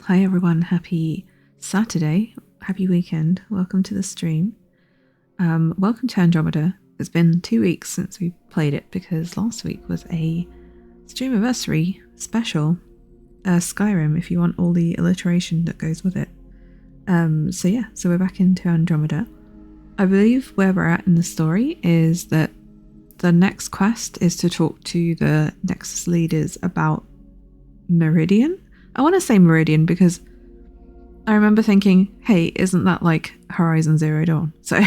Hi everyone, happy Saturday, happy weekend, welcome to the stream. Welcome to Andromeda. It's been 2 weeks since we played it because last week was a streamiversary special, Skyrim if you want all the alliteration that goes with it. So we're back into Andromeda. I believe where we're at in the story is that the next quest is to talk to the Nexus leaders about Meridian. I want to say Meridian because I remember thinking, hey, isn't that like Horizon Zero Dawn? So,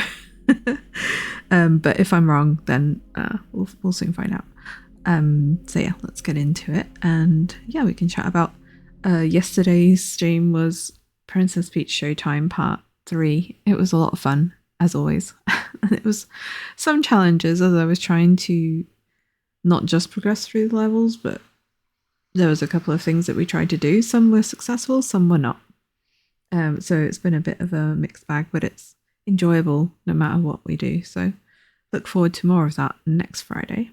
but if I'm wrong, then we'll soon find out. So yeah, let's get into it. And yeah, we can chat about yesterday's stream was Princess Peach Showtime Part 3. It was a lot of fun, as always. And it was some challenges as I was trying to not just progress through the levels, but there was a couple of things that we tried to do. Some were successful, some were not. So it's been a bit of a mixed bag, but it's enjoyable no matter what we do. So look forward to more of that next Friday.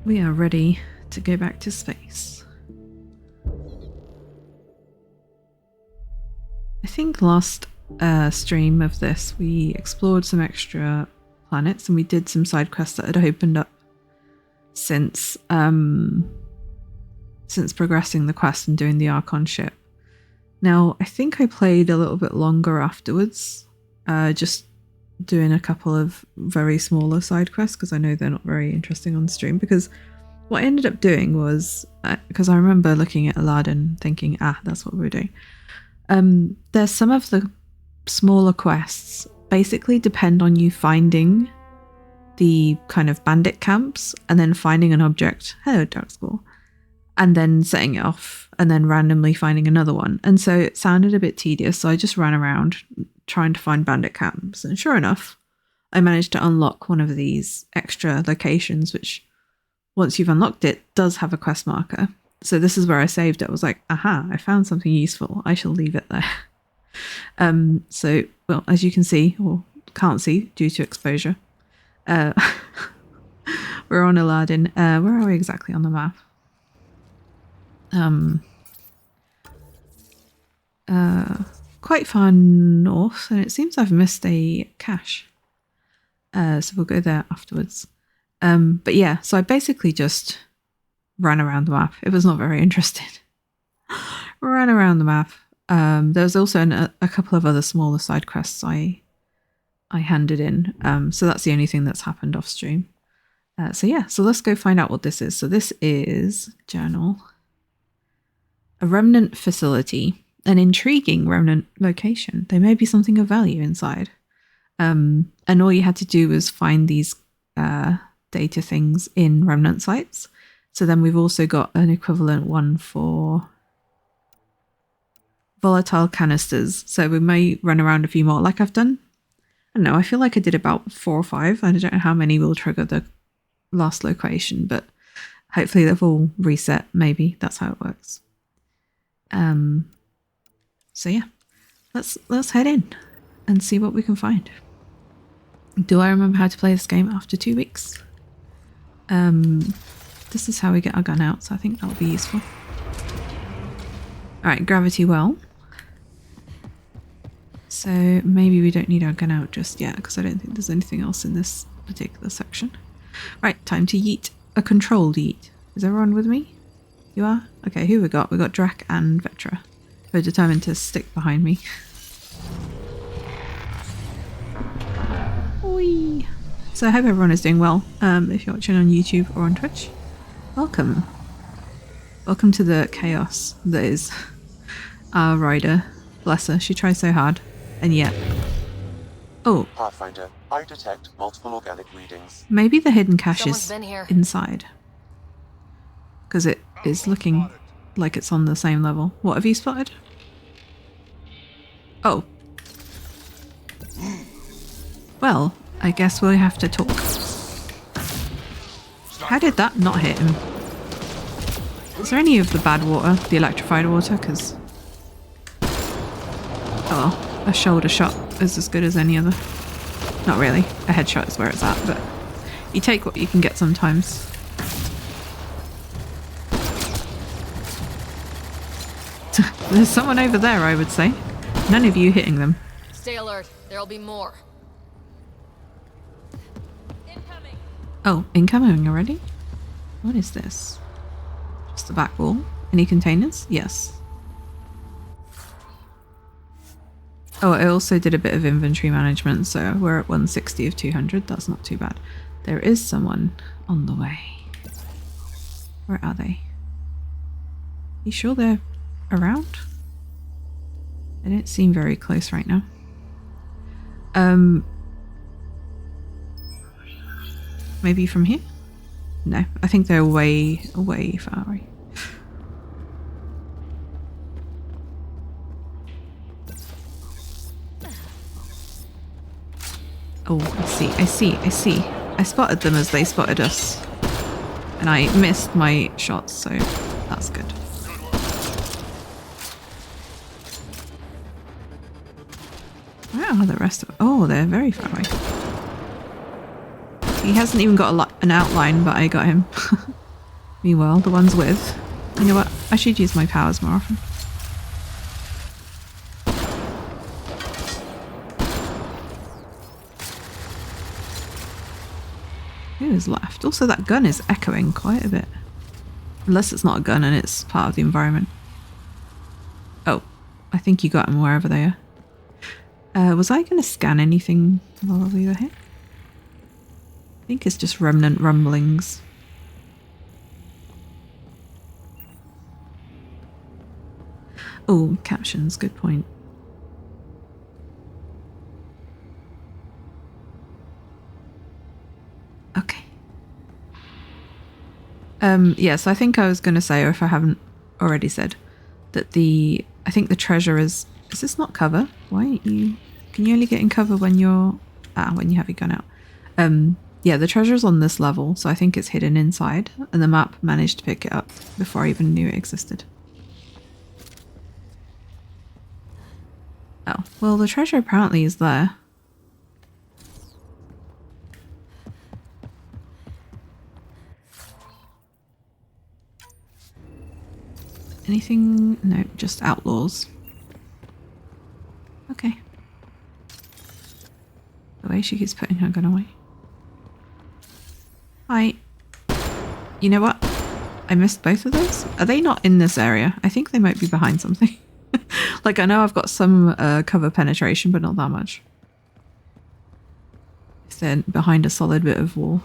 We are ready to go back to space. I think last stream of this we explored some extra planets and we did some side quests that had opened up since progressing the quest and doing the Archon ship. Now I think I played a little bit longer afterwards, just doing a couple of very smaller side quests because I know they're not very interesting on the stream. Because what I ended up doing was, because I remember looking at Aladdin thinking, that's what we're doing. There's some of the smaller quests basically depend on you finding the kind of bandit camps and then finding an object, hello Darkspool, and then setting it off and then randomly finding another one. And so it sounded a bit tedious, so I just ran around trying to find bandit camps, and sure enough I managed to unlock one of these extra locations, which once you've unlocked it does have a quest marker. So this is where I saved it. I was like, aha, I found something useful. I shall leave it there. So, well, as you can see, or can't see due to exposure, we're on Aladdin. Where are we exactly on the map? Quite far north, and it seems I've missed a cache. So we'll go there afterwards. But yeah, so I basically just ran around the map. It was not very interesting. Ran around the map. There was also a couple of other smaller side quests I handed in. So that's the only thing that's happened off stream. So yeah, so let's go find out what this is. So this is journal. A remnant facility. An intriguing remnant location. There may be something of value inside. And all you had to do was find these data things in remnant sites. So then we've also got an equivalent one for volatile canisters. So we may run around a few more like I've done. I don't know, I feel like I did about 4 or 5. I don't know how many will trigger the last location, but hopefully they've all reset. Maybe that's how it works. So yeah, let's head in and see what we can find. Do I remember how to play this game after 2 weeks? This is how we get our gun out, so I think that'll be useful. Alright, gravity well. So maybe we don't need our gun out just yet, because I don't think there's anything else in this particular section. Right, time to yeet. A controlled yeet. Is everyone with me? You are? Okay, who we got? We got Drac and Vetra. They're determined to stick behind me. Whee! So I hope everyone is doing well. If you're watching on YouTube or on Twitch, welcome. Welcome to the chaos that is our Ryder. Bless her, she tries so hard. And yet... Oh. Pathfinder, I detect multiple organic readings. Maybe the hidden cache is inside. Because it is looking like it's on the same level. What have you spotted? Oh. Well, I guess we'll have to talk. How did that not hit him? Is there any of the bad water, the electrified water? Because... oh well, a shoulder shot is as good as any other. Not really. A headshot is where it's at, but you take what you can get sometimes. There's someone over there, I would say. None of you hitting them. Stay alert. There'll be more. Incoming. Oh, incoming already? What is this? Just the back wall. Any containers? Yes. Oh, I also did a bit of inventory management, so we're at 160 of 200. That's not too bad. There is someone on the way. Where are they? You sure they're around? They don't seem very close right now. Maybe from here? No, I think they're way far away. Oh, I see. I spotted them as they spotted us. And I missed my shots, so that's good. Where are the rest of them? Oh, they're very far away. He hasn't even got an outline, but I got him. Meanwhile, the ones with... You know what? I should use my powers more often. Who is left? Also, that gun is echoing quite a bit. Unless it's not a gun and it's part of the environment. Oh, I think you got them wherever they are. Was I going to scan anything while we were here? I think it's just remnant rumblings. Oh, captions, good point. Okay. Yes, I think I was going to say, or if I haven't already said, that I think the treasure is this not cover? Why aren't you... Can you only get in cover when you're... when you have your gun out. Yeah, the treasure's on this level, so I think it's hidden inside, and the map managed to pick it up before I even knew it existed. Oh, well, the treasure apparently is there. Anything? No, just outlaws. Okay. The way she keeps putting her gun away. Hi. You know what? I missed both of those. Are they not in this area? I think they might be behind something. Like, I know I've got some cover penetration, but not that much. If they're behind a solid bit of wall.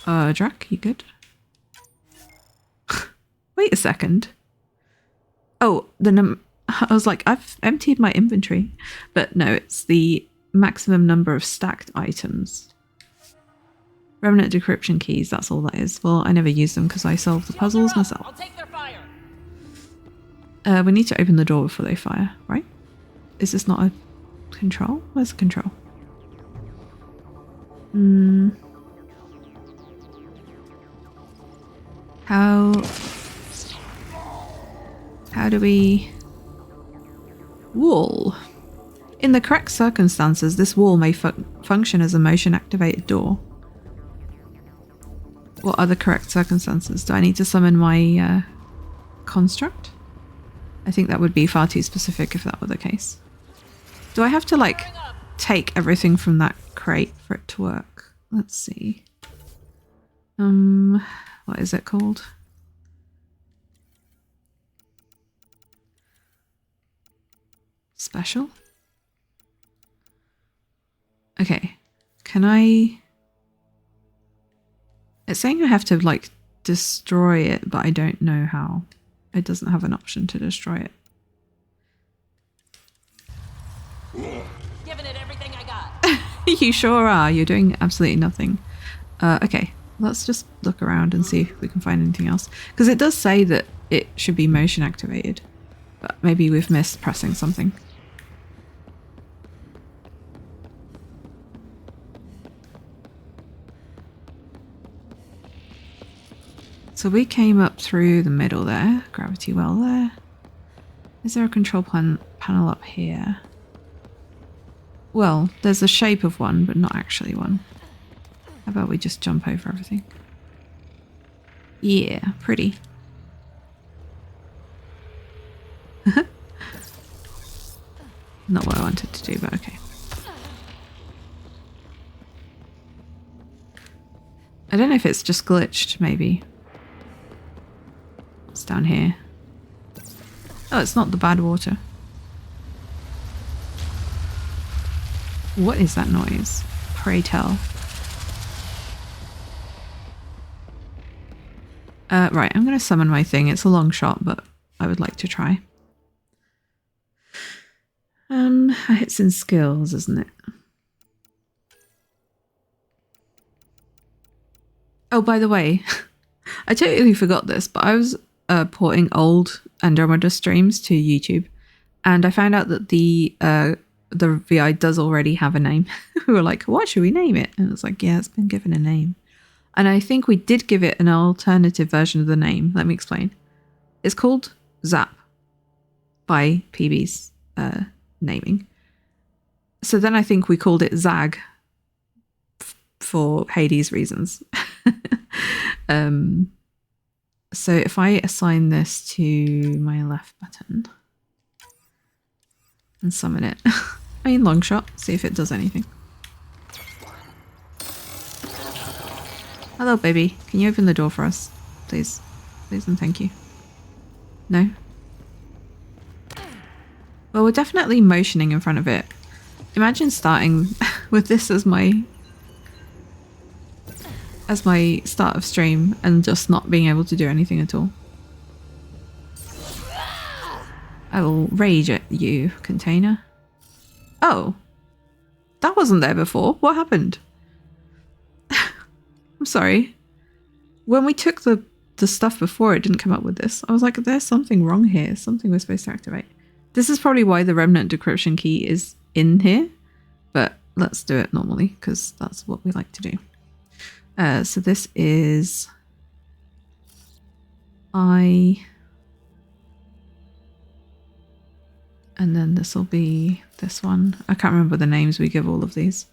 Drac, you good? Wait a second. Oh, I was like, I've emptied my inventory. But no, it's the maximum number of stacked items. Remnant decryption keys, that's all that is. Well, I never use them because I solve the puzzles myself. I'll take their fire. We need to open the door before they fire, right? Is this not a control? Where's the control? How do we... Wall. In the correct circumstances, this wall may function as a motion-activated door. What are the correct circumstances? Do I need to summon my construct? I think that would be far too specific if that were the case. Do I have to, like, take everything from that crate for it to work? Let's see. What is it called? Special? Okay. Can I... It's saying I have to, like, destroy it, but I don't know how. It doesn't have an option to destroy it. Giving it everything I got. You sure are. You're doing absolutely nothing. Okay, let's just look around and see if we can find anything else. Because it does say that it should be motion activated. But maybe we've missed pressing something. So we came up through the middle there. Gravity well there. Is there a control panel up here? Well, there's a shape of one, but not actually one. How about we just jump over everything? Yeah, pretty. Not what I wanted to do, but okay. I don't know if it's just glitched, maybe. What's down here? Oh, it's not the bad water. What is that noise? Pray tell. Right, I'm going to summon my thing. It's a long shot, but I would like to try. It's in skills, isn't it? Oh, by the way, I totally forgot this, but I was porting old Andromeda streams to YouTube, and I found out that the VI does already have a name. We were like, what should we name it? And it's like, yeah, it's been given a name. And I think we did give it an alternative version of the name. Let me explain. It's called Zap by PB's naming. So then I think we called it Zag for Hades reasons. So if I assign this to my left button and summon it, I mean long shot, see if it does anything. Hello, baby. Can you open the door for us? Please. Please and thank you. No? Well, we're definitely motioning in front of it. Imagine starting with this as my start of stream and just not being able to do anything at all. I will rage at you, container. Oh. That wasn't there before. What happened? I'm sorry. When we took the stuff before, it didn't come up with this. I was like, there's something wrong here. Something we're supposed to activate. This is probably why the remnant decryption key is in here. But let's do it normally, because that's what we like to do. So this is I, and then this will be this one. I can't remember the names we give all of these.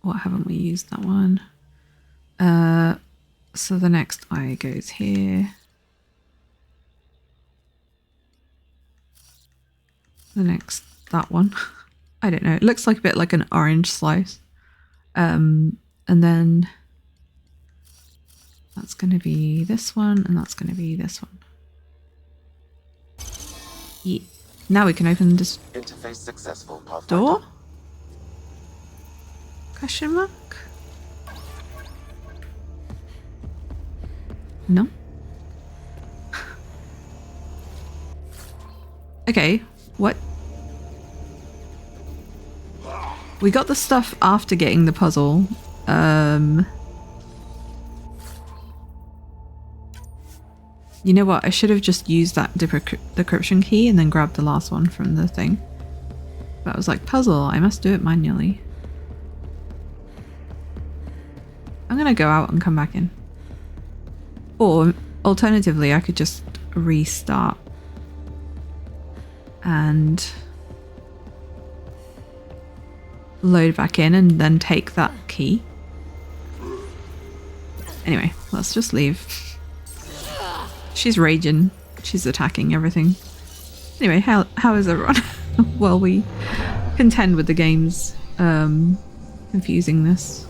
What haven't we used that one? So the next eye goes here. The next, that one. I don't know. It looks like a bit like an orange slice. And then that's going to be this one, and that's going to be this one. Yeah. Now we can open this Interface successful, Pathfinder. door? Question mark? No? Okay, what? We got the stuff after getting the puzzle. You know what? I should have just used that decryption key and then grabbed the last one from the thing. But I was like, puzzle, I must do it manually. I'm gonna go out and come back in. Or alternatively, I could just restart and load back in and then take that key. Anyway, let's just leave. She's raging. She's attacking everything. Anyway, how is everyone? While we contend with the game's confusingness.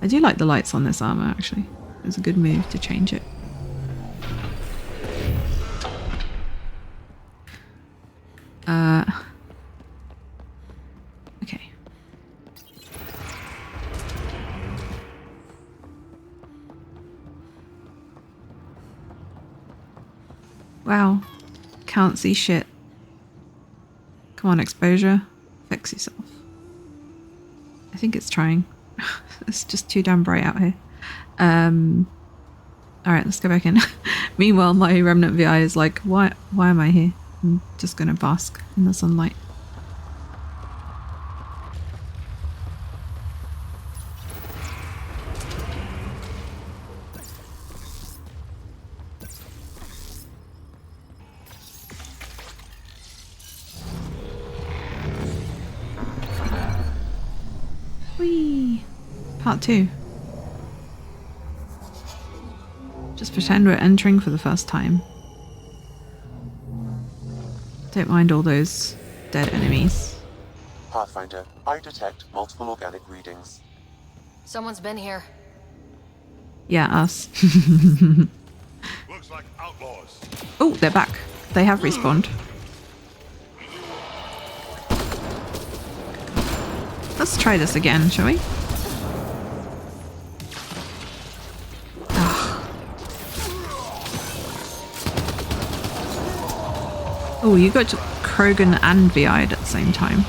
I do like the lights on this armor, actually. It was a good move to change it. Okay. Wow. Can't see shit. Come on, exposure. Fix yourself. I think it's trying. It's just too damn bright out here. Alright, let's go back in. Meanwhile, my remnant VI is like, why am I here? I'm just gonna bask in the sunlight. Whee! Part 2. Just pretend we're entering for the first time. Don't mind all those dead enemies. Pathfinder, I detect multiple organic readings. Someone's been here. Yeah, us. Looks like outlaws. Oh, they're back. They have respawned. Let's try this again, shall we? Ugh. Oh, you got Krogan and VI'd at the same time.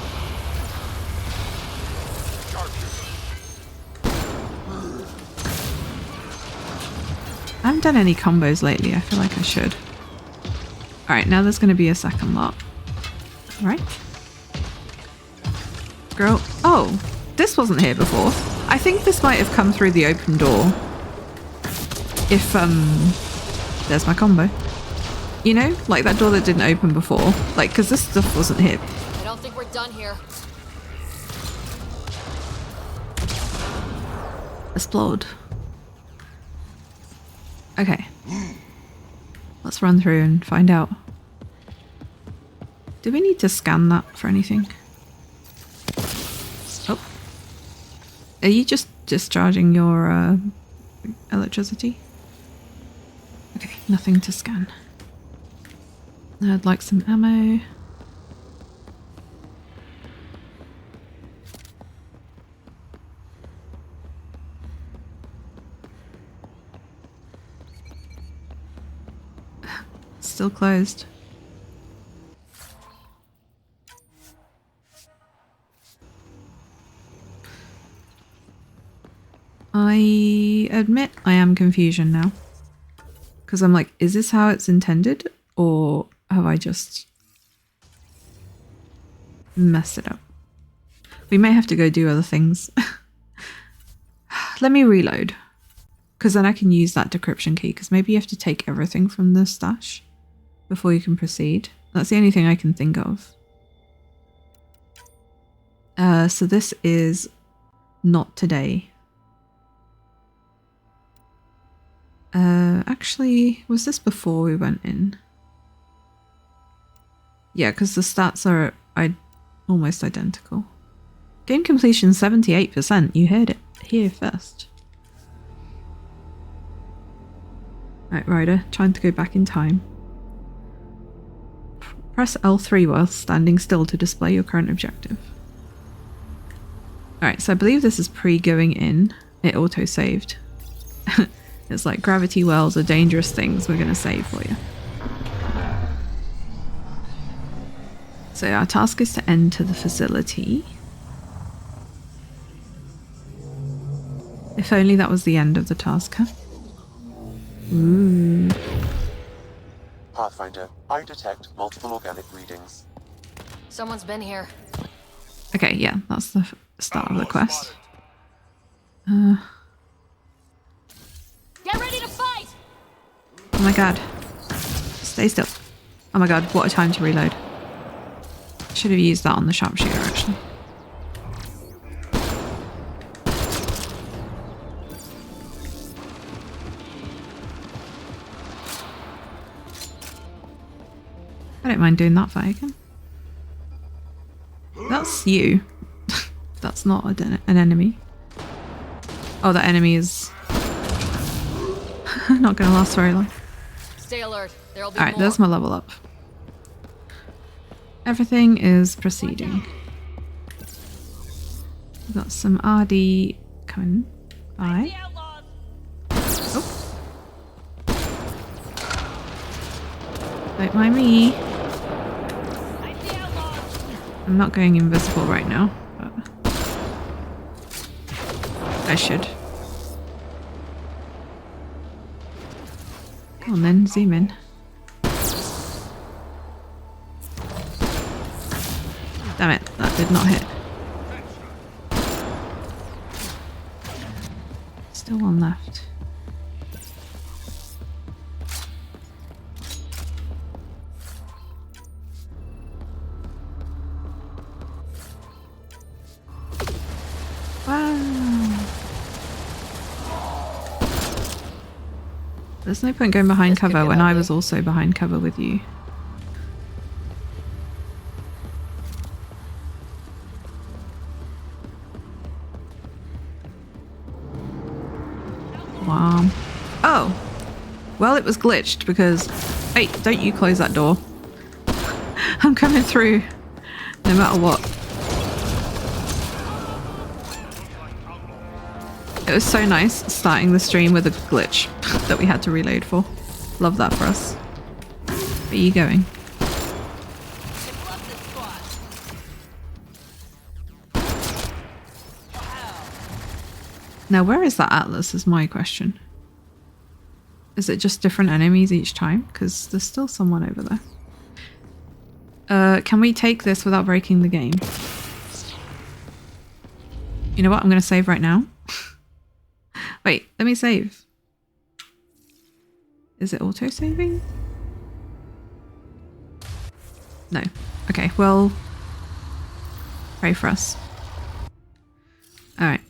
I haven't done any combos lately. I feel like I should. Alright, now there's going to be a second lot. Alright. Girl. Oh, this wasn't here before. I think this might have come through the open door. If, there's my combo. You know, like that door that didn't open before. Like, because this stuff wasn't here. I don't think we're done here. Explode. Okay. Let's run through and find out. Do we need to scan that for anything? Oh. Are you just discharging your electricity? Okay, nothing to scan. I'd like some ammo. Still closed. I admit I am confusion now. Because I'm like, is this how it's intended? Or have I just messed it up? We may have to go do other things. Let me reload. Because then I can use that decryption key. Because maybe you have to take everything from the stash before you can proceed. That's the only thing I can think of. So this is not today. Actually, was this before we went in? Yeah, because the stats are almost identical. Game completion 78%. You heard it here first. Right, Ryder, trying to go back in time. Press L3 while standing still to display your current objective. Alright, so I believe this is pre-going in. It auto-saved. It's like gravity wells are dangerous things we're going to save for you. So our task is to enter the facility. If only that was the end of the task, huh? Ooh. Pathfinder, I detect multiple organic readings. Someone's been here. Okay, yeah, that's the start of the quest. Get ready to fight! Oh my god. Stay still. Oh my god, what a time to reload. Should have used that on the sharpshooter, actually. I don't mind doing that fight again. That's you. That's not an enemy. Oh, that enemy is not going to last very long. Stay alert. There'll be Alright, more. there's my level up. Everything is proceeding. We've got some RD coming by. The outlaws. Oh. Don't mind me. I see outlaws. I'm not going invisible right now, but I should. Come on then, zoom in. Damn it, that did not hit. Still one left. Wow. There's no point going behind cover when I was also behind cover with you. Wow. Oh. Well, it was glitched because... Hey, don't you close that door. I'm coming through no matter what. It was so nice starting the stream with a glitch that we had to reload for. Love that for us. Where are you going? Now, where is that Atlas is my question. Is it just different enemies each time? Because there's still someone over there. Can we take this without breaking the game? You know what? I'm going to save right now. Wait, let me save. Is it auto-saving? No. Okay, well... Pray for us. Alright.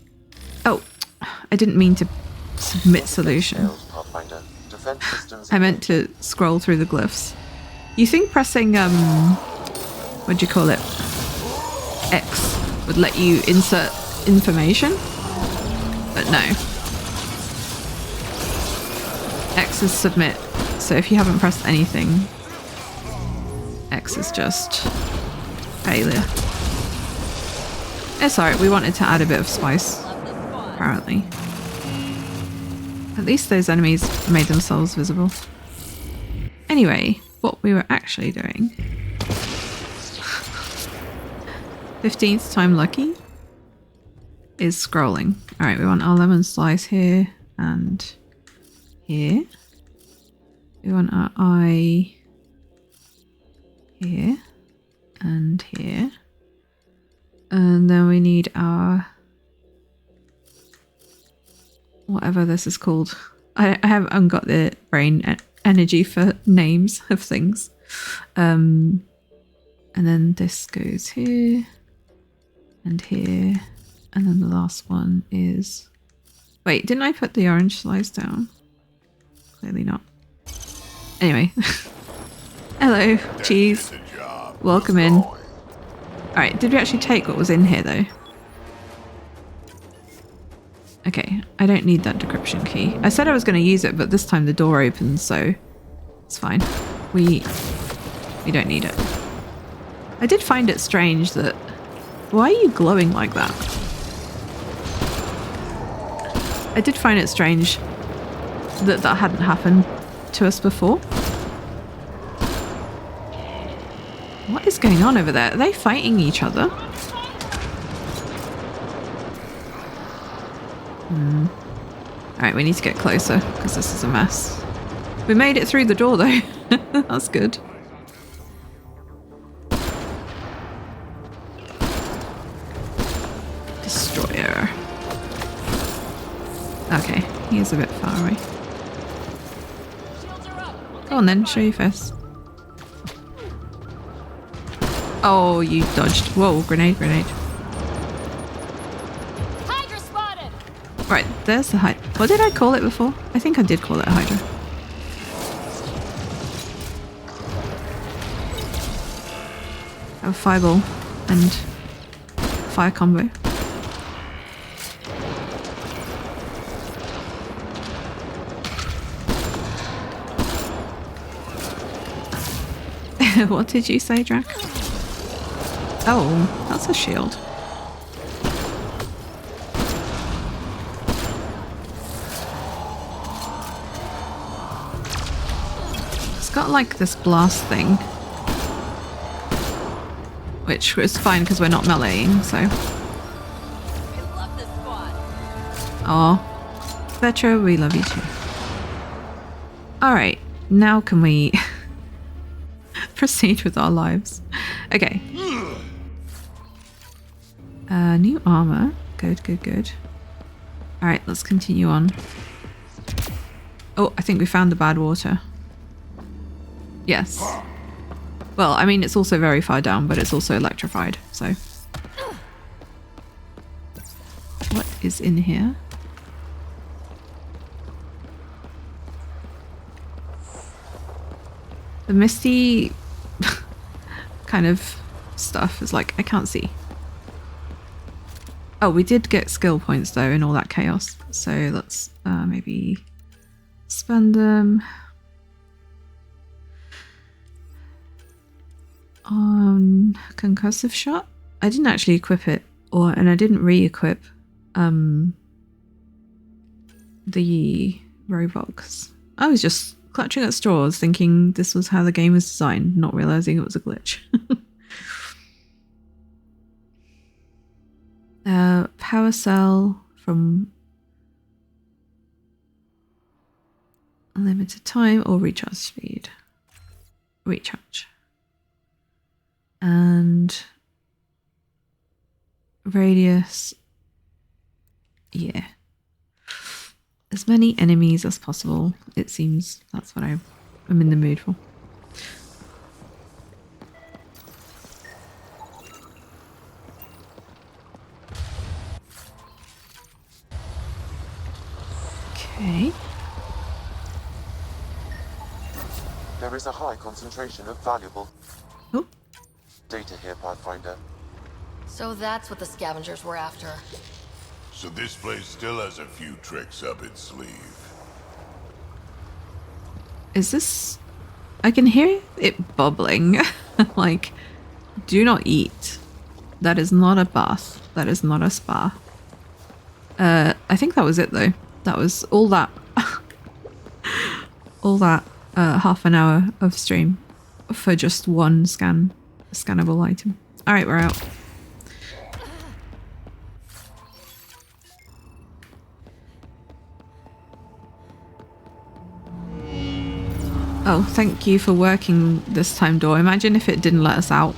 Oh, I didn't mean to submit solution. I meant to scroll through the glyphs. You think pressing, what do you call it? X would let you insert information? But no. X is submit, so if you haven't pressed anything, X is just failure. It's alright, we wanted to add a bit of spice, apparently. At least those enemies made themselves visible. Anyway, what we were actually doing. 15th time lucky is scrolling. Alright, we want our lemon slice here and here. We want our eye here and here. And then we need our whatever this is called. I haven't got the brain energy for names of things. And then this goes here and here. And then the last one is... Wait, didn't I put the orange slice down? Clearly not. Anyway. Hello, cheese. Welcome in. Alright, did we actually take what was in here though? Okay, I don't need that decryption key. I said I was going to use it, but this time the door opens, so it's fine. We don't need it. I did find it strange that... Why are you glowing like that? I did find it strange that that hadn't happened to us before. What is going on over there? Are they fighting each other? Alright, we need to get closer because this is a mess. We made it through the door though. That's good. Destroyer. Okay, he is a bit far away. Go on then, show your face. Oh, you dodged. Whoa, grenade, grenade. Hydra spotted. Right, there's the Hydra. What did I call it before? I think I did call it a Hydra. Have a fireball and fire combo. What did you say, Drac? Oh, that's a shield. It's got like this blast thing. Which is fine because we're not meleeing, so. Aw. Vetra, we love you too. Alright, now can we proceed with our lives? Okay. New armor. Good, good, good. Alright, let's continue on. Oh, I think we found the bad water. Yes. Well, I mean, it's also very far down, but it's also electrified, so. What is in here? The misty kind of stuff is like, I can't see. Oh, we did get skill points though in all that chaos. So let's maybe spend them on concussive shot. I didn't actually equip it, and I didn't re-equip the robots. I was just clutching at straws, thinking this was how the game was designed, not realizing it was a glitch. Power cell from limited time or recharge speed. Recharge. And radius. Yeah. As many enemies as possible, it seems. That's what I'm in the mood for. Okay. There is a high concentration of valuable Oh. data here, Pathfinder. So that's what the scavengers were after. So this place still has a few tricks up its sleeve. Is this... I can hear it bubbling. Like, do not eat. That is not a bath. That is not a spa. I think that was it though. That was all that... all that half an hour of stream for just one scannable item. Alright, we're out. Oh, thank you for working this time, door. Imagine if it didn't let us out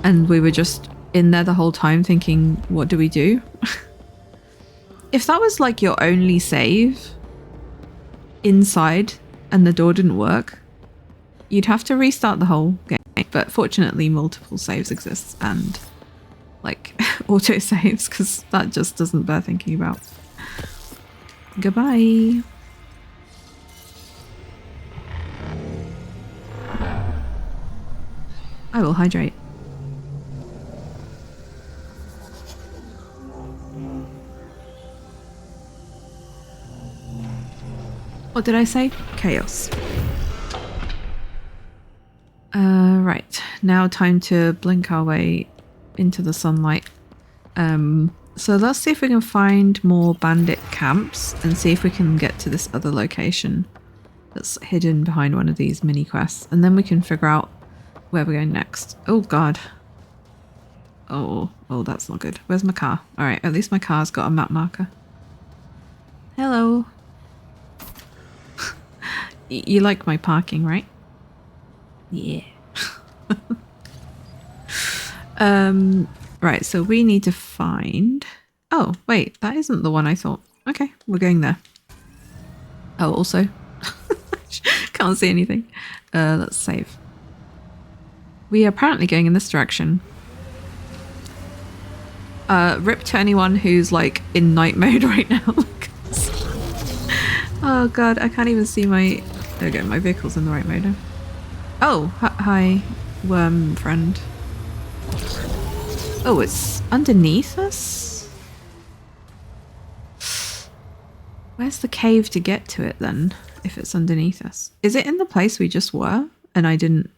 and we were just in there the whole time thinking, what do we do? If that was like your only save inside and the door didn't work, you'd have to restart the whole game. But fortunately, multiple saves exist and like auto saves, because that just doesn't bear thinking about. Goodbye. I will hydrate. What did I say? Chaos. Right. Now time to blink our way into the sunlight. So let's see if we can find more bandit camps and see if we can get to this other location that's hidden behind one of these mini quests. And then we can figure out where we're going next. Oh god. Oh, that's not good. Where's my car? Alright, at least my car's got a map marker. Hello. You like my parking, right? Yeah. Right, so we need to find... Oh, wait, that isn't the one I thought. Okay, we're going there. Oh, also... Can't see anything. Let's save. We are apparently going in this direction. Rip to anyone who's like in night mode right now. Oh god, I can't even see my... There we go, my vehicle's in the right mode now. Oh, hi, worm friend. Oh, it's underneath us? Where's the cave to get to it then, if it's underneath us? Is it in the place we just were and I didn't...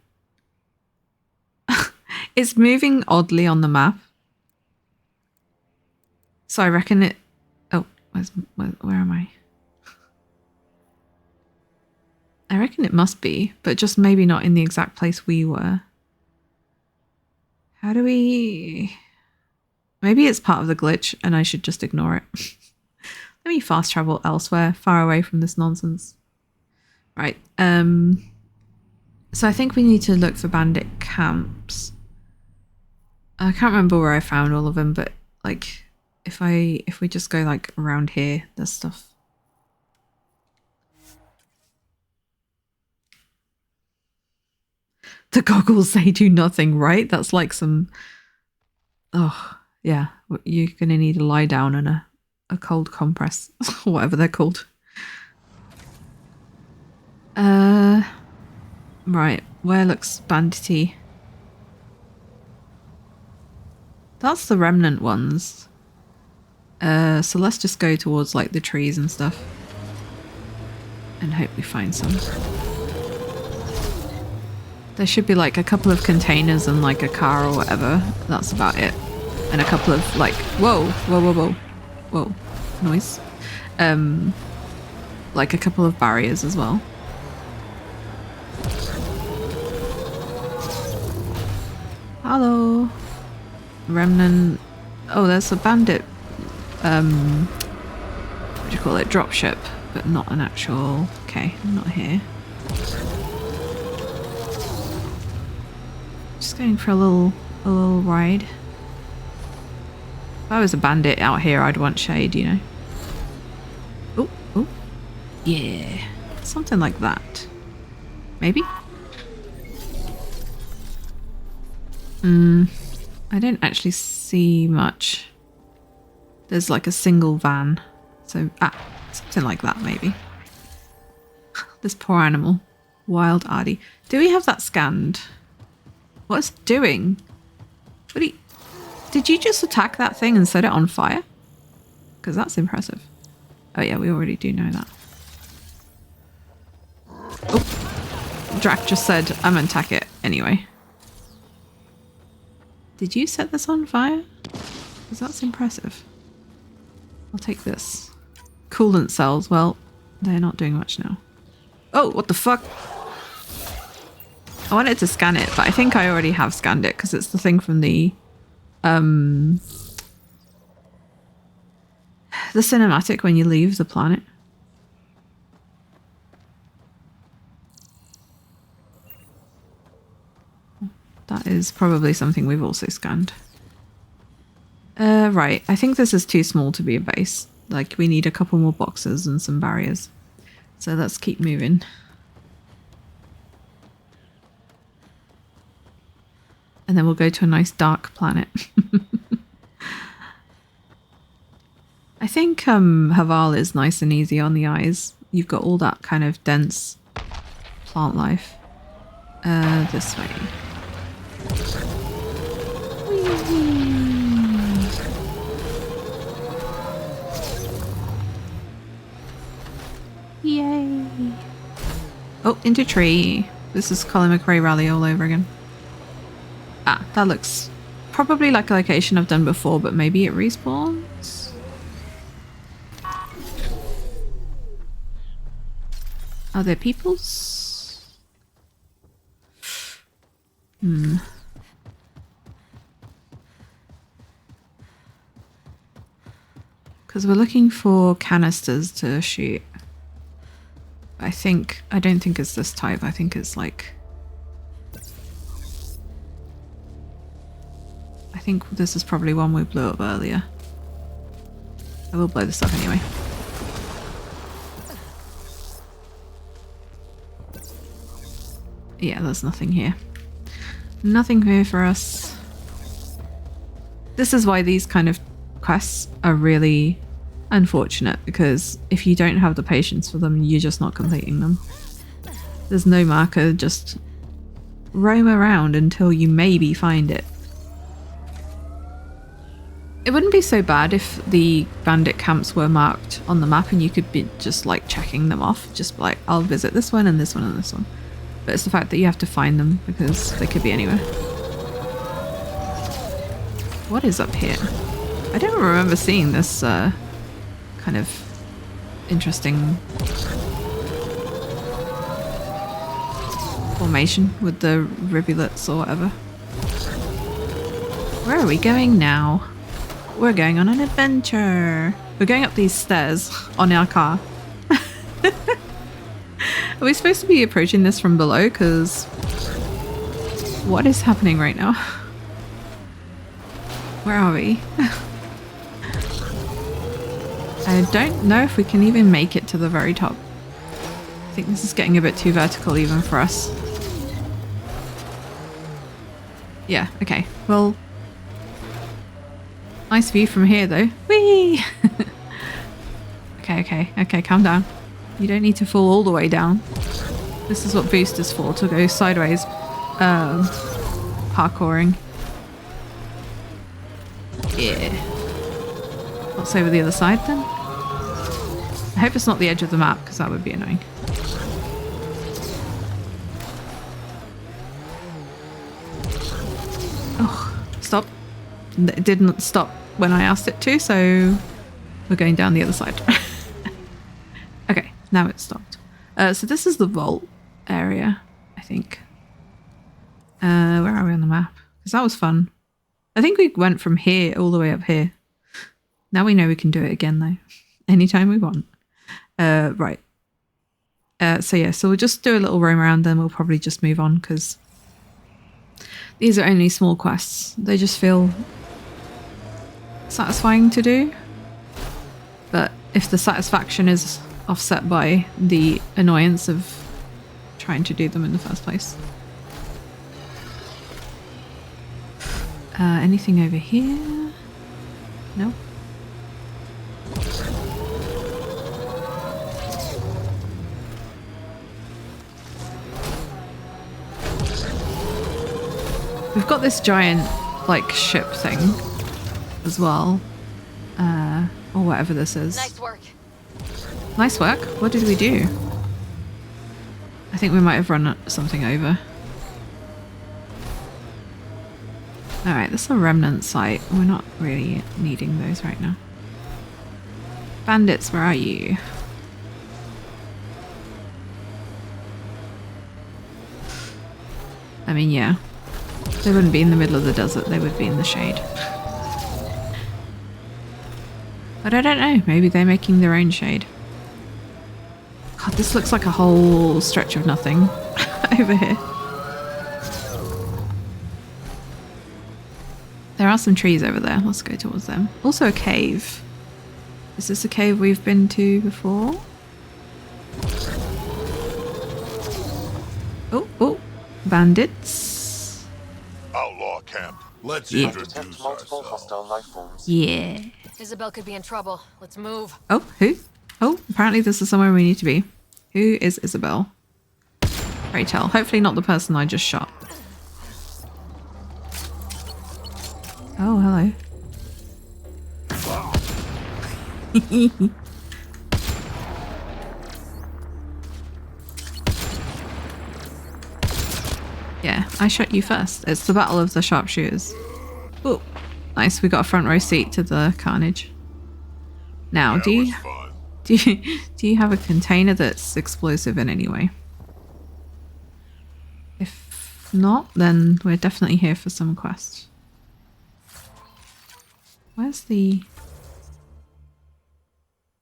It's moving oddly on the map. So I reckon it... Oh, where am I? I reckon it must be, but just maybe not in the exact place we were. How do we... Maybe it's part of the glitch and I should just ignore it. Let me fast travel elsewhere, far away from this nonsense. Right. So I think we need to look for bandit camps. I can't remember where I found all of them, but like if we just go like around here, there's stuff. The goggles, they do nothing, right? That's like some... Oh, yeah. You're going to need to lie down in a cold compress, whatever they're called. Right. Where looks bandity? That's the remnant ones. So let's just go towards like the trees and stuff. And hope we find some. There should be like a couple of containers and like a car or whatever. That's about it. And a couple of like, whoa, whoa, whoa, whoa, whoa, noise. Like a couple of barriers as well. Hello. Remnant. Oh, there's a bandit. What do you call it? Dropship, but not an actual. Okay, not here. Just going for a little ride. If I was a bandit out here, I'd want shade, you know. Oh, oh, yeah, something like that. Maybe. I don't actually see much. There's like a single van, so something like that maybe. This poor animal, wild Artie. Do we have that scanned? What's it doing? Did you just attack that thing and set it on fire? Because that's impressive. Oh yeah, we already do know that. Oh, Drac just said I'm gonna attack it anyway. Did you set this on fire? Because that's impressive. I'll take this. Coolant cells, well, they're not doing much now. Oh, what the fuck? I wanted to scan it, but I think I already have scanned it because it's the thing from the cinematic when you leave the planet. That is probably something we've also scanned. Right, I think this is too small to be a base. Like, we need a couple more boxes and some barriers. So let's keep moving. And then we'll go to a nice dark planet. I think Haval is nice and easy on the eyes. You've got all that kind of dense plant life. This way. Yay! Oh, into tree. This is Colin McRae Rally all over again. Ah, that looks probably like a location I've done before, but maybe it respawns? Are there peoples? Because we're looking for canisters to shoot. I don't think it's this type. I think it's like... I think this is probably one we blew up earlier. I will blow this up anyway. Yeah, there's nothing here. Nothing here for us. This is why these kind of quests are really unfortunate, because if you don't have the patience for them, you're just not completing them. There's no marker, just roam around until you maybe find it. It wouldn't be so bad if the bandit camps were marked on the map and you could be just like checking them off, just like, I'll visit this one and this one and this one. But it's the fact that you have to find them because they could be anywhere. What is up here? I don't remember seeing this kind of interesting formation with the rivulets or whatever. Where are we going now? We're going on an adventure. We're going up these stairs on our car. Are we supposed to be approaching this from below? Because what is happening right now? Where are we? I don't know if we can even make it to the very top. I think this is getting a bit too vertical even for us. Yeah, okay. Well, nice view from here though. Whee! Okay, calm down. You don't need to fall all the way down. This is what boost is for, to go sideways. Parkouring. Yeah. Let's over the other side then. I hope it's not the edge of the map, because that would be annoying. Oh, stop. It didn't stop when I asked it to, so we're going down the other side. Okay, now it's stopped. So this is the vault area, I think. Where are we on the map? Because that was fun. I think we went from here all the way up here. Now we know we can do it again though. Anytime we want. Right. So yeah, so we'll just do a little roam around, then we'll probably just move on because these are only small quests. They just feel satisfying to do. But if the satisfaction is offset by the annoyance of trying to do them in the first place. Anything over here? No. We've got this giant, like, ship thing as well. Or whatever this is. Nice work. Nice work? What did we do? I think we might have run something over. Alright, this is a remnant site. We're not really needing those right now. Bandits, where are you? I mean, yeah. They wouldn't be in the middle of the desert, they would be in the shade. But I don't know, maybe they're making their own shade. God, this looks like a whole stretch of nothing over here. There are some trees over there, let's go towards them. Also a cave. Is this a cave we've been to before? Oh, bandits. Outlaw camp. Let's Yeah. introduce Detect multiple ourselves. hostile life forms. Yeah. Isabel could be in trouble. Let's move. Oh, who? Oh, apparently this is somewhere we need to be. Who is Isabel? Pray tell. Hopefully not the person I just shot. Oh, hello. Yeah, I shot you first. It's the battle of the sharpshooters. Oh, nice. We got a front row seat to the carnage. Now, That do was you fun. do you have a container that's explosive in any way? If not, then we're definitely here for some quests. Where's the...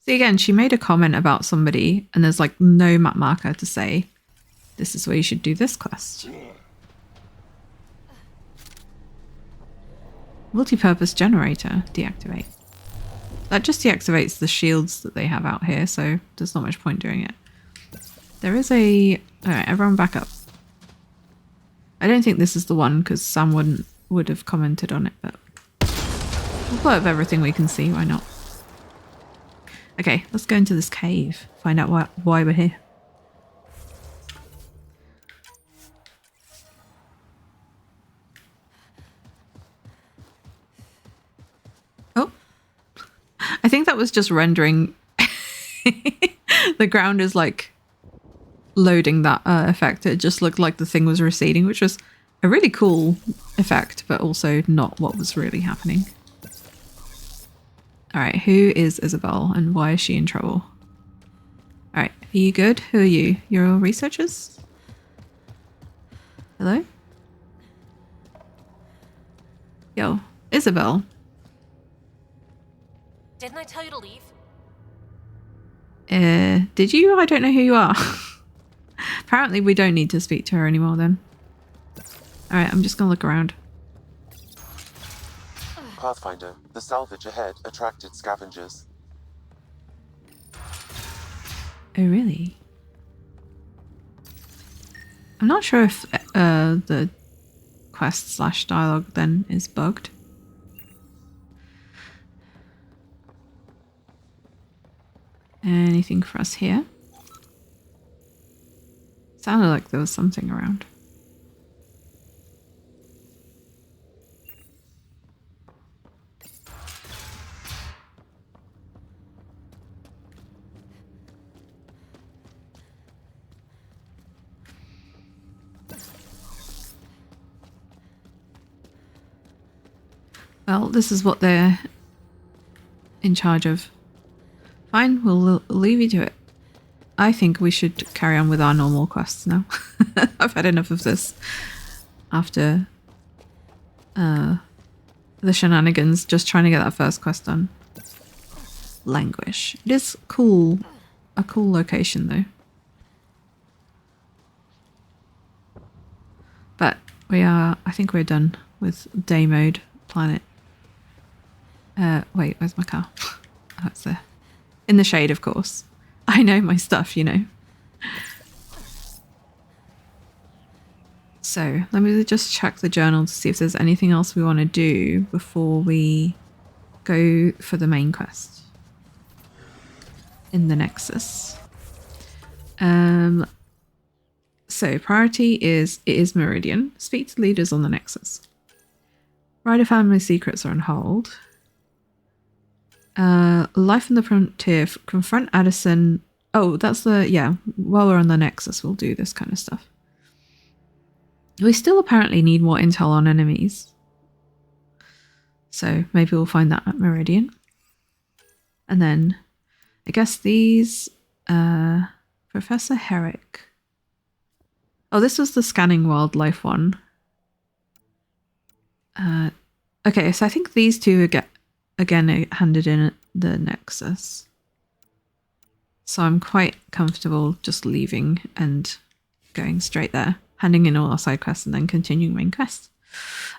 See, again, she made a comment about somebody and there's like no map marker to say this is where you should do this quest. Multi-purpose generator, deactivate. That just deactivates the shields that they have out here, so there's not much point doing it. There is a... Alright, everyone back up. I don't think this is the one because Sam would have commented on it, but we'll put up everything we can see, why not? Okay, let's go into this cave, find out why we're here. Oh, I think that was just rendering. The ground is like loading that effect. It just looked like the thing was receding, which was a really cool effect, but also not what was really happening. Alright, who is Isabel and why is she in trouble? Alright, are you good? Who are you? You're all researchers? Hello? Yo, Isabel. Didn't I tell you to leave? Did you? I don't know who you are. Apparently we don't need to speak to her anymore then. Alright, I'm just gonna look around. Pathfinder, the salvage ahead attracted scavengers. Oh, really? I'm not sure if the quest / dialogue then is bugged. Anything for us here? Sounded like there was something around. Well, this is what they're in charge of. Fine, we'll leave you to it. I think we should carry on with our normal quests now. I've had enough of this after the shenanigans, just trying to get that first quest done. Languish. It is cool. A cool location though. But I think we're done with day mode planet. Wait, where's my car? Oh, it's there. In the shade, of course. I know my stuff, you know. So let me just check the journal to see if there's anything else we want to do before we go for the main quest in the Nexus. So priority is Meridian. Speak to leaders on the Nexus. Ryder Family Secrets are on hold. Life on the Frontier. Confront Addison. Oh, that's yeah. While we're on the Nexus, we'll do this kind of stuff. We still apparently need more intel on enemies. So maybe we'll find that at Meridian. And then I guess these Professor Herrick. Oh, this was the scanning wildlife one. Okay, so I think these two are again handed in at the Nexus. So I'm quite comfortable just leaving and going straight there, handing in all our side quests and then continuing main quests.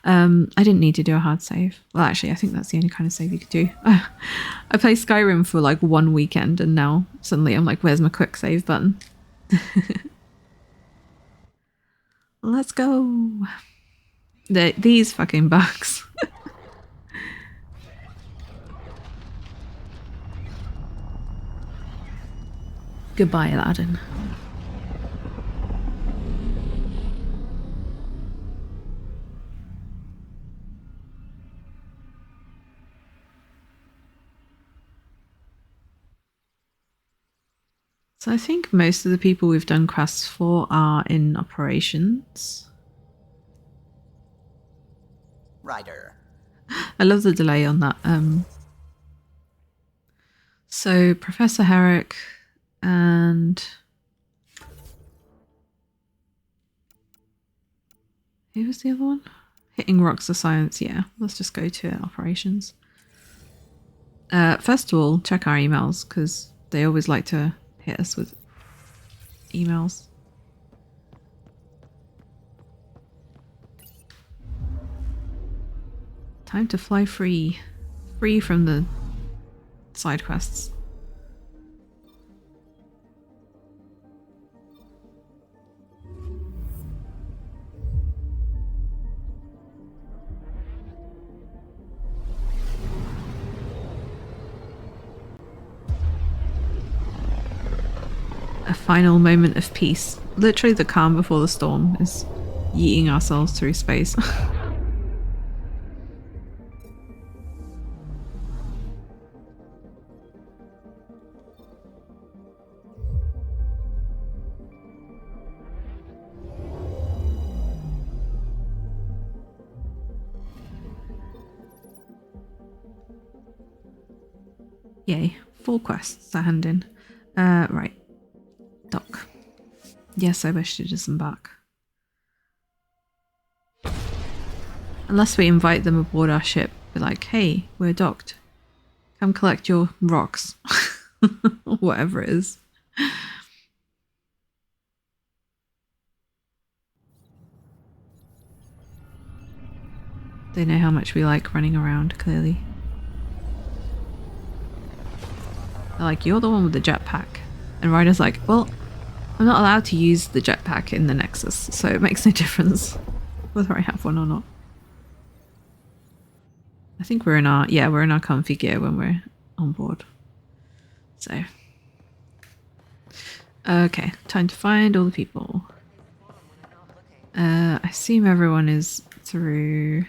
I didn't need to do a hard save. Well, actually, I think that's the only kind of save you could do. I played Skyrim for like one weekend and now suddenly I'm like, where's my quick save button? Let's go. These fucking bugs. Goodbye, Aladdin. So I think most of the people we've done quests for are in operations. Ryder. I love the delay on that. So Professor Herrick and who was the other one? Hitting Rocks of Science. Yeah, let's just go to operations. First of all, check our emails because they always like to hit us with emails. Time to fly free. Free from the side quests. A final moment of peace. Literally the calm before the storm is yeeting ourselves through space. Yay, 4 quests to hand in. Right. Dock. Yes, I wish to disembark. Unless we invite them aboard our ship, be like, hey, we're docked. Come collect your rocks. Whatever it is. They know how much we like running around, clearly. They're like, you're the one with the jetpack. And Ryder's like, well, I'm not allowed to use the jetpack in the Nexus, so it makes no difference whether I have one or not. I think we're in our, yeah, we're in our comfy gear when we're on board. So. Okay, time to find all the people. I assume everyone is through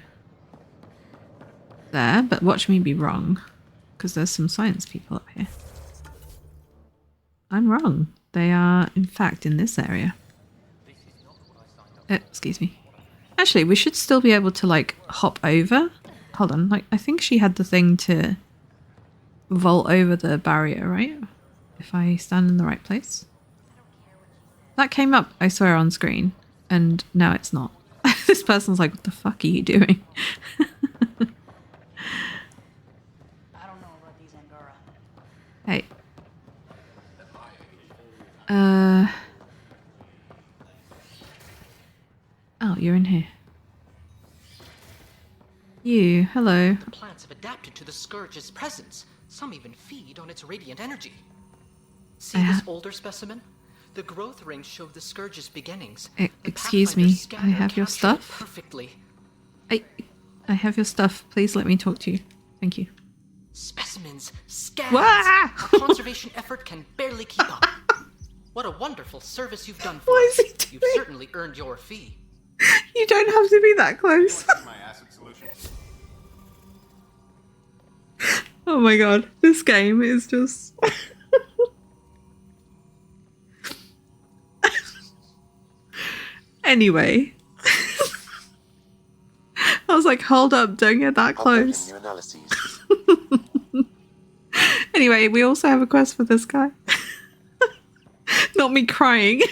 there, but watch me be wrong, because there's some science people up here. I'm wrong. They are, in fact, in this area. Excuse me. Actually, we should still be able to, like, hop over. Hold on, like, I think she had the thing to vault over the barrier, right? If I stand in the right place. That came up, I swear, on screen, and now it's not. This person's like, what the fuck are you doing? I don't know about these Angora. Hey. Oh, you're in here. You, hello. The plants have adapted to the Scourge's presence. Some even feed on its radiant energy. See this older specimen? The growth rings show the Scourge's beginnings. Excuse me, I have your stuff? Perfectly. I have your stuff. Please let me talk to you. Thank you. Specimens, scans. Wah! Our conservation effort can barely keep up. What a wonderful service you've done for What us. is he doing? You've certainly earned your fee. You don't have to be that close. My acid solution. Oh my god, this game is just... Anyway. I was like, hold up, don't get that close. Uploading new analyses. Anyway, we also have a quest for this guy. Not me crying.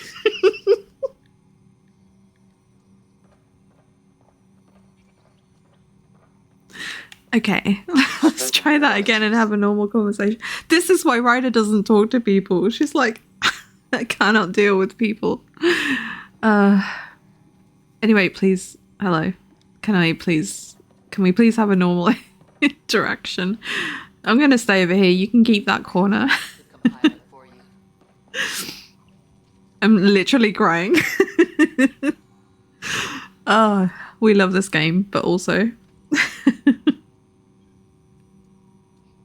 Okay, let's try that again and have a normal conversation. This is why Ryder doesn't talk to people. She's like, I cannot deal with people. Anyway, please, hello. Can we please have a normal interaction? I'm going to stay over here. You can keep that corner. I'm literally crying. Oh, we love this game, but also...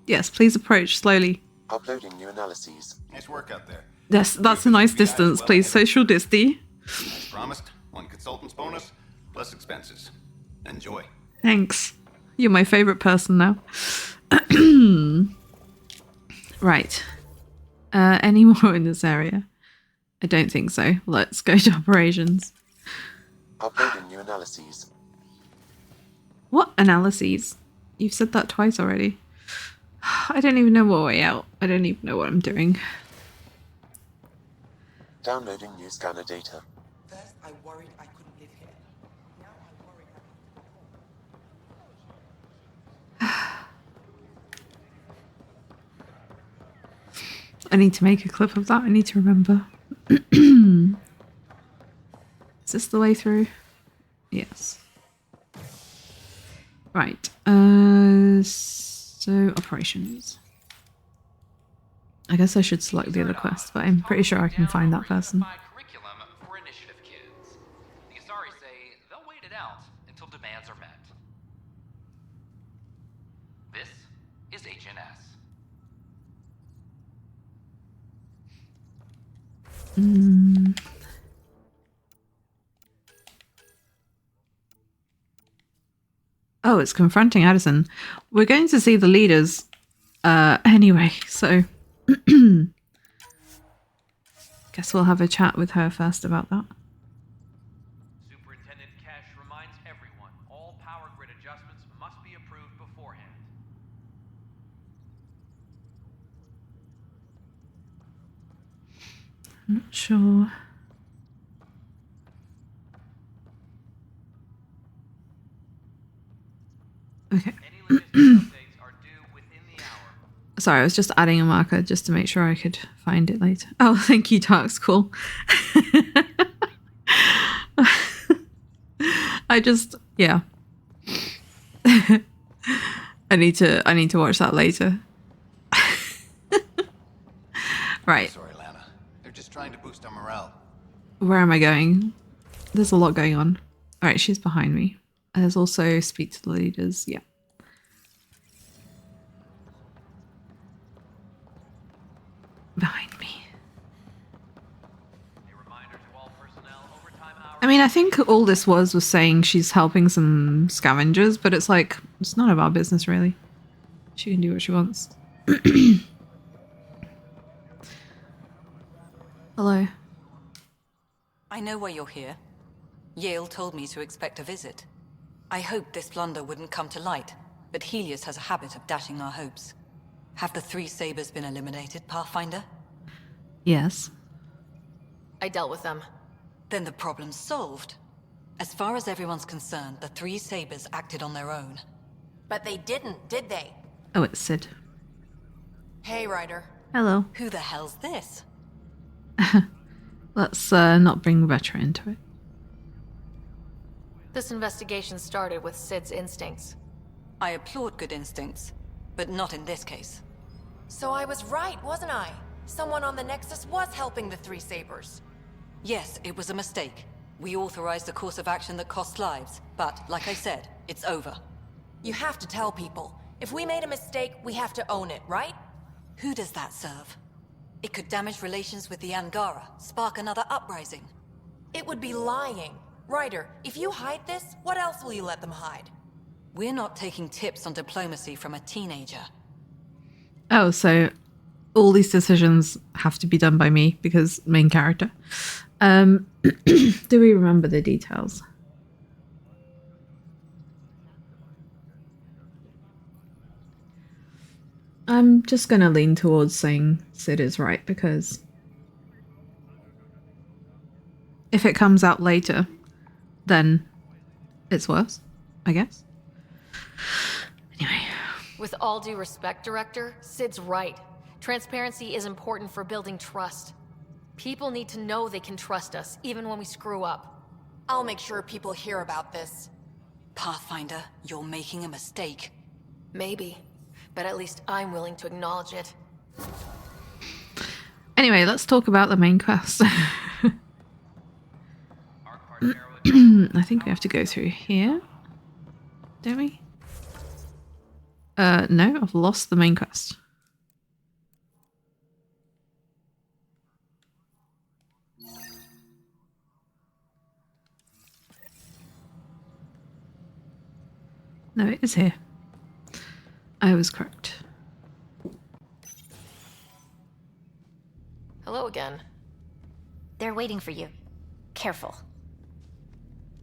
Yes, please approach slowly. Uploading new analyses. Nice work out there. Yes, that's a nice distance, please. Social disty. As promised, one consultant's bonus, plus expenses. Enjoy. Thanks. You're my favorite person now. Right. Any more in this area? I don't think so. Let's go to operations. Uploading new analyses. What analyses? You've said that twice already. I don't even know what way out. I don't even know what I'm doing. Downloading new scanner data. First, I worried I couldn't live here. Now I worry I need to make a clip of that. I need to remember. Is this the way through? Yes. Right. So operations. I guess I should select the other quest, but I'm pretty sure I can find that person. Curriculum for initiative kids. The Asari say they'll wait it out until demands are met. This is HNS. Oh, it's confronting Addison. We're going to see the leaders anyway, so guess we'll have a chat with her first about that. Superintendent Kesh reminds everyone all power grid adjustments must be approved beforehand. I'm not sure. Okay. Any logistics updates are due within the hour. Sorry, I was just adding a marker just to make sure I could find it later. Oh, thank you, Dark School. I just, yeah. I need to watch that later. Right. Sorry, Lana. They're just trying to boost our morale. Where am I going? There's a lot going on. All right, she's behind me. There's also speak to the leaders. Yeah. Behind me. I mean, I think all this was saying she's helping some scavengers, but it's like, it's none of our business, really. She can do what she wants. Hello. I know why you're here. Yale told me to expect a visit. I hoped this blunder wouldn't come to light, but Helios has a habit of dashing our hopes. Have the 3 Sabers been eliminated, Pathfinder? Yes. I dealt with them. Then the problem's solved. As far as everyone's concerned, the 3 Sabers acted on their own. But they didn't, did they? Oh, it's Sid. Hey, Ryder. Hello. Who the hell's this? Let's not bring Vetra into it. This investigation started with Sid's instincts. I applaud good instincts, but not in this case. So I was right, wasn't I? Someone on the Nexus was helping the 3 Sabers. Yes, it was a mistake. We authorized a course of action that cost lives, but like I said, it's over. You have to tell people. If we made a mistake, we have to own it, right? Who does that serve? It could damage relations with the Angara, spark another uprising. It would be lying. Ryder, if you hide this, what else will you let them hide? We're not taking tips on diplomacy from a teenager. Oh, so all these decisions have to be done by me because main character. Do we remember the details? I'm just going to lean towards saying Sid is right because if it comes out later, then it's worse, I guess. Anyway. With all due respect, Director, Sid's right. Transparency is important for building trust. People need to know they can trust us, even when we screw up. I'll make sure people hear about this. Pathfinder, you're making a mistake. Maybe, but at least I'm willing to acknowledge it. Anyway, let's talk about the main quest. I think we have to go through here. Don't we? No, I've lost the main quest. No, it is here. I was correct. Hello again. They're waiting for you. Careful.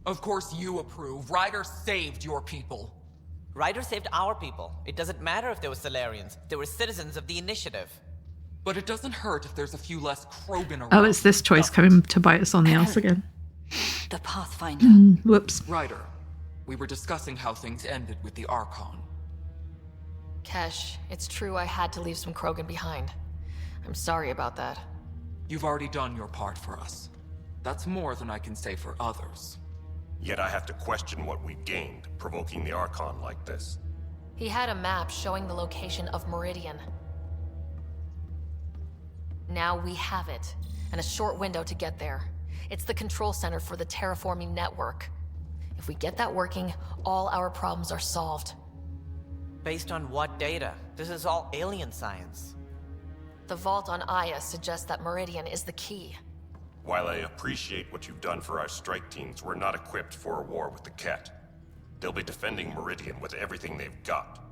Of course you approve. Ryder saved your people. Ryder saved our people. It doesn't matter if they were Solarians. They were citizens of the Initiative. But it doesn't hurt if there's a few less Krogan around. Oh, it's this choice coming to bite us on the ass again. The Pathfinder. Whoops. Ryder, we were discussing how things ended with the Archon. Kesh, it's true I had to leave some Krogan behind. I'm sorry about that. You've already done your part for us. That's more than I can say for others. Yet I have to question what we gained, provoking the Archon like this. He had a map showing the location of Meridian. Now we have it, and a short window to get there. It's the control center for the terraforming network. If we get that working, all our problems are solved. Based on what data? This is all alien science. The vault on Aya suggests that Meridian is the key. While I appreciate what you've done for our strike teams, we're not equipped for a war with the Ket. They'll be defending Meridian with everything they've got.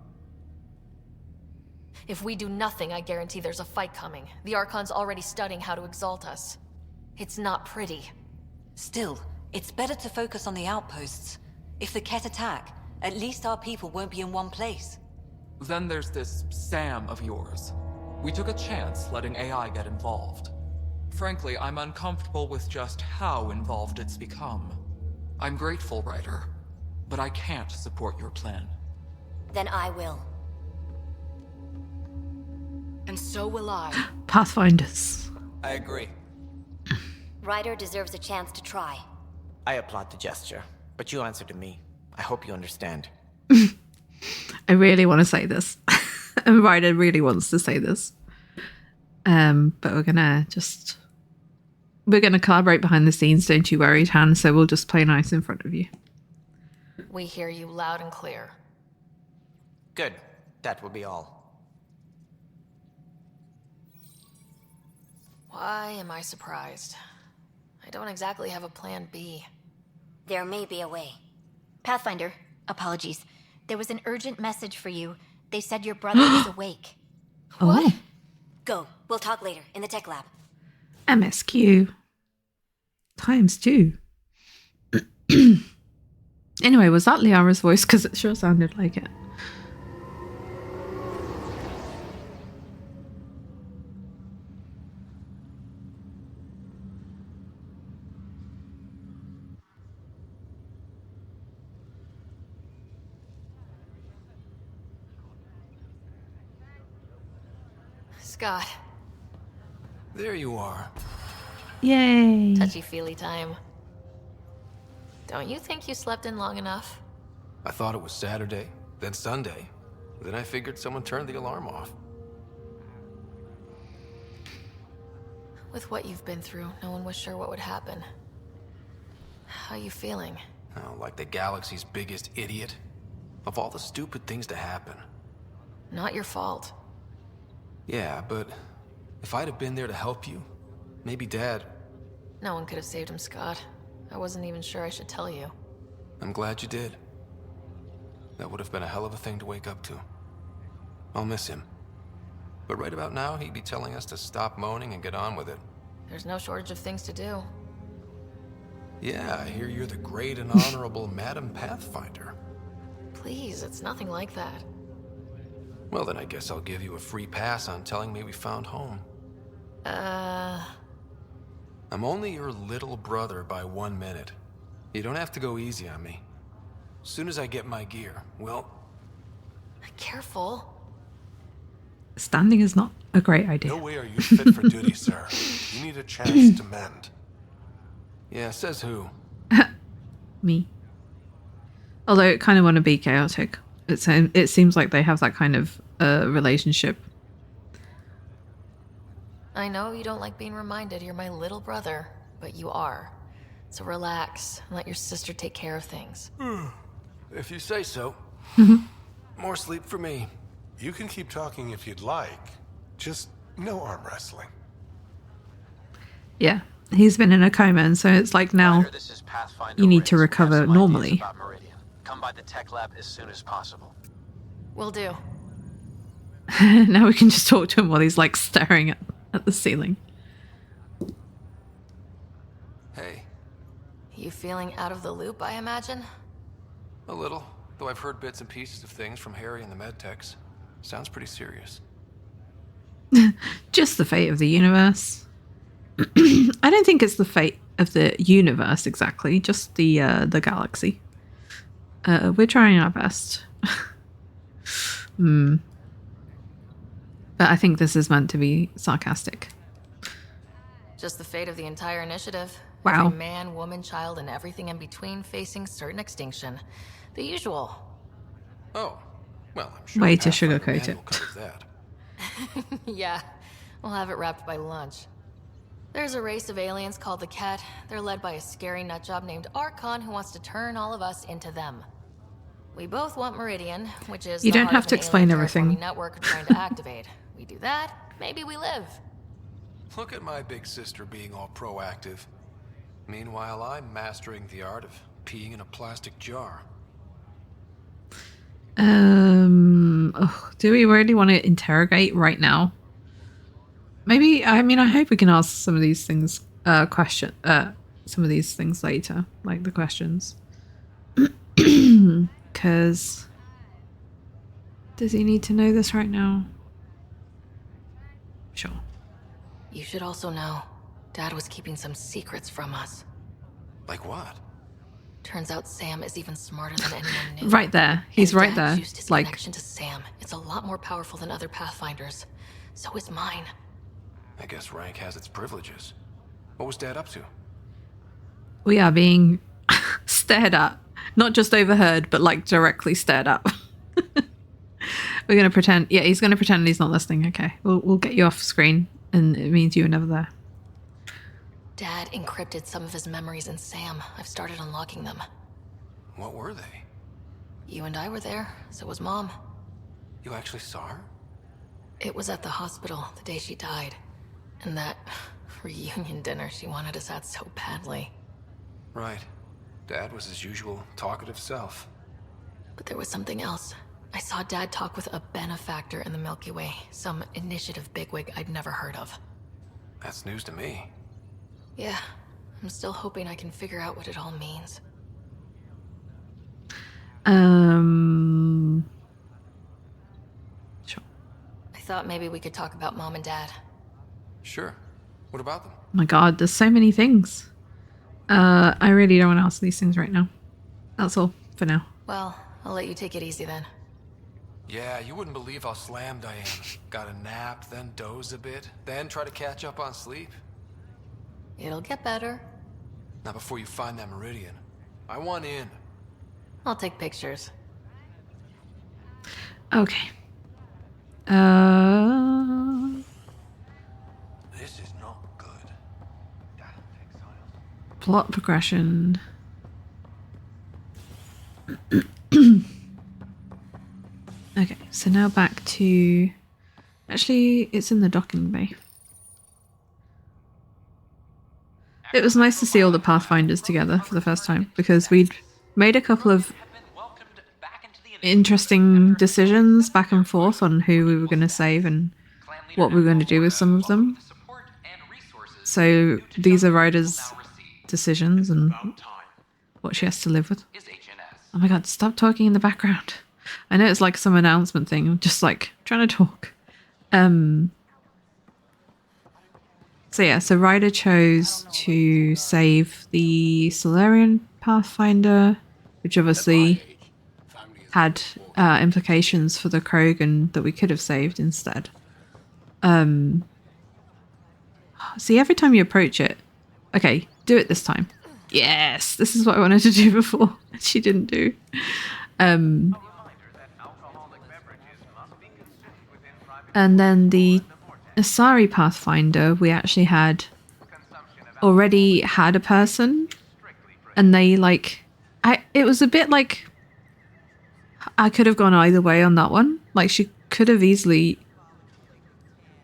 If we do nothing, I guarantee there's a fight coming. The Archon's already studying how to exalt us. It's not pretty. Still, it's better to focus on the outposts. If the Ket attack, at least our people won't be in one place. Then there's this Sam of yours. We took a chance letting AI get involved. Frankly, I'm uncomfortable with just how involved it's become. I'm grateful, Ryder, but I can't support your plan. Then I will. And so will I. Pathfinders. I agree. Ryder deserves a chance to try. I applaud the gesture, but you answer to me. I hope you understand. I really want to say this. And Ryder really wants to say this. But we're gonna collaborate behind the scenes, don't you worry, Tan, so we'll just play nice in front of you. We hear you loud and clear. Good. That will be all. Why am I surprised? I don't exactly have a plan B. There may be a way. Pathfinder, apologies. There was an urgent message for you. They said your brother is awake. What? Go. We'll talk later, in the tech lab. MSQ. ×2. Anyway, was that Liara's voice? Because it sure sounded like it. Scott. There you are. Yay. Touchy-feely time. Don't you think you slept in long enough? I thought it was Saturday, then Sunday. Then I figured someone turned the alarm off. With what you've been through, no one was sure what would happen. How you feeling? Oh, like the galaxy's biggest idiot. Of all the stupid things to happen. Not your fault. Yeah, but if I'd have been there to help you, maybe Dad... No one could have saved him, Scott. I wasn't even sure I should tell you. I'm glad you did. That would have been a hell of a thing to wake up to. I'll miss him. But right about now, he'd be telling us to stop moaning and get on with it. There's no shortage of things to do. Yeah, I hear you're the great and honorable Madam Pathfinder. Please, it's nothing like that. Well, then I guess I'll give you a free pass on telling me we found home. I'm only your little brother by 1 minute. You don't have to go easy on me. As soon as I get my gear, well... Careful. Standing is not a great idea. No way are you fit for duty, sir. You need a chance to mend. Yeah, says who? Me. Although I kind of want to be chaotic. It seems like they have that kind of relationship. I know you don't like being reminded you're my little brother, but you are. So relax and let your sister take care of things. If you say so. More sleep for me. You can keep talking if you'd like. Just no arm wrestling. Yeah, he's been in a coma, and so it's like now Ryder, this is Pathfinder you need to Riggs. We have recover some ideas normally. about Meridian. Come by the tech lab as soon as possible. Will do. Now we can just talk to him while he's like staring at the ceiling. Hey. You feeling out of the loop, I imagine? A little. Though I've heard bits and pieces of things from Harry and the medtechs. Sounds pretty serious. Just the fate of the universe. I don't think it's the fate of the universe exactly, just the galaxy. We're trying our best. But I think this is meant to be sarcastic. Just the fate of the entire initiative. Wow. Every man, woman, child, and everything in between facing certain extinction. The usual. Oh, well, I'm sure. Way to sugarcoat it. Covers that. Yeah, we'll have it wrapped by lunch. There's a race of aliens called the Ket. They're led by a scary nutjob named Archon who wants to turn all of us into them. We both want Meridian, which is you the don't heart have of to an explain alien everything. terraforming network we're trying to activate. We do that, maybe we live. Look at my big sister being all proactive. Meanwhile, I'm mastering the art of peeing in a plastic jar. Do we really want to interrogate right now? Maybe, I mean, I hope we can ask some of these things, some of these things later, like the questions. Because does he need to know this right now? Sure. You should also know, Dad was keeping some secrets from us. Like what? Turns out Sam is even smarter than anyone knew. Right there. He's and right Dad there. Used his Like, connection to Sam. It's a lot more powerful than other Pathfinders. So is mine. I guess rank has its privileges. What was Dad up to? we are being stared at. Not just overheard, but like directly stared at. We're gonna pretend. Yeah, he's gonna pretend he's not listening. Okay, we'll get you off screen, and it means you were never there. Dad encrypted some of his memories in Sam. I've started unlocking them. What were they? You and I were there. So was Mom. You actually saw her? It was at the hospital the day she died. And that reunion dinner she wanted us at so badly. Right. Dad was his usual talkative self. But there was something else. I saw Dad talk with a benefactor in the Milky Way. Some initiative bigwig I'd never heard of. That's news to me. Yeah, I'm still hoping I can figure out what it all means. Sure. I thought maybe we could talk about Mom and Dad. Sure. What about them? Oh my god, there's so many things. I really don't want to ask these things right now. That's all for now. Well, I'll let you take it easy then. Yeah, you wouldn't believe how slammed I am. Got a nap, then doze a bit, then try to catch up on sleep. It'll get better. Not before you find that Meridian. I want in. I'll take pictures. Okay. This is not good. Plot progression. Okay, so now back to... Actually, it's in the docking bay. It was nice to see all the Pathfinders together for the first time, because we'd made a couple of interesting decisions back and forth on who we were going to save and what we were going to do with some of them. So these are Ryder's decisions and what she has to live with. Oh my god, stop talking in the background. I know it's like some announcement thing. I'm just like trying to talk. So yeah, so Ryder chose to save the Solarian Pathfinder, which obviously had implications for the Krogan that we could have saved instead. See, every time you approach it... Okay, do it this time. Yes, this is what I wanted to do before. She didn't do. And then the Asari Pathfinder, we actually already had a person, and they it was a bit like I could have gone either way on that one. Like, she could have easily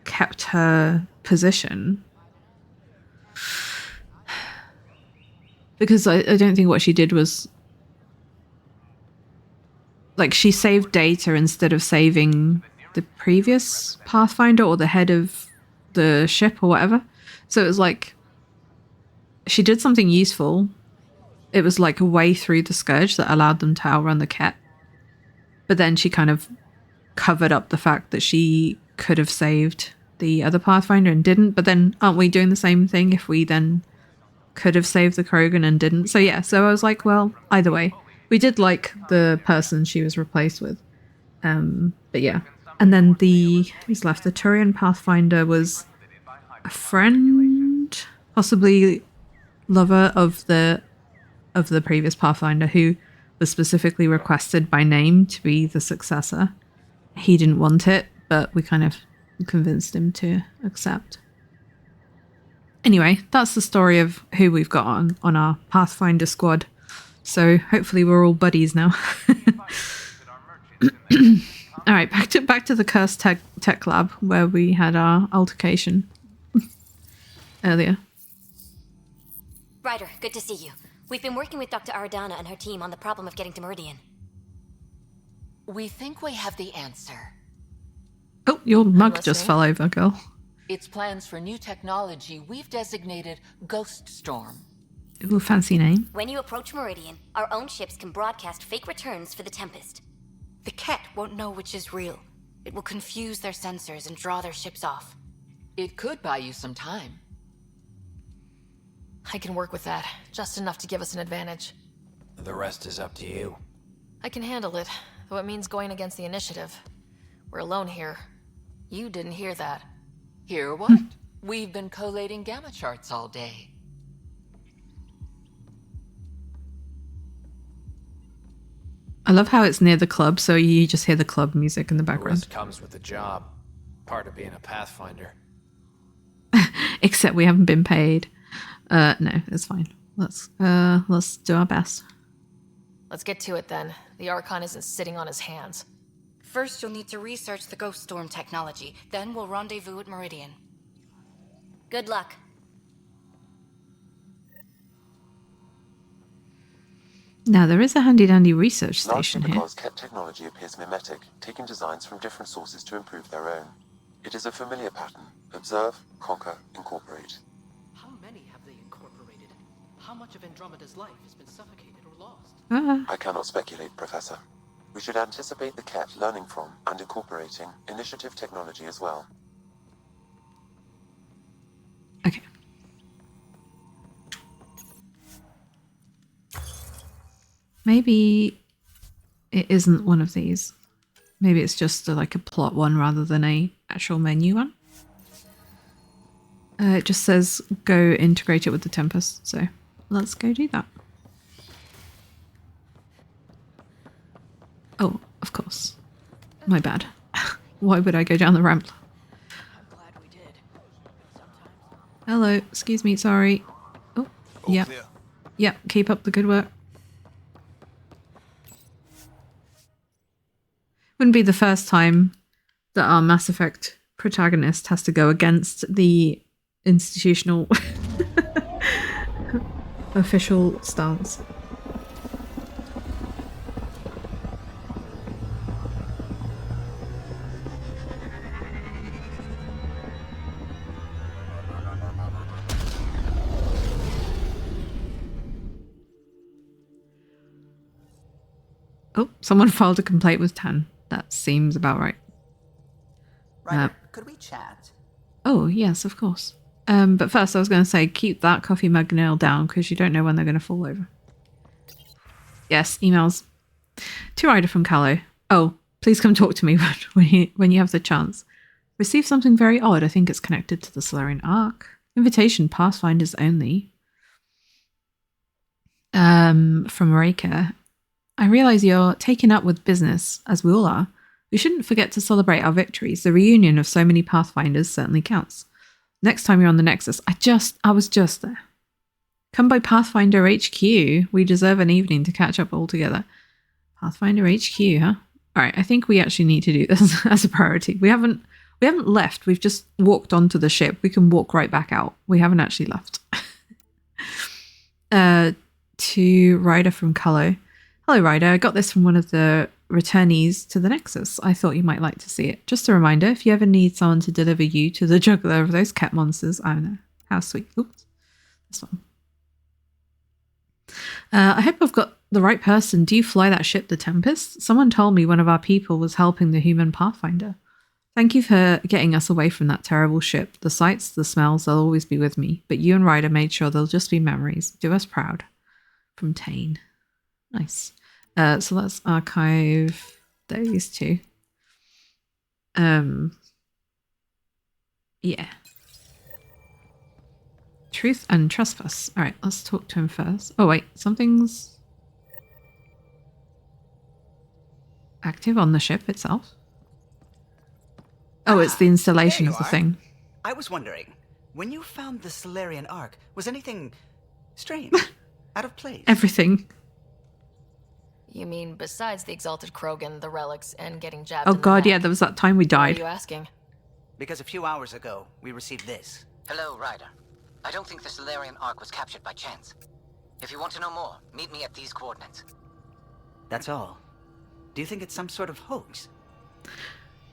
kept her position, because I don't think what she did was like, she saved data instead of saving the previous Pathfinder or the head of the ship or whatever. So it was like she did something useful. It was like a way through the Scourge that allowed them to outrun the Ket. But then she kind of covered up the fact that she could have saved the other Pathfinder and didn't. But then aren't we doing the same thing if we then could have saved the Krogan and didn't? So yeah, so I was like, well, either way. We did like the person she was replaced with. But yeah. And then who's left? The Turian Pathfinder was a friend, possibly lover of the previous Pathfinder, who was specifically requested by name to be the successor. He didn't want it, but we kind of convinced him to accept. Anyway, that's the story of who we've got on our Pathfinder squad. So hopefully we're all buddies now. All right, back to the cursed tech lab where we had our altercation earlier. Ryder, good to see you. We've been working with Dr. Aradana and her team on the problem of getting to Meridian. We think we have the answer. Oh, your mug just fell over, girl. It's plans for new technology we've designated Ghost Storm. Ooh, fancy name. When you approach Meridian, our own ships can broadcast fake returns for the Tempest. The Ket won't know which is real. It will confuse their sensors and draw their ships off. It could buy you some time. I can work with that. Just enough to give us an advantage. The rest is up to you. I can handle it, though it means going against the initiative. We're alone here. You didn't hear that. Hear what? We've been collating gamma charts all day. I love how it's near the club, so you just hear the club music in the The background. rest comes with the job. Part of being a Pathfinder. Except we haven't been paid. No, it's fine. Let's do our best. Let's get to it then. The Archon isn't sitting on his hands. First, you'll need to research the Ghost Storm technology. Then we'll rendezvous at Meridian. Good luck. Now, there is a handy-dandy research station Largely here. because Ket technology appears mimetic, taking designs from different sources to improve their own. It is a familiar pattern. Observe, conquer, incorporate. How many have they incorporated? How much of Andromeda's life has been suffocated or lost? I cannot speculate, Professor. We should anticipate the Ket learning from and incorporating initiative technology as well. Okay. Maybe it isn't one of these. Maybe it's just like a plot one rather than a actual menu one. It just says go integrate it with the Tempest, so let's go do that. Oh, of course. My bad. Why would I go down the ramp? Hello, excuse me, sorry. Oh, yeah. Yeah, keep up the good work. Wouldn't be the first time that our Mass Effect protagonist has to go against the institutional official stance. Oh, someone filed a complaint with Tan. That seems about right. Ryder, could we chat? Oh, yes, of course. But first I was going to say, keep that coffee mug nail down because you don't know when they're going to fall over. Yes, emails. To Ryder from Callow. Oh, please come talk to me when you have the chance. Received something very odd. I think it's connected to the Solarian Arc. Invitation, Pathfinders only. From Reika. I realize you're taken up with business, as we all are. We shouldn't forget to celebrate our victories. The reunion of so many Pathfinders certainly counts. Next time you're on the Nexus, I was just there. Come by Pathfinder HQ. We deserve an evening to catch up all together. Pathfinder HQ, huh? Alright, I think we actually need to do this as a priority. We haven't left, we've just walked onto the ship. We can walk right back out. We haven't actually left. To Ryder from Cullo. Hello, Ryder. I got this from one of the returnees to the Nexus. I thought you might like to see it. Just a reminder, if you ever need someone to deliver you to the juggler of those cat monsters, I don't know. How sweet. Oops. This one. I hope I've got the right person. Do you fly that ship, the Tempest? Someone told me one of our people was helping the human Pathfinder. Thank you for getting us away from that terrible ship. The sights, the smells, they'll always be with me. But you and Ryder made sure they'll just be memories. Do us proud. From Tane. Nice. So let's archive those two. Yeah. Truth and trespass. All right, let's talk to him first. Oh wait, something's active on the ship itself. Oh, it's the installation of the thing. I was wondering, when you found the Solarian Arc, was anything strange? Out of place? Everything. You mean besides the Exalted Krogan, the relics, and getting jabbed Oh in the god, neck? yeah, there was that time we Why died. are you asking? Because a few hours ago, we received this. Hello, Ryder. I don't think the Solarian Arc was captured by chance. If you want to know more, meet me at these coordinates. That's all. Do you think it's some sort of hoax?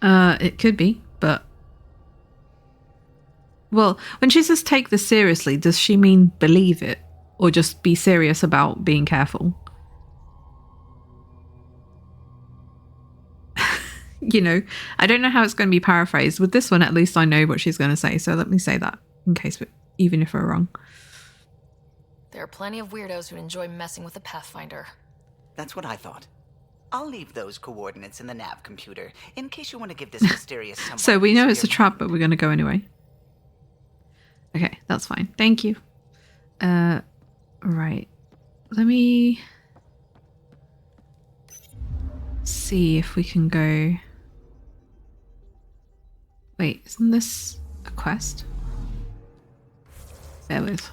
It could be, but... Well, when she says take this seriously, does she mean believe it? Or just be serious about being careful? You know, I don't know how it's going to be paraphrased. With this one, at least I know what she's going to say. So let me say that in case, even if we're wrong. There are plenty of weirdos who enjoy messing with the Pathfinder. That's what I thought. I'll leave those coordinates in the nav computer in case you want to give this mysterious someone. So we know it's a trap, but we're going to go anyway. Okay, that's fine. Thank you. Right. Let me... see if we can go... Wait, isn't this a quest? Bear with.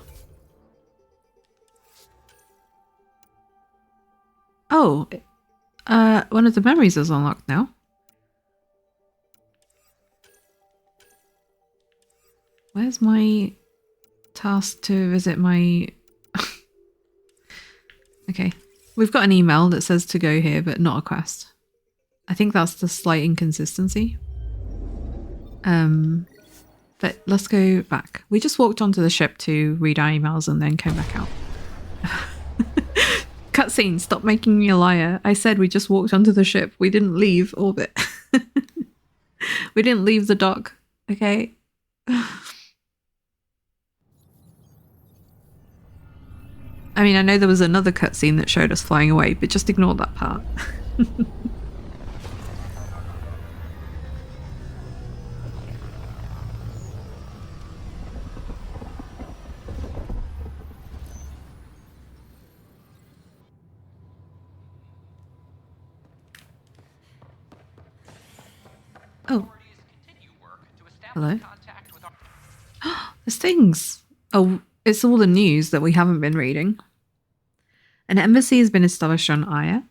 Oh, one of the memories is unlocked now. Where's my task to visit my... Okay, we've got an email that says to go here, but not a quest. I think that's the slight inconsistency. But let's go back. We just walked onto the ship to read our emails and then came back out. Cutscene, stop making me a liar. I said we just walked onto the ship. We didn't leave orbit. We didn't leave the dock, okay? I mean, I know there was another cutscene that showed us flying away, but just ignore that part. Oh. Hello? There's things. Oh, it's all the news that we haven't been reading. An embassy has been established on Aya,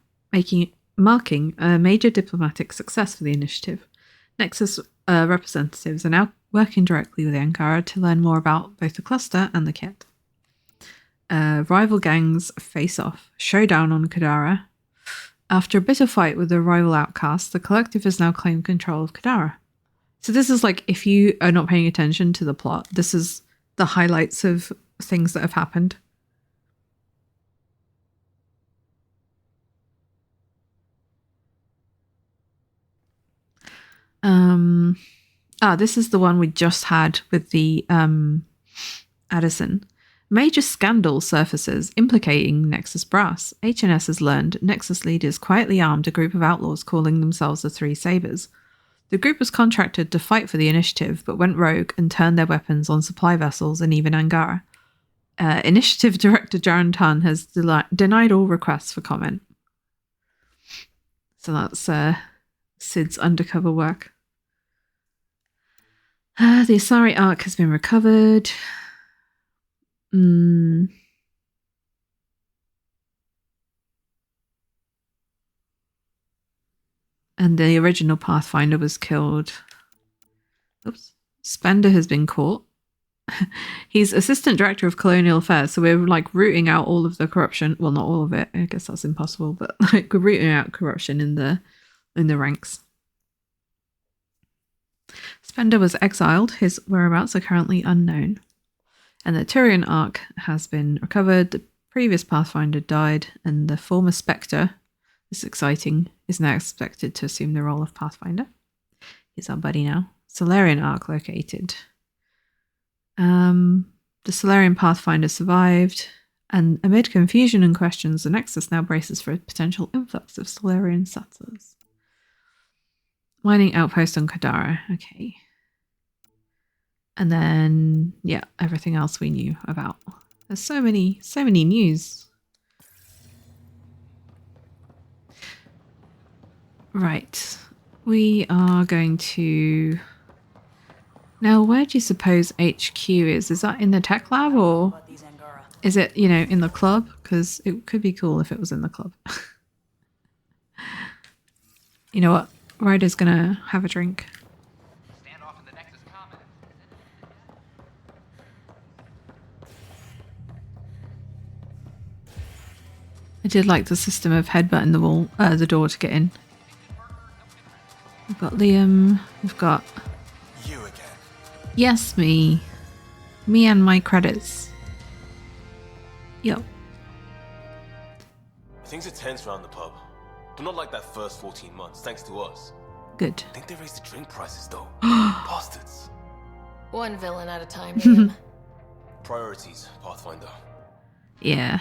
marking a major diplomatic success for the initiative. Nexus representatives are now working directly with Ankara to learn more about both the cluster and the kit. Rival gangs face off. Showdown on Kadara. After a bitter fight with the rival outcasts, the collective has now claimed control of Kadara. So this is like, if you are not paying attention to the plot, this is the highlights of things that have happened. This is the one we just had with the Addison. Major scandal surfaces implicating Nexus brass. HNS has learned Nexus leaders quietly armed a group of outlaws calling themselves the Three Sabers. The group was contracted to fight for the initiative, but went rogue and turned their weapons on supply vessels and even Angara. Initiative Director Jaron Tan has denied all requests for comment. So that's Sid's undercover work. The Asari Ark has been recovered. And the original Pathfinder was killed. Oops. Spender has been caught. He's Assistant Director of Colonial Affairs, so we're like rooting out all of the corruption. Well, not all of it. I guess that's impossible, but like we're rooting out corruption in the ranks. Spender was exiled. His whereabouts are currently unknown. And the Turian Ark has been recovered. The previous Pathfinder died, and the former Spectre, this is exciting, is now expected to assume the role of Pathfinder. He's our buddy now. Solarian Ark located. The Solarian Pathfinder survived, and amid confusion and questions, the Nexus now braces for a potential influx of Solarian settlers. Mining outpost on Kadara. Okay. And then, yeah, everything else we knew about. There's so many news. Right. We are going to... Now, where do you suppose HQ is? Is that in the tech lab or is it, you know, in the club? Because it could be cool if it was in the club. You know what? Ryder's gonna have a drink. I did like the system of headbutting the door to get in. We've got Liam. We've got... You again. Yes, me. Me and my credits. Yep. Things are tense around the pub. But not like that first 14 months, thanks to us. Good. I think they raised the drink prices, though. Bastards. One villain at a time, Liam. Priorities, Pathfinder. Yeah.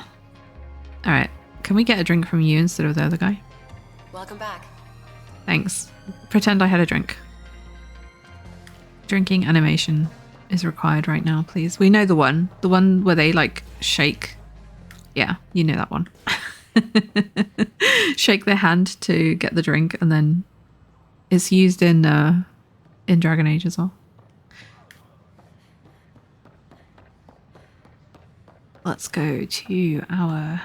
Alright. Can we get a drink from you instead of the other guy? Welcome back. Thanks. Pretend I had a drink. Drinking animation is required right now, please. We know the one. The one where they, like, shake. Yeah, you know that one. Shake their hand to get the drink, and then it's used in Dragon Age as well. Let's go to our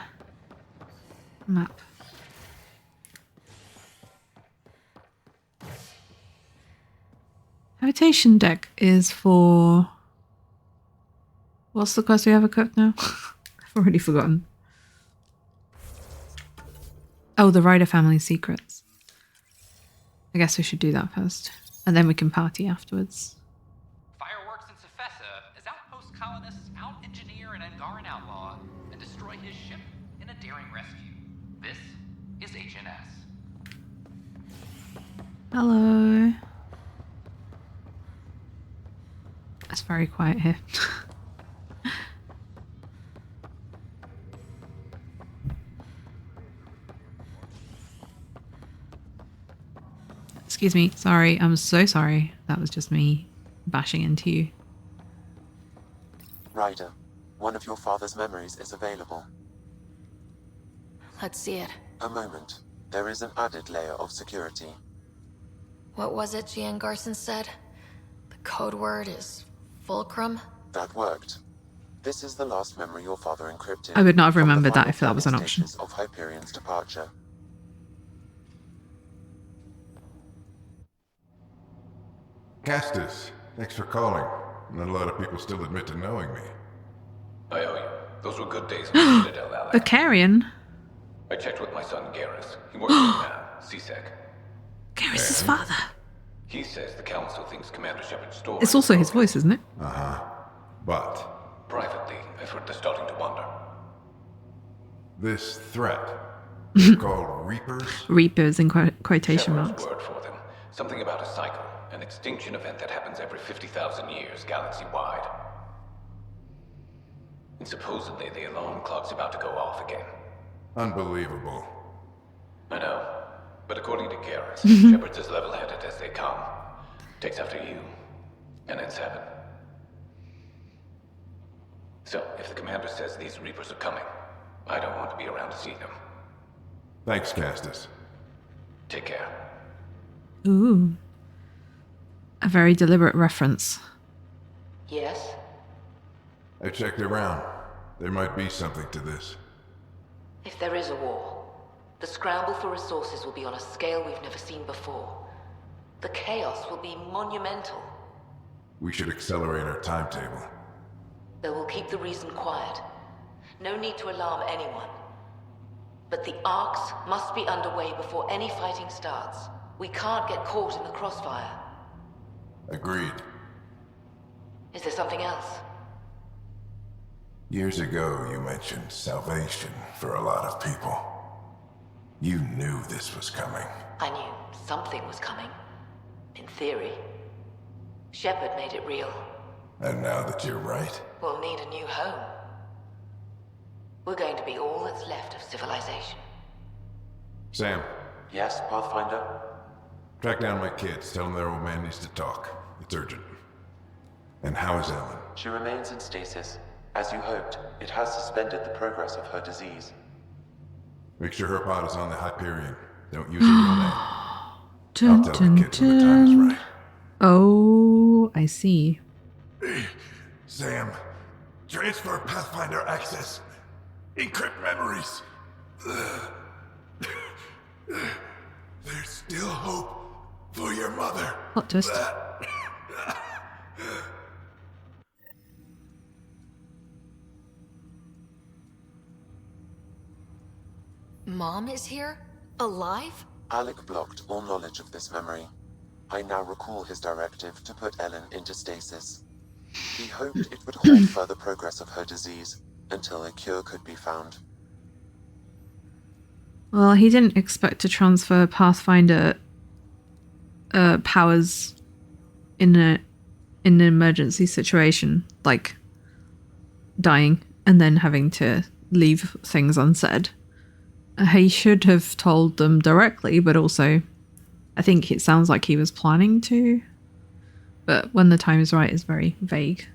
map. Habitation deck is for... What's the quest we have equipped now? I've already forgotten. Oh, the Ryder Family Secrets. I guess we should do that first. And then we can party afterwards. Fireworks in Cephessa as outpost colonists out-engineer an Angaran outlaw and destroy his ship in a daring rescue. This is HNS. Hello. It's very quiet here. Excuse me. Sorry. I'm so sorry. That was just me bashing into you. Ryder, one of your father's memories is available. Let's see it. A moment. There is an added layer of security. What was it Gian Garson said? The code word is Fulcrum? That worked. This is the last memory your father encrypted. I would not have from the remembered that final if that was an planning option. stages of Hyperion's departure. Castus, thanks for calling. Not a lot of people still admit to knowing me. I owe you. Those were good days on the Citadel, Alex. The Carrion. I checked with my son Garrus. He works with now, CSEC. Garrus's father. He says the Council thinks Commander Shepard's story... It's also his voice, isn't it? Uh-huh. But Privately, I've heard they're starting to wonder. this threat, they're called Reapers? Reapers in quotation Shepard's marks. word for them. Something about a cycle. An extinction event that happens every 50,000 years, galaxy-wide. And supposedly the alarm clock's about to go off again. Unbelievable. I know. But according to Garrus, Shepard's as level-headed as they come. Takes after you. And then 7. So, if the commander says these Reapers are coming, I don't want to be around to see them. Thanks, Castus. Take care. Ooh. A very deliberate reference. Yes? I checked around. There might be something to this. If there is a war, the scramble for resources will be on a scale we've never seen before. The chaos will be monumental. We should accelerate our timetable. They will keep the reason quiet. No need to alarm anyone. But the arcs must be underway before any fighting starts. We can't get caught in the crossfire. Agreed. Is there something else? Years ago, you mentioned salvation for a lot of people. You knew this was coming. I knew something was coming. In theory. Shepard made it real. And now that you're right, We'll need a new home. We're going to be all that's left of civilization. Sam, Yes, Pathfinder? track down my kids. Tell them their old man needs to talk. It's urgent. And how is Ellen? She remains in stasis. As you hoped, it has suspended the progress of her disease. Make sure her pod is on the Hyperion. Don't use her real name. Dun, I'll tell dun, the kids when the time is dun. right. Oh, I see. Sam, transfer Pathfinder access. Encrypt memories. There's still hope for your mother. Plot twist. Mom is here? Alive? Alec blocked all knowledge of this memory. I now recall his directive to put Ellen into stasis. He hoped it would halt further progress of her disease until a cure could be found. Well, he didn't expect to transfer Pathfinder powers in an emergency situation, like dying and then having to leave things unsaid. He should have told them directly, but also I think it sounds like he was planning to. But when the time is right is very vague.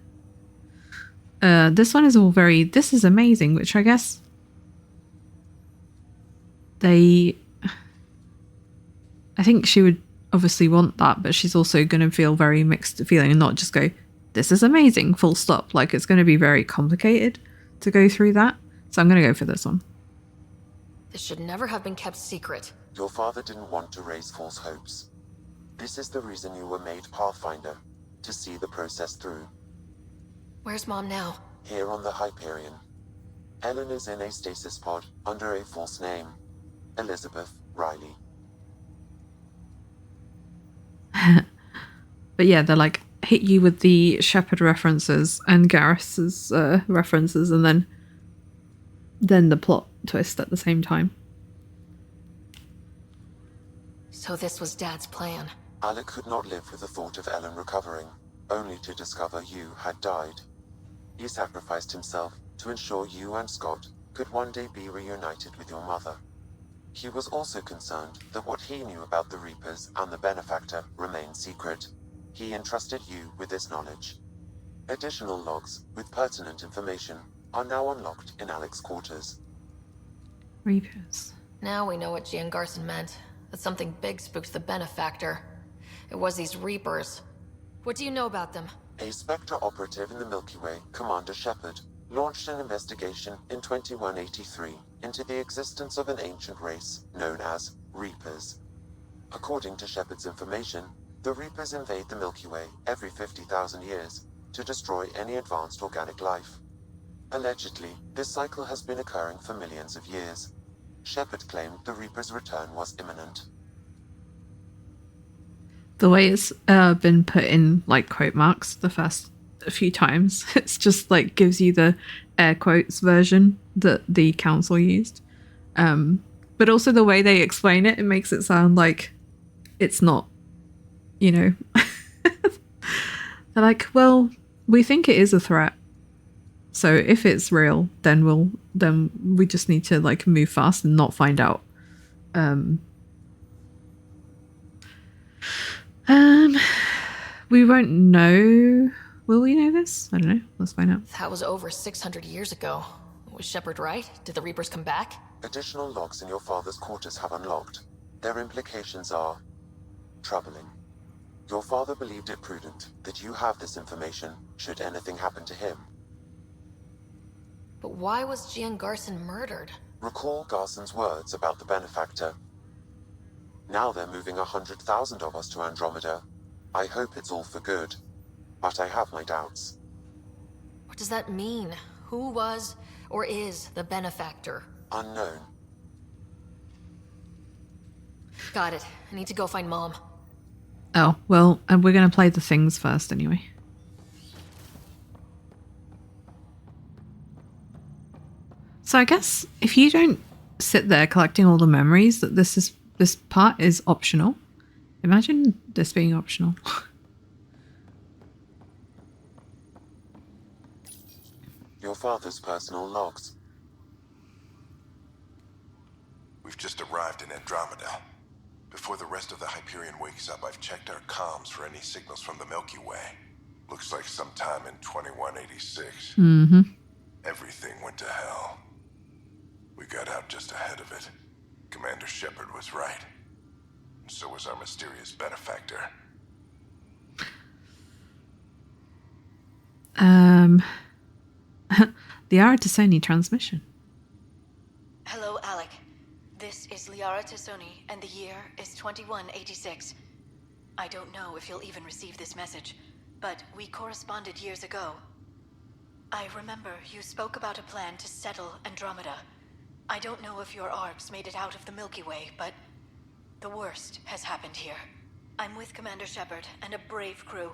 This one is all very, this is amazing, which I guess I think she would obviously want that, but she's also going to feel very mixed feeling and not just go, this is amazing, full stop. Like, it's going to be very complicated to go through that. So I'm going to go for this one. This should never have been kept secret. Your father didn't want to raise false hopes. This is the reason you were made Pathfinder, to see the process through. Where's Mom now? Here on the Hyperion. Ellen is in a stasis pod under a false name. Elizabeth Riley. But yeah, they're like, hit you with the Shepard references and Garrus's references, and then the plot twist at the same time. So this was Dad's plan. Alec could not live with the thought of Ellen recovering, only to discover you had died. He sacrificed himself to ensure you and Scott could one day be reunited with your mother. He was also concerned that what he knew about the Reapers and the Benefactor remained secret. He entrusted you with this knowledge. Additional logs with pertinent information are now unlocked in Alec's quarters. Reapers. Now we know what Gian Garson meant. That something big spooked the Benefactor. It was these Reapers. What do you know about them? A Spectre operative in the Milky Way, Commander Shepard, launched an investigation in 2183 into the existence of an ancient race known as Reapers. According to Shepard's information, the Reapers invade the Milky Way every 50,000 years to destroy any advanced organic life. Allegedly, this cycle has been occurring for millions of years. Shepard claimed the Reapers' return was imminent. The way it's been put in like quote marks the first few times, it's just like gives you the air quotes version that the council used. But also the way they explain it, it makes it sound like it's not, you know. They're like, well, we think it is a threat. So if it's real, then we just need to like move fast and not find out. We won't know. Will we know this? I don't know. Let's find out. That was over 600 years ago. Was Shepard right? Did the Reapers come back? Additional logs in your father's quarters have unlocked. Their implications are troubling. Your father believed it prudent that you have this information should anything happen to him. But why was Gian Garson murdered? Recall Garson's words about the Benefactor. Now they're moving 100,000 of us to Andromeda. I hope it's all for good, but I have my doubts. What does that mean? Who was or is the Benefactor? Unknown. Got it. I need to go find Mom. Oh, well, and we're going to play the things first anyway. So I guess if you don't sit there collecting all the memories, that this part is optional. Imagine this being optional. Your father's personal logs. We've just arrived in Andromeda. Before the rest of the Hyperion wakes up, I've checked our comms for any signals from the Milky Way. Looks like sometime in 2186. Mm-hmm. Everything went to hell. We got out just ahead of it. Commander Shepard was right. And so was our mysterious benefactor. Liara Tassoni transmission. Hello, Alec. This is Liara Tassoni, and the year is 2186. I don't know if you'll even receive this message, but we corresponded years ago. I remember you spoke about a plan to settle Andromeda. I don't know if your arcs made it out of the Milky Way, but the worst has happened here. I'm with Commander Shepard and a brave crew.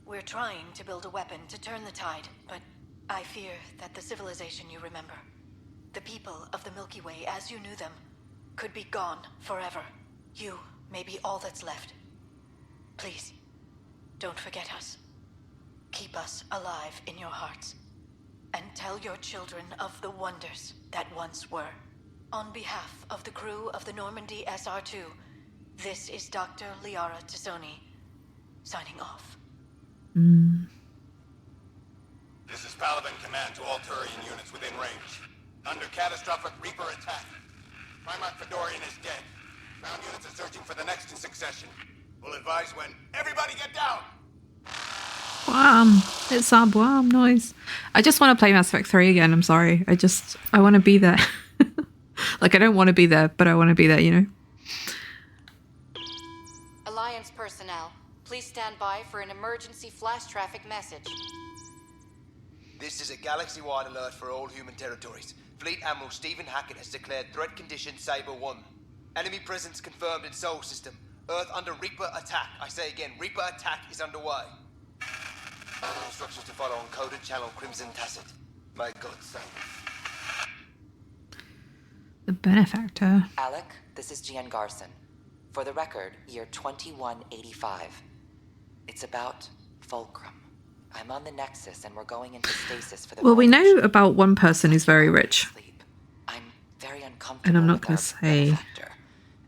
We're trying to build a weapon to turn the tide, but I fear that the civilization you remember, the people of the Milky Way as you knew them, could be gone forever. You may be all that's left. Please, don't forget us. Keep us alive in your hearts. And tell your children of the wonders that once were. On behalf of the crew of the Normandy SR2, this is Dr. Liara Tassoni, signing off. This is Paladin Command to all Turian units within range. Under catastrophic Reaper attack. Primarch Fedorian is dead. Ground units are searching for the next in succession. We'll advise when. Everybody get down! Wham! It's that wham noise. I just want to play Mass Effect 3 again, I'm sorry. I want to be there. Like, I don't want to be there, but I want to be there, you know? Alliance personnel, please stand by for an emergency flash traffic message. This is a galaxy-wide alert for all human territories. Fleet Admiral Stephen Hackett has declared threat condition Saber 1. Enemy presence confirmed in Sol System. Earth under Reaper attack. I say again, Reaper attack is underway. Instructions to follow on coded channel Crimson Tacit. May God save. The benefactor. Alec, this is Gian Garson. For the record, year 2185. It's about Fulcrum. I'm on the Nexus and we're going into stasis for the Well, we know about one person who's very rich. I'm very uncomfortable. And I'm not going to say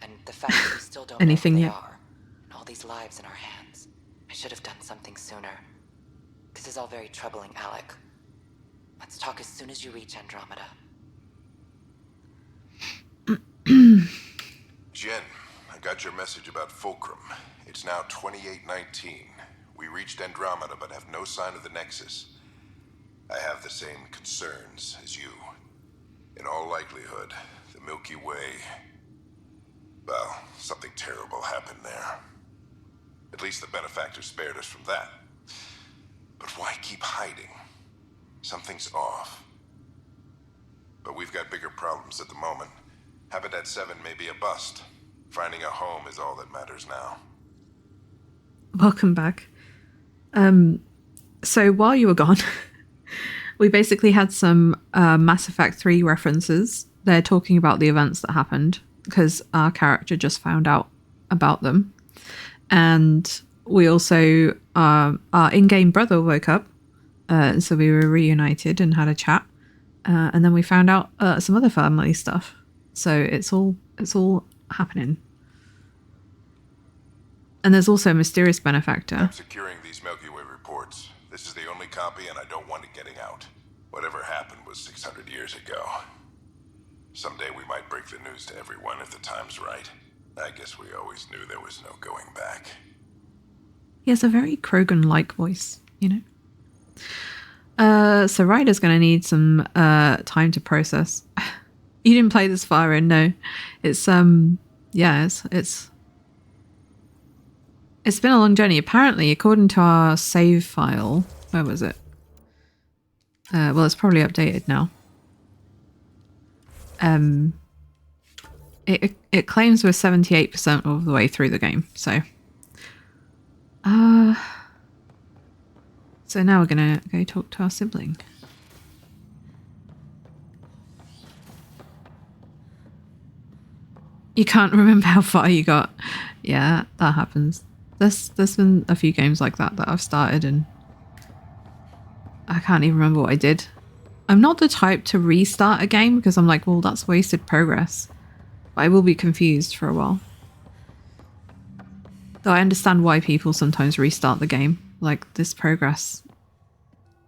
and the fact that we still don't anything know who yet. they are, and all these lives in our hands. I should have done something sooner. This is all very troubling, Alec. Let's talk as soon as you reach Andromeda. Jen, I got your message about Fulcrum. It's now 2819. We reached Andromeda but have no sign of the Nexus. I have the same concerns as you. In all likelihood, the Milky Way... Well, something terrible happened there. At least the benefactor spared us from that. But why keep hiding? Something's off. But we've got bigger problems at the moment. Habitat 7 may be a bust. Finding a home is all that matters now. Welcome back. So while you were gone, we basically had some Mass Effect 3 references. They're talking about the events that happened because our character just found out about them. And we also, our in-game brother woke up. So we were reunited and had a chat. And then we found out some other family stuff. So it's all happening. And there's also a mysterious benefactor. I'm securing these Milky Way reports. This is the only copy and I don't want it getting out. Whatever happened was 600 years ago. Someday we might break the news to everyone if the time's right. I guess we always knew there was no going back. He has a very Krogan-like voice, you know? So Ryder's going to need some time to process. You didn't play this far in, no. It's, yeah, it's been a long journey. Apparently, according to our save file, where was it? Well, it's probably updated now. It claims we're 78% of the way through the game, so. So now we're gonna go talk to our sibling. You can't remember how far you got. Yeah, that happens. There's been a few games like that I've started and I can't even remember what I did. I'm not the type to restart a game because I'm like, well, that's wasted progress. But I will be confused for a while. Though I understand why people sometimes restart the game. Like, this progress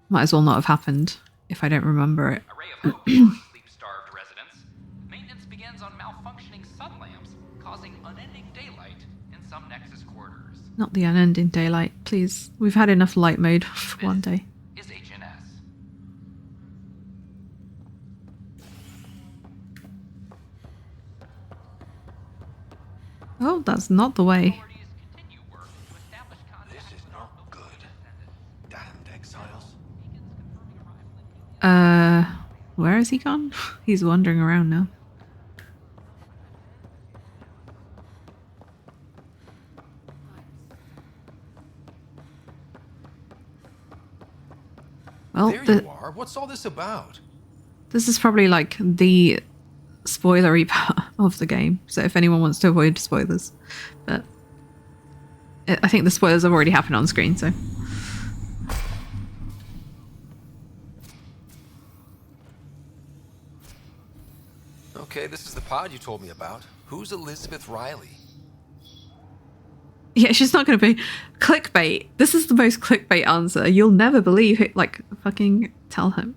might as well not have happened if I don't remember it. Array of hope for sleep-starved residents. Maintenance begins on malfunctioning sun lamps, causing unending daylight in some Nexus quarters. Not the unending daylight, please. We've had enough light mode for one day. Is HNS. Oh, that's not the way. This is not good. Damned exiles. Where has he gone? He's wandering around now. Well, there you are. What's all this about? This is probably like the spoilery part of the game. So if anyone wants to avoid spoilers, but I think the spoilers have already happened on screen. So Okay, this is the pod you told me about. Who's Elizabeth Riley? yeah, she's not going to be clickbait. This is the most clickbait answer. You'll never believe it. Like, fucking tell him.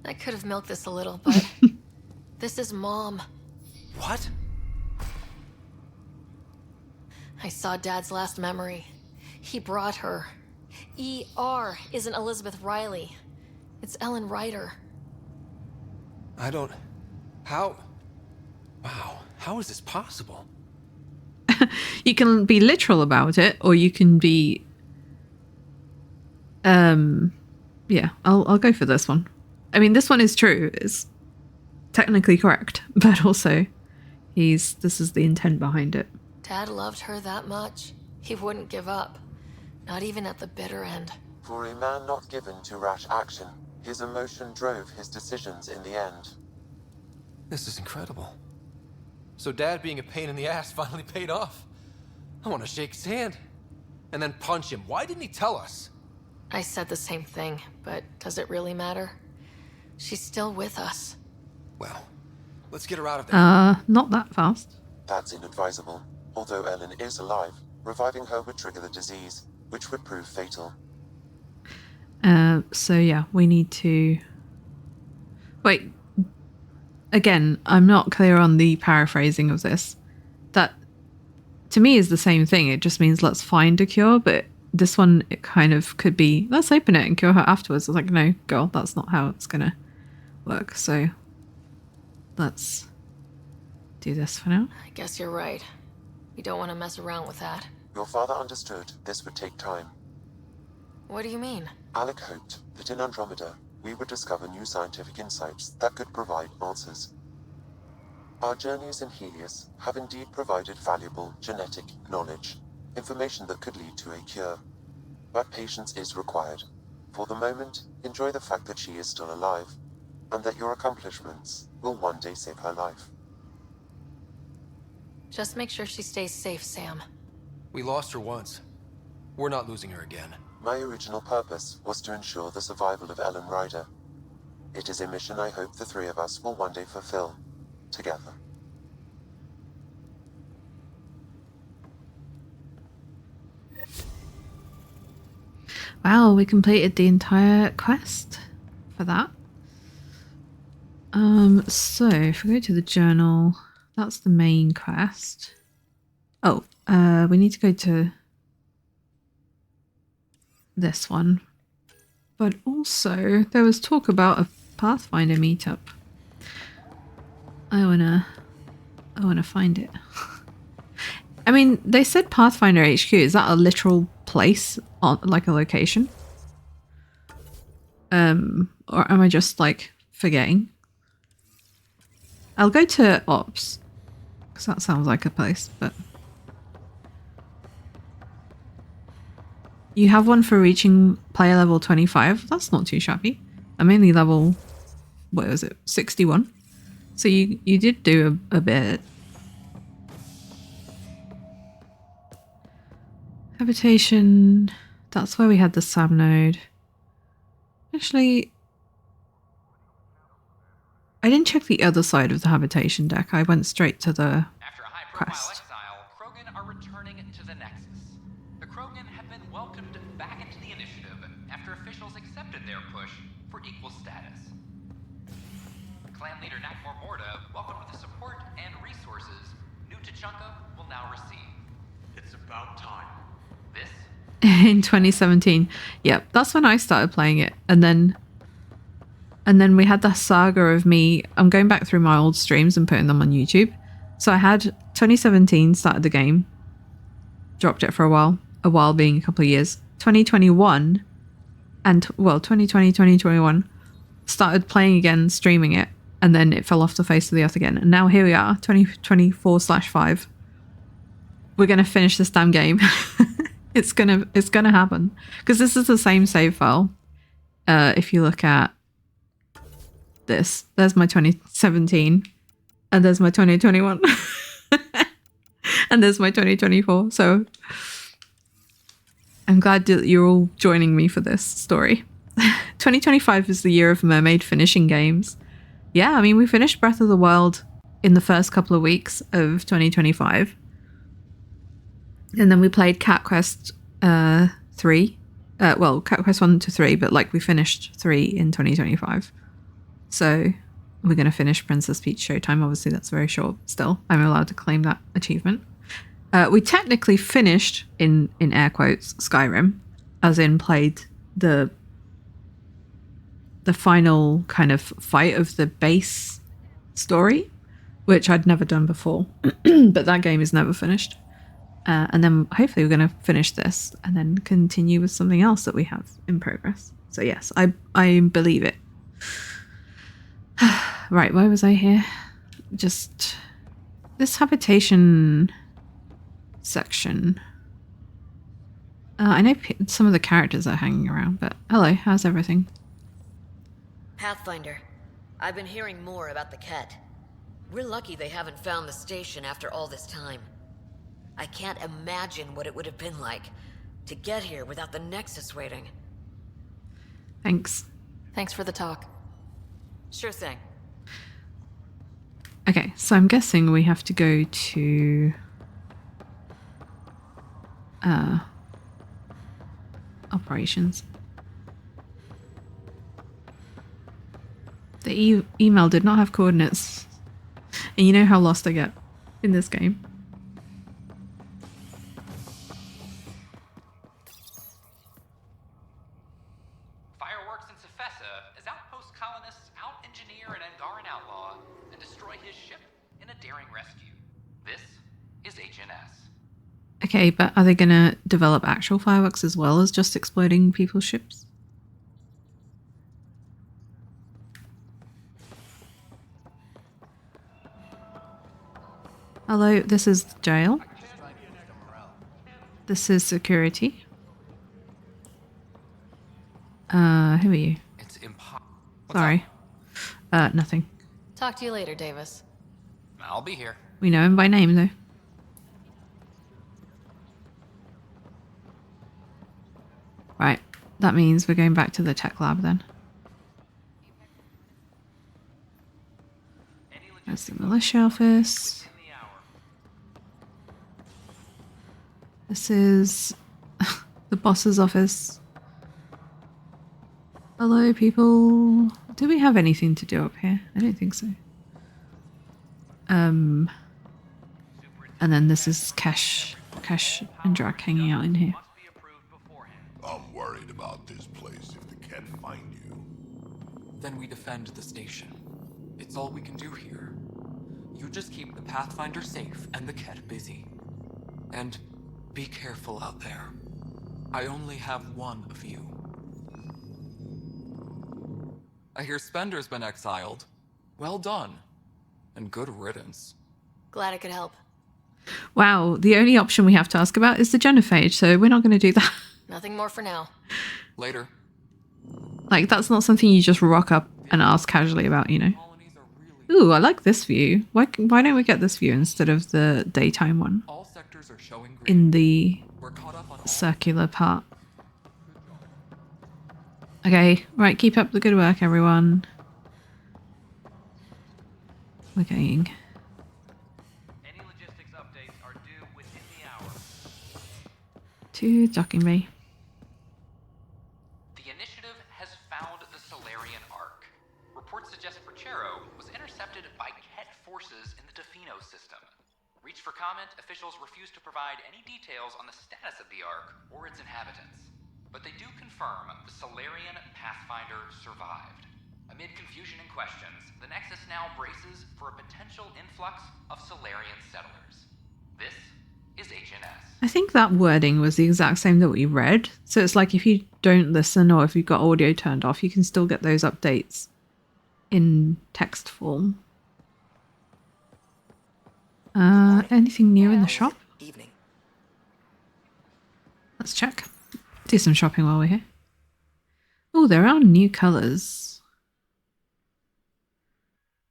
I could have milked this a little, but This is Mom. What? I saw Dad's last memory. He brought her. ER isn't Elizabeth Riley. It's Ellen Ryder. I don't... How... Wow, how is this possible? You can be literal about it, or you can be... Yeah, I'll go for this one. I mean, this one is true. It's technically correct, but also this is the intent behind it. Dad loved her that much. He wouldn't give up. Not even at the bitter end. For a man not given to rash action, his emotion drove his decisions in the end. This is incredible. So Dad being a pain in the ass finally paid off. I want to shake his hand. And then punch him. Why didn't he tell us? I said the same thing, but does it really matter? She's still with us. Well, let's get her out of there. Not that fast. That's inadvisable. Although Ellen is alive, reviving her would trigger the disease, which would prove fatal. So yeah, we need to... Wait. Again, I'm not clear on the paraphrasing of this. That, to me, is the same thing. It just means let's find a cure, but this one, it kind of could be, let's open it and cure her afterwards. It's like, no, girl, that's not how it's gonna work. So let's do this for now. I guess you're right. We don't want to mess around with that. Your father understood this would take time. What do you mean? Alec hoped that in Andromeda, we would discover new scientific insights that could provide answers. Our journeys in Helios have indeed provided valuable genetic knowledge, information that could lead to a cure. But patience is required. For the moment, enjoy the fact that she is still alive, and that your accomplishments will one day save her life. Just make sure she stays safe, Sam. We lost her once. We're not losing her again. My original purpose was to ensure the survival of Ellen Ryder. It is a mission I hope the three of us will one day fulfill, together. Wow, we completed the entire quest for that. So if we go to the journal, that's the main quest. Oh, we need to go to this one. But also, there was talk about a Pathfinder meetup. I wanna find it. I mean, they said Pathfinder HQ. Is that a literal place, on like a location? Or am I just like forgetting? I'll go to Ops, because that sounds like a place, but... You have one for reaching player level 25. That's not too shabby. I'm only level, what was it, 61? So you did do a bit. Habitation, that's where we had the sub node. Actually, I didn't check the other side of the habitation deck. I went straight to the quest. Exile, Krogan are returning to the Nexus. The Krogan have been welcomed back into the initiative after officials accepted their push for equal status. Clan leader Nakmor Morda welcomed the support and resources New Tachanka will now receive. It's about time. This In 2017. Yep, that's when I started playing it. And then we had the saga of me. I'm going back through my old streams and putting them on YouTube. So I had 2017, started the game, dropped it for a while being a couple of years. 2021 and, well, 2020, 2021, started playing again, streaming it, and then it fell off the face of the earth again. And now here we are, 2024/5. We're going to finish this damn game. It's gonna happen. Because this is the same save file. If you look at this, there's my 2017, and there's my 2021, and there's my 2024. So I'm glad that you're all joining me for this story. 2025 is the year of mermaid finishing games. Yeah, I mean, we finished Breath of the Wild in the first couple of weeks of 2025. And then we played Cat Quest 3. Well, Cat Quest 1 to 3, but like we finished 3 in 2025. So we're going to finish Princess Peach Showtime. Obviously, that's very short. Still, I'm allowed to claim that achievement. We technically finished, in air quotes, Skyrim, as in played the final kind of fight of the base story, which I'd never done before. But that game is never finished. And then hopefully we're going to finish this and then continue with something else that we have in progress. So yes, I believe it. Right, why was I here? Just this habitation section. I know some of the characters are hanging around, but hello, how's everything? Pathfinder, I've been hearing more about the Ket. We're lucky they haven't found the station after all this time. I can't imagine what it would have been like to get here without the Nexus waiting. Thanks. Thanks for the talk. Sure thing. Okay, so I'm guessing we have to go to operations. The email did not have coordinates. And you know how lost I get in this game. Fireworks in Cephessa as outpost colonists out-engineer an Angaran outlaw and destroy his ship in a daring rescue. This is HNS. Okay, but are they going to develop actual fireworks as well as just exploding people's ships? Hello, this is the jail. This is security. Who are you? It's impossible. Sorry. Nothing. Talk to you later, Davis. I'll be here. We know him by name, though. Right. That means we're going back to the tech lab then. That's the militia office. This is the boss's office. Hello, people. Do we have anything to do up here? I don't think so. And then this is Cash and Drac hanging out in here. I'm worried about this place if the Ket find you. Then we defend the station. It's all we can do here. You just keep the Pathfinder safe and the Ket busy. And be careful out there. I only have one of you. I hear Spender's been exiled. Well done. And good riddance. Glad I could help. Wow, the only option we have to ask about is the genophage, so we're not going to do that. Nothing more for now. Later. Like, that's not something you just rock up and ask casually about, you know? Ooh, I like this view. Why don't we get this view instead of the daytime one? All sectors are showing green. In the circular part. Okay, right, keep up the good work, everyone. We're going. Any logistics updates are due within the hour. To docking bay. The initiative has found the Solarian Ark. Reports suggest Perchero was intercepted by Ket forces in the Defino system. Reached for comment, officials refuse to provide any details on the status of the Ark or its inhabitants. But they do confirm the Solarian Pathfinder survived. Amid confusion and questions, the Nexus now braces for a potential influx of Solarian settlers. This is HNS. I think that wording was the exact same that we read. So it's like if you don't listen or if you've got audio turned off, you can still get those updates in text form. Anything new in the shop? Evening. Let's check. Do some shopping while we're here. Oh, there are new colours.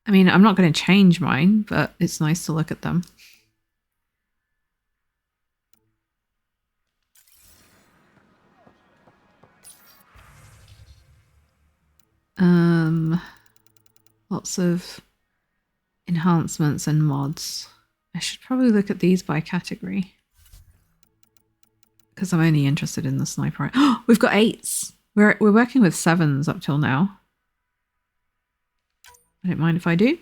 I mean, I'm not going to change mine, but it's nice to look at them. Lots of enhancements and mods. I should probably look at these by category. Because I'm only interested in the sniper. Oh, we've got 8s. We're working with 7s up till now. I don't mind if I do.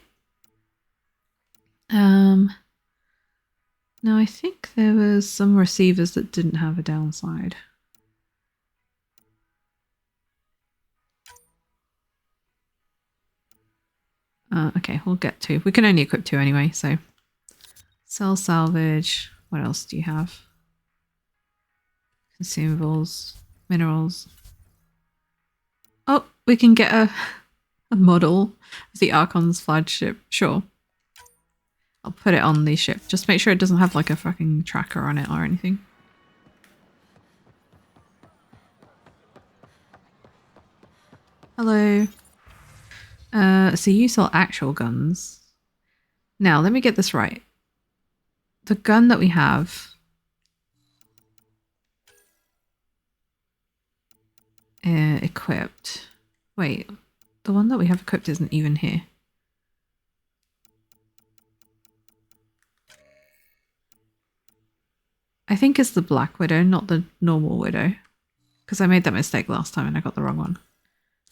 Now I think there was some receivers that didn't have a downside. Okay, we'll get 2. We can only equip 2 anyway, so. Sell salvage. What else do you have? Consumables. Minerals. Oh, we can get a model of the Archon's flagship. Sure. I'll put it on the ship. Just make sure it doesn't have like a fucking tracker on it or anything. Hello. So you sell actual guns. Now, let me get this right. The gun that we have equipped. Wait, the one that we have equipped isn't even here. I think it's the Black Widow, not the normal Widow. Because I made that mistake last time and I got the wrong one.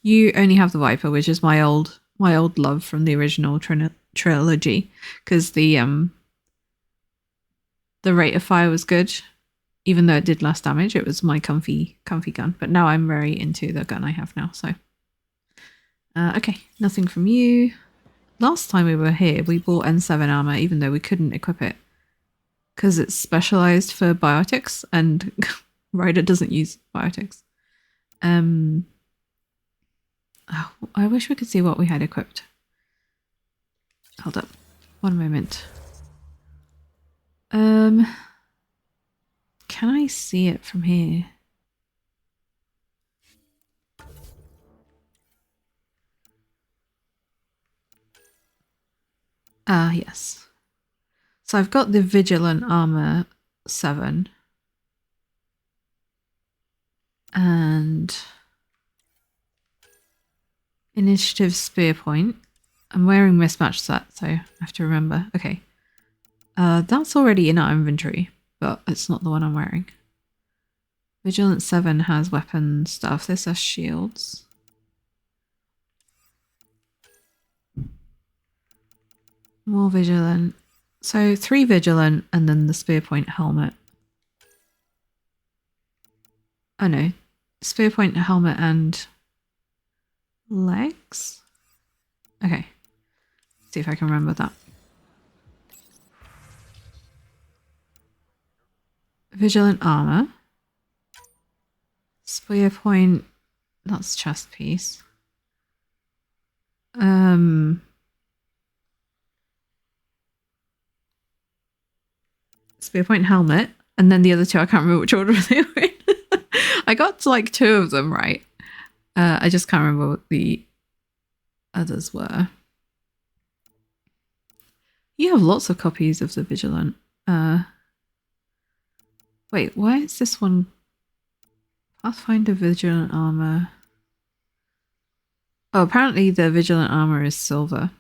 You only have the Viper, which is my old love from the original trilogy. Because the rate of fire was good. Even though it did less damage, it was my comfy gun. But now I'm very into the gun I have now, so. Okay, nothing from you. Last time we were here, we bought N7 armor, even though we couldn't equip it. Because it's specialized for biotics, and Ryder doesn't use biotics. Oh, I wish we could see what we had equipped. Hold up. One moment. Can I see it from here? Ah, yes. So I've got the Vigilant Armor 7. And Initiative Spear Point. I'm wearing mismatched set, so I have to remember. Okay. That's already in our inventory, but it's not the one I'm wearing. Vigilant 7 has weapon stuff. This has shields. More Vigilant. So 3 Vigilant and then the Spear Point helmet. Oh no. Spear Point helmet and legs? Okay. See if I can remember that. Vigilant armor. Spear Point. That's chest piece. Spear Point helmet. And then the other 2, I can't remember which order they were in. I got to like 2 of them right. I just can't remember what the others were. You have lots of copies of the Vigilant. Wait, why is this one? Pathfinder Vigilant Armor. Oh, apparently the Vigilant Armor is silver.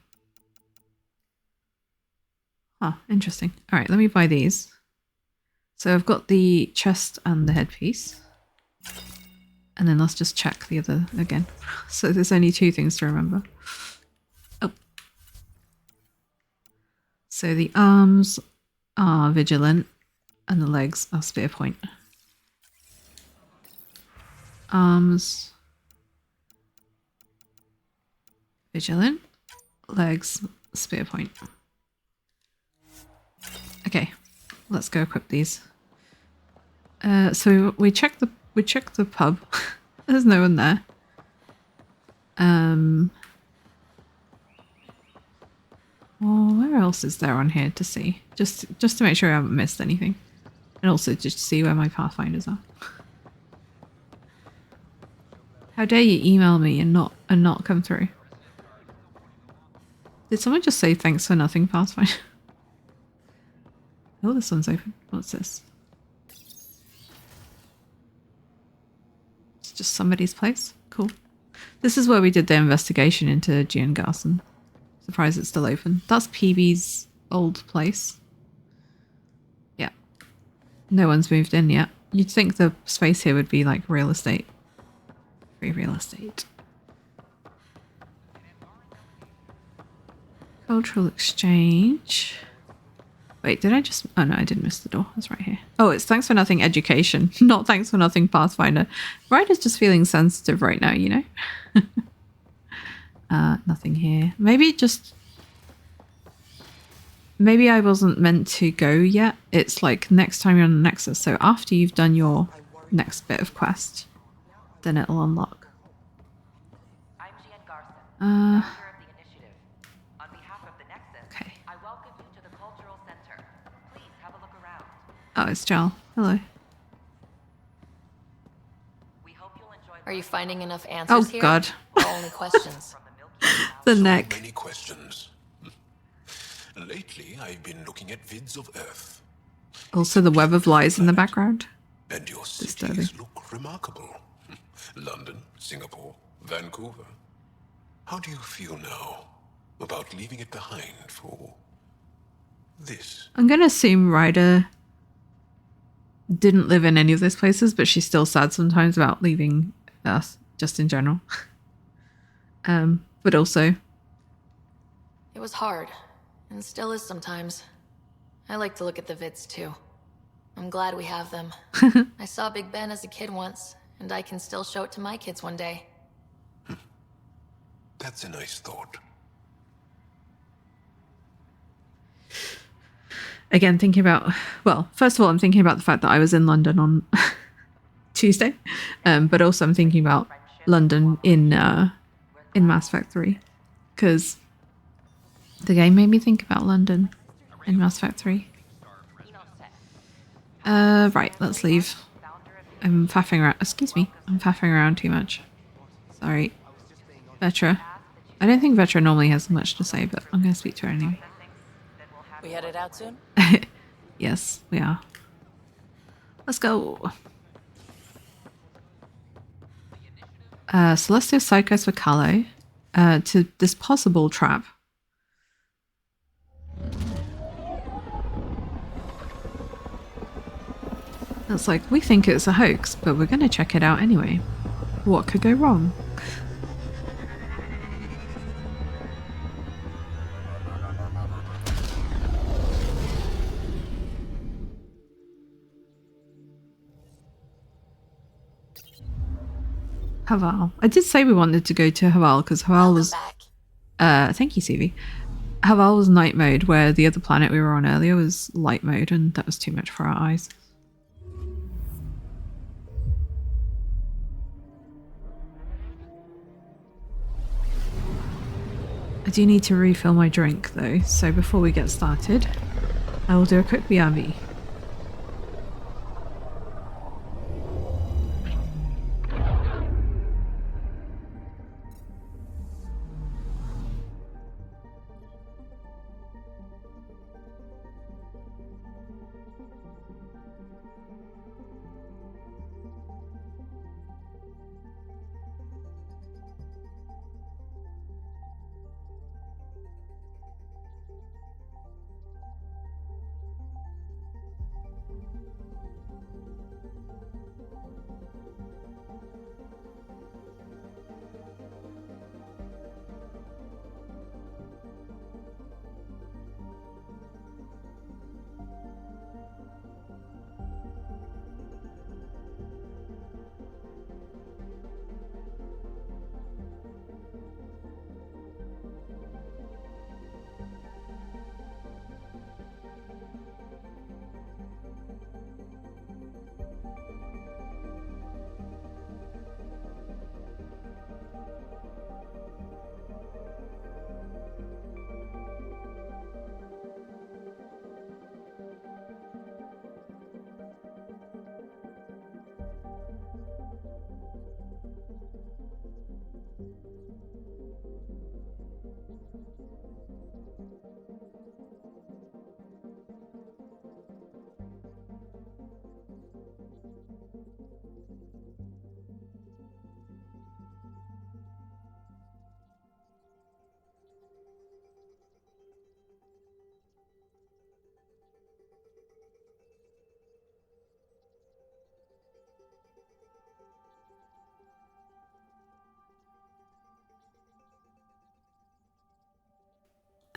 Huh, interesting. Alright, let me buy these. So I've got the chest and the headpiece. And then let's just check the other again. So there's only 2 things to remember. Oh. So the arms are Vigilant and the legs are Spear Point. Arms. Vigilant. Legs. Spear Point. Okay. Let's go equip these. So we checked the pub. There's no one there. Well, where else is there on here to see? Just to make sure I haven't missed anything. And also just to see where my Pathfinders are. How dare you email me and not come through? Did someone just say thanks for nothing, Pathfinder? Oh, this one's open. What's this? It's just somebody's place. Cool. This is where we did the investigation into Gian Garson. Surprised it's still open. That's PB's old place. Yeah. No one's moved in yet. You'd think the space here would be like real estate. Free real estate. Cultural exchange. Wait, did I just... Oh no, I didn't miss the door. It's right here. Oh, it's thanks for nothing education, not thanks for nothing Pathfinder. Ryder's just feeling sensitive right now, you know? Nothing here. Maybe just... Maybe I wasn't meant to go yet. It's like next time you're on the Nexus, so after you've done your next bit of quest, then it'll unlock. Okay. Oh, it's Jal. Hello. Are you finding enough answers here? Oh god. Or only questions? The neck. So many questions. Lately, I've been looking at vids of Earth. Also the web of lies in the background. And your cities look remarkable. London, Singapore, Vancouver. How do you feel now about leaving it behind for this? I'm gonna assume Ryder didn't live in any of those places, but she's still sad sometimes about leaving us, just in general. But also... It was hard, and still is sometimes. I like to look at the vids too. I'm glad we have them. I saw Big Ben as a kid once, and I can still show it to my kids one day. That's a nice thought. Again, thinking about... Well, first of all, I'm thinking about the fact that I was in London on Tuesday. But also I'm thinking about London in Mass Effect 3. Because the game made me think about London in Mass Effect 3. Right, let's leave. I'm faffing around. Excuse me. I'm faffing around too much. Sorry. Vetra. I don't think Vetra normally has much to say, but I'm going to speak to her anyway. We headed out soon? Yes, we are. Let's go. Celestial side quest for Carlo. To this possible trap. It's like, we think it's a hoax, but we're going to check it out anyway. What could go wrong? Haval. I did say we wanted to go to Haval because Haval was... thank you, CV. Haval was night mode, where the other planet we were on earlier was light mode, and that was too much for our eyes. I do need to refill my drink though, so before we get started, I will do a quick BRB.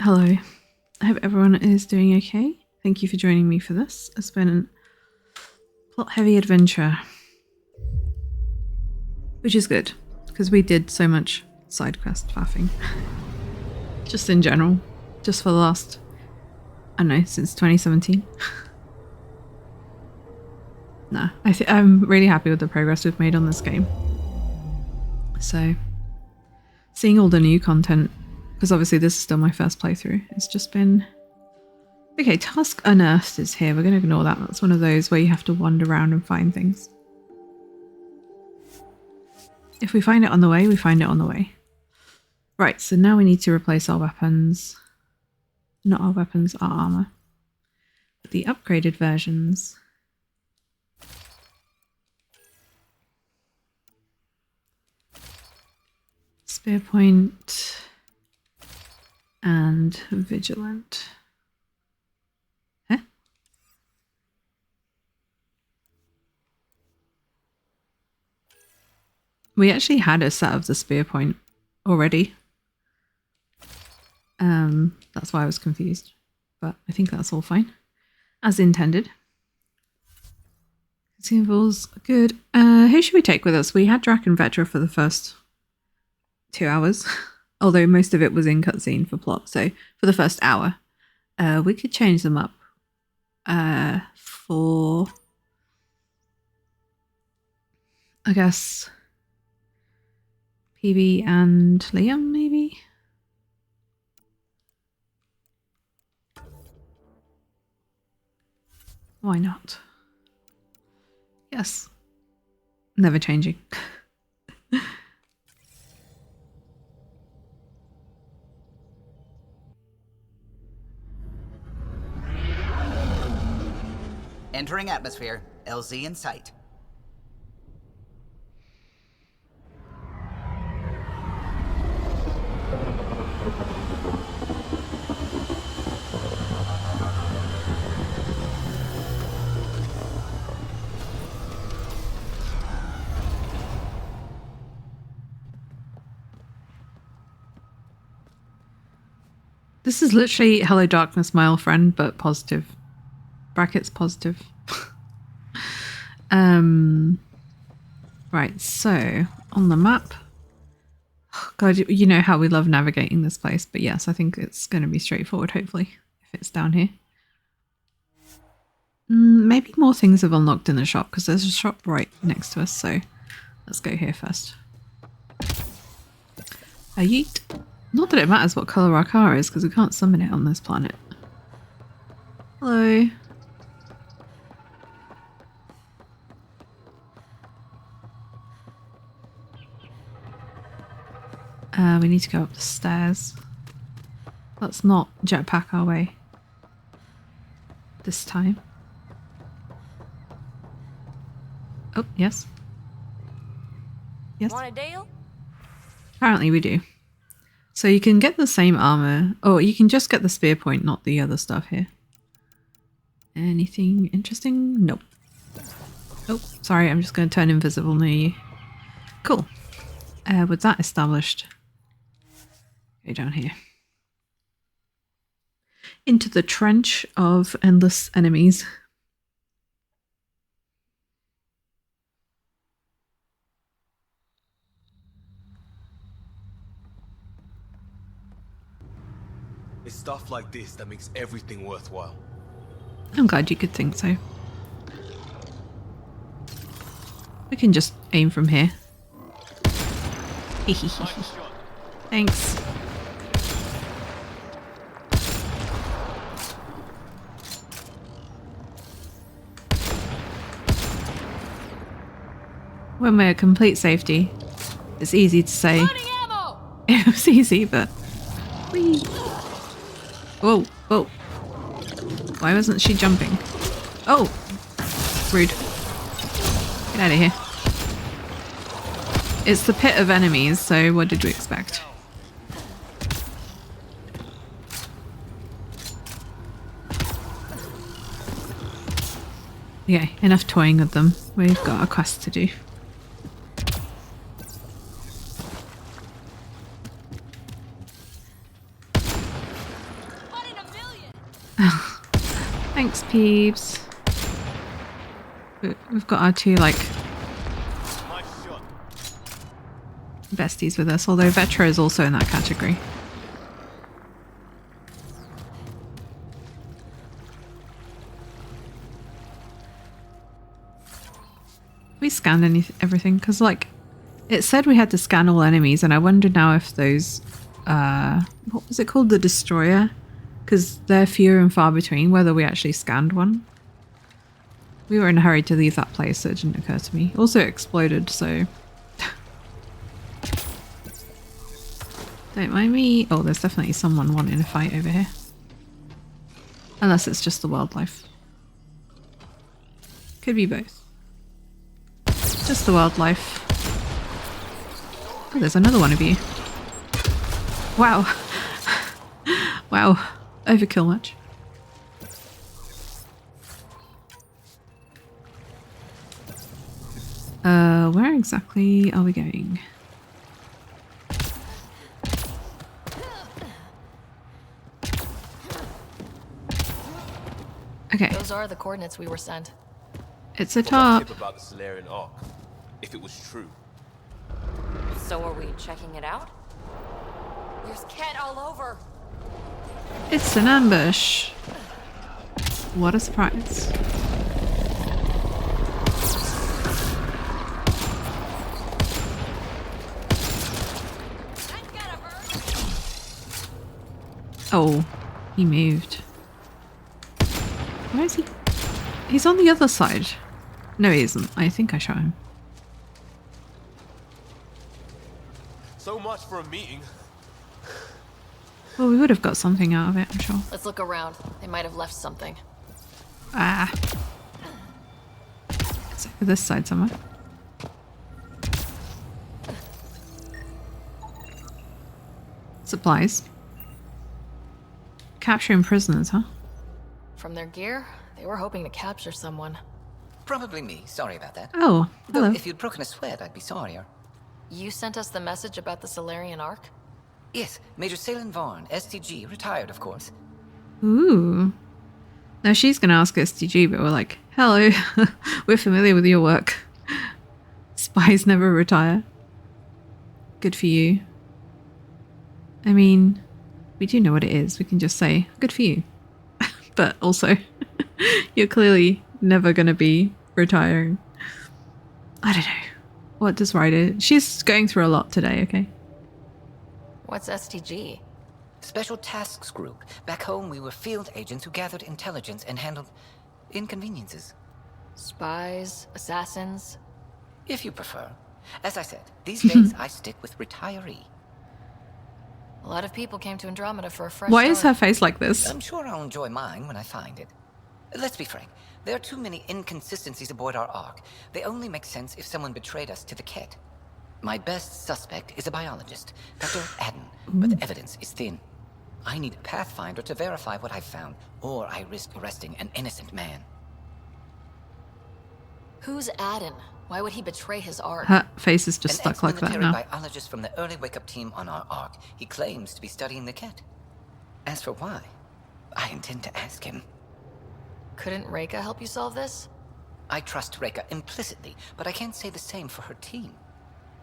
Hello. I hope everyone is doing okay. Thank you for joining me for this. It's been a plot-heavy adventure. Which is good, because we did so much side quest faffing. Just in general. Just for the last, I don't know, since 2017. Nah, I'm really happy with the progress we've made on this game. So, seeing all the new content, because obviously this is still my first playthrough, it's just been... Okay, Task Unearthed is here. We're going to ignore that. That's one of those where you have to wander around and find things. If we find it on the way, we find it on the way. Right, so now we need to replace our weapons. Not our weapons, our armor. But the upgraded versions. Spear point and vigilant. Huh? We actually had a set of the spear point already. That's why I was confused, but I think that's all fine. As intended. Consumables, good. Who should we take with us? We had Drac and Vetra for the first 2 hours, although most of it was in cutscene for plot, so for the first hour. We could change them up for, I guess, PB and Liam, maybe? Why not? Yes. Never changing. Entering atmosphere. LZ in sight. This is literally Hello Darkness, my old friend, but positive. Brackets positive. Right, so on the map. God, you know how we love navigating this place, but yes, I think it's going to be straightforward, hopefully, if it's down here. Maybe more things have unlocked in the shop, because there's a shop right next to us, so let's go here first. Yeet. Not that it matters what colour our car is, because we can't summon it on this planet. Hello. We need to go up the stairs. Let's not jetpack our way this time. Oh, yes. Yes. Want a deal? Apparently we do. So you can get the same armor, or you can just get the spear point, not the other stuff here. Anything interesting? Nope. Oh, sorry, I'm just going to turn invisible near you. Cool. With that established, go down here. Into the trench of endless enemies. It's stuff like this that makes everything worthwhile. I'm glad you could think so. We can just aim from here. Thanks. When we're at complete safety, it's easy to say. It was easy, but... Whee. Whoa, whoa. Why wasn't she jumping? Oh! Rude. Get out of here. It's the pit of enemies, so what did we expect? Okay, enough toying with them. We've got a quest to do. Thanks, peeps. We've got our two, like, besties with us, although Vetra is also in that category. We scanned everything because, like, it said we had to scan all enemies, and I wonder now if those, what was it called, the Destroyer, because they're fewer and far between, whether we actually scanned one. We were in a hurry to leave that place, so it didn't occur to me. Also, it exploded, so don't mind me. Oh, there's definitely someone wanting to fight over here, unless it's just the wildlife. Could be both. Just the wildlife. Oh, there's another one of you. Wow. Wow. Overkill much. Where exactly are we going? Okay. Those are the coordinates we were sent. It's a top. About the Solarian Ark, if it was true. So are we checking it out? There's Ket all over. It's an ambush. What a surprise. Oh, he moved. Where is he? He's on the other side. No, he isn't. I think I shot him. So much for a meeting. Well, we would have got something out of it, I'm sure. Let's look around. They might have left something. Ah. It's over this side somewhere. Supplies. Capturing prisoners, huh? From their gear, they were hoping to capture someone. Probably me. Sorry about that. Oh, hello. Though if you'd broken a sweat, I'd be sorrier. You sent us the message about the Solarian Ark? Yes, Major Salin Vaughn, STG, retired, of course. Ooh. Now she's going to ask STG, but we're like, hello, we're familiar with your work. Spies never retire. Good for you. I mean, we do know what it is. We can just say, good for you. But also, you're clearly never going to be retiring. I don't know. What does Ryder... She's going through a lot today, okay? What's STG? Special Tasks Group. Back home, we were field agents who gathered intelligence and handled inconveniences. Spies, assassins? If you prefer. As I said, these days I stick with retiree. A lot of people came to Andromeda for a fresh Why is her start. face like this? I'm sure I'll enjoy mine when I find it. Let's be frank. There are too many inconsistencies aboard our Ark. They only make sense if someone betrayed us to the Ket. My best suspect is a biologist, Dr. Adden, but the evidence is thin. I need a Pathfinder to verify what I've found, or I risk arresting an innocent man. Who's Adden? Why would he betray his Ark? Her face is just stuck like that An now. ex-military biologist from the early wake-up team on our Ark. He claims to be studying the Ket. As for why, I intend to ask him. Couldn't Reika help you solve this? I trust Reika implicitly, but I can't say the same for her team.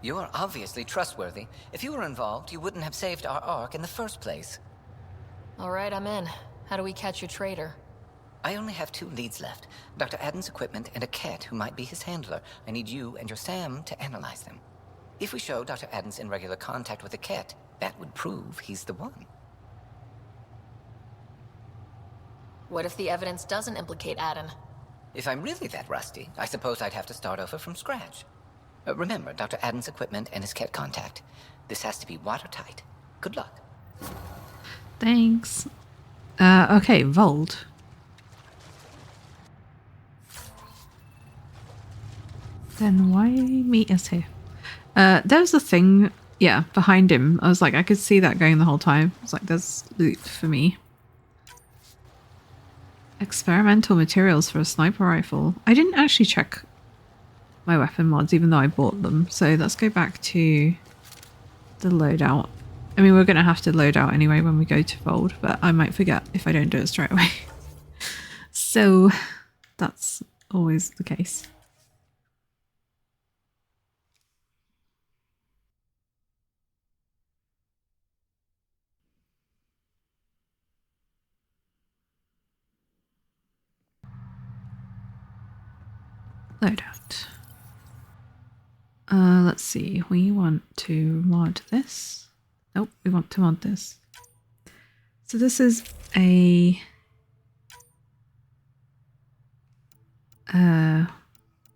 You're obviously trustworthy. If you were involved, you wouldn't have saved our Ark in the first place. All right, I'm in. How do we catch your traitor? I only have 2 leads left. Dr. Adden's equipment and a Ket who might be his handler. I need you and your Sam to analyze them. If we show Dr. Adden's in regular contact with the Ket, that would prove he's the one. What if the evidence doesn't implicate Adden? If I'm really that rusty, I suppose I'd have to start over from scratch. Remember, Dr. Adden's equipment and his Ket contact. This has to be watertight. Good luck. Thanks. Okay, Vold. Then why meet us here? There was a thing, yeah, behind him. I was like, I could see that going the whole time. I was like, there's loot for me. Experimental materials for a sniper rifle. I didn't actually check my weapon mods, even though I bought them. So let's go back to the loadout. I mean, we're going to have to load out anyway when we go to Vold, but I might forget if I don't do it straight away. So that's always the case. Loadout. Let's see. We want to mod this. Nope, we want to mod this. So this is a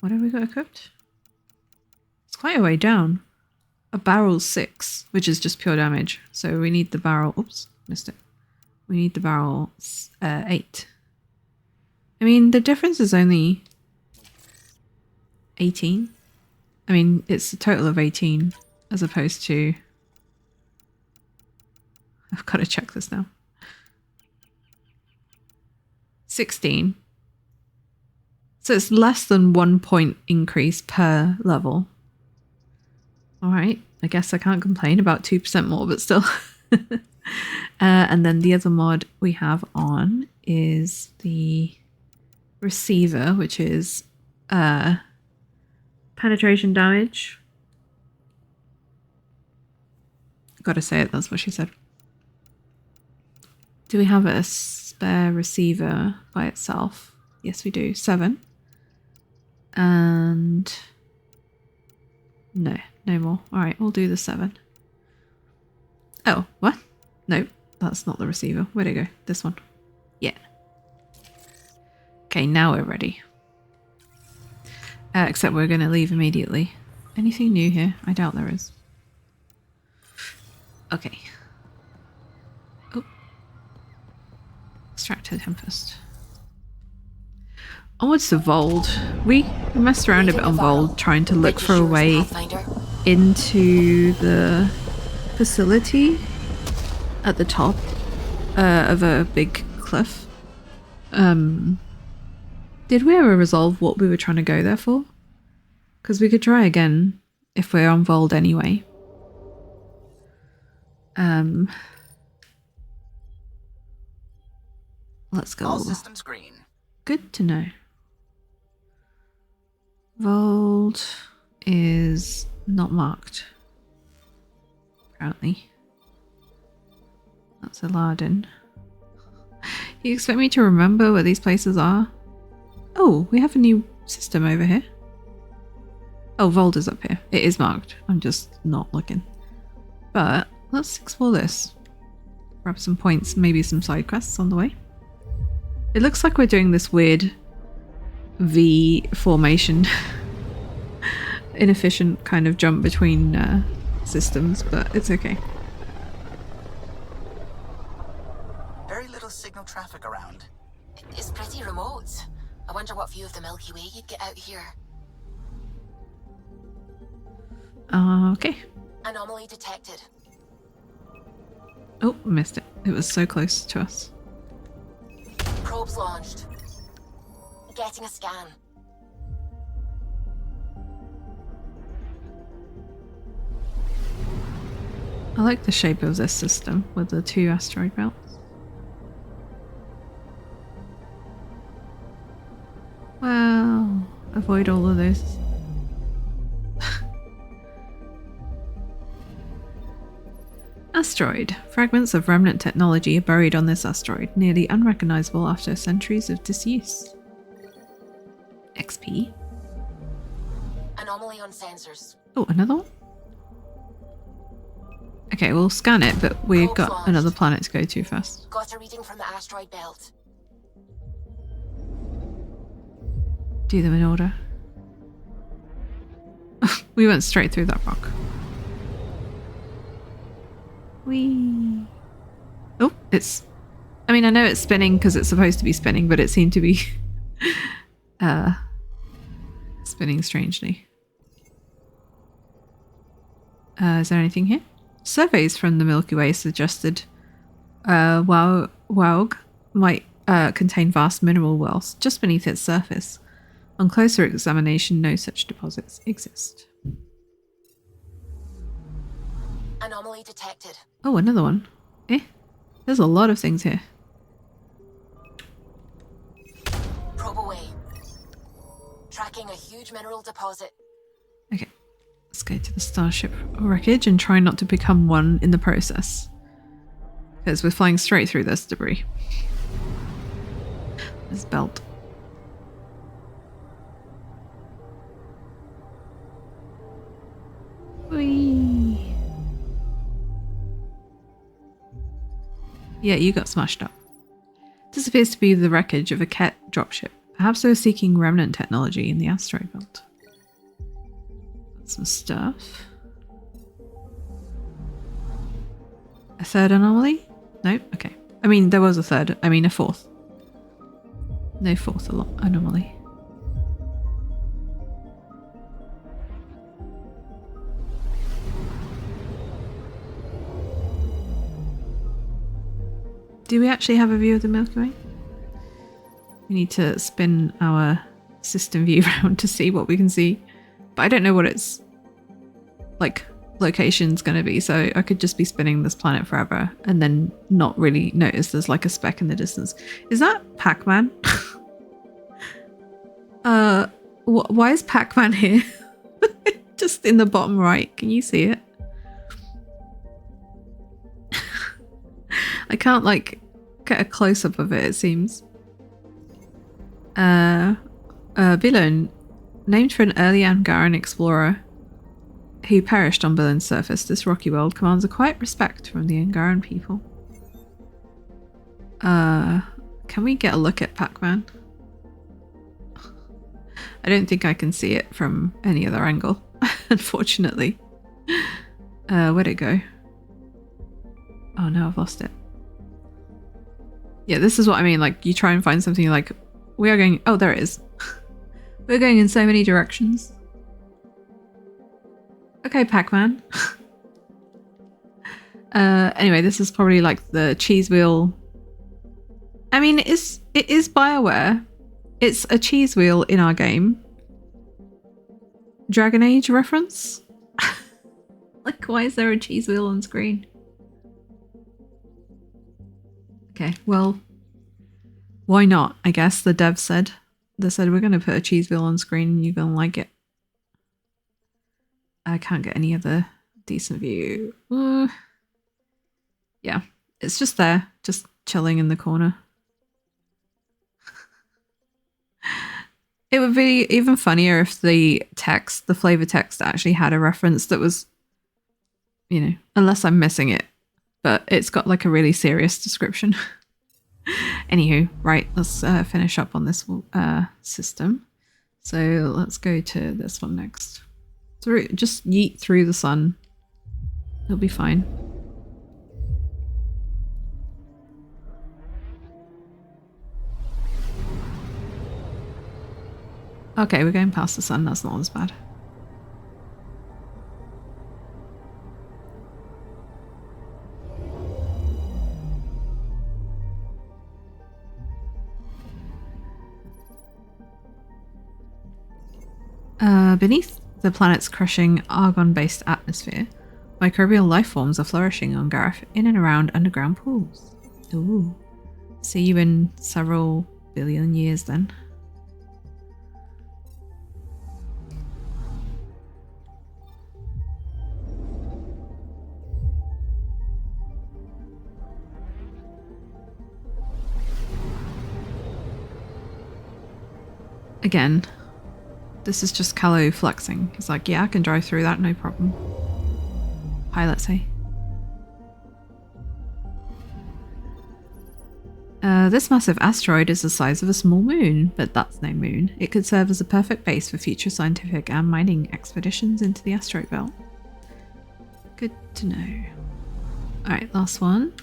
what have we got equipped? It's quite a way down. A barrel 6, which is just pure damage. So we need the barrel. Oops, missed it. We need the barrel 8. I mean, the difference is only 18. I mean, it's a total of 18 as opposed to... I've got to check this now. 16. So it's less than 1 point increase per level. Alright, I guess I can't complain about 2% more, but still. And then the other mod we have on is the receiver, which is penetration damage. Gotta say it, that's what she said. Do we have a spare receiver by itself? Yes, we do. 7. And no more. Alright, we'll do the 7. Oh, what? No, that's not the receiver. Where'd it go? This one. Yeah. Okay, now we're ready. Except we're going to leave immediately. Anything new here? I doubt there is. Okay. Oh. Extractor Tempest. Onwards to Vold. We messed around a bit on Vold trying to look for a way into the facility at the top of a big cliff. Did we ever resolve what we were trying to go there for? Because we could try again if we're on Vold anyway. Let's go. All systems green. Good to know. Vold is not marked. Apparently. That's Aladdin. You expect me to remember where these places are? Oh, we have a new system over here. Oh, Vold is up here. It is marked. I'm just not looking. But let's explore this. Grab some points, maybe some side quests on the way. It looks like we're doing this weird V formation. Inefficient kind of jump between systems, but it's okay. Very little signal traffic around. It's pretty remote. I wonder what view of the Milky Way you'd get out here. Okay. Anomaly detected. Oh, missed it. It was so close to us. Probes launched. Getting a scan. I like the shape of this system with the 2 asteroid belts. Well, avoid all of this. Asteroid. Fragments of remnant technology are buried on this asteroid, nearly unrecognizable after centuries of disuse. XP. Anomaly on sensors. Oh, another one? Okay, we'll scan it, but we've got another planet to go to first. Got a reading from the asteroid belt. Do them in order. We went straight through that rock. Whee! Oh, it's... I mean, I know it's spinning because it's supposed to be spinning, but it seemed to be spinning strangely. Is there anything here? Surveys from the Milky Way suggested Waug might contain vast mineral wells just beneath its surface. On closer examination, no such deposits exist. Anomaly detected. Oh, another one. There's a lot of things here. Tracking a huge mineral deposit. Okay, let's go to the starship wreckage and try not to become one in the process. Because we're flying straight through this debris. This belt. Whee. Yeah, you got smashed up. This appears to be the wreckage of a Ket dropship. Perhaps they were seeking remnant technology in the asteroid belt. Got some stuff. A third anomaly? Nope. Okay. I mean, there was a third. I mean, a fourth. No fourth anomaly. Do we actually have a view of the Milky Way? We need to spin our system view around to see what we can see. But I don't know what its like location's going to be, so I could just be spinning this planet forever and then not really notice there's like a speck in the distance. Is that Pac-Man? Why is Pac-Man here? Just in the bottom right. Can you see it? I can't like get a close-up of it, it seems. Bilon, named for an early Angaran explorer who perished on Bilon's surface, this rocky world commands a quiet respect from the Angaran people. Can we get a look at Pac-Man? I don't think I can see it from any other angle, unfortunately. Where'd it go? Oh no, I've lost it. Yeah, this is what I mean, like you try and find something like, we are going, oh there it is. We're going in so many directions. Okay, Pac-Man. Anyway, this is probably like the cheese wheel. I mean, it is BioWare. It's a cheese wheel in our game. Dragon Age reference? Like, why is there a cheese wheel on screen? Okay, well, why not? I guess the devs said. They said, we're going to put a cheese wheel on screen and you're going to like it. I can't get any other decent view. Yeah, it's just there, just chilling in the corner. It would be even funnier if the text, the flavor text, actually had a reference that was, you know, unless I'm missing it, but it's got like a really serious description. Anywho, right, let's finish up on this system. So let's go to this one next. Just yeet through the sun. It'll be fine. Okay, we're going past the sun. That's not as bad. Beneath the planet's crushing argon-based atmosphere, microbial life forms are flourishing on Gareth in and around underground pools. Ooh. See you in several billion years then. Again, this is just Callow flexing. He's like, yeah, I can drive through that, no problem. Hi, let's say. This massive asteroid is the size of a small moon, but that's no moon. It could serve as a perfect base for future scientific and mining expeditions into the asteroid belt. Good to know. Alright, last one.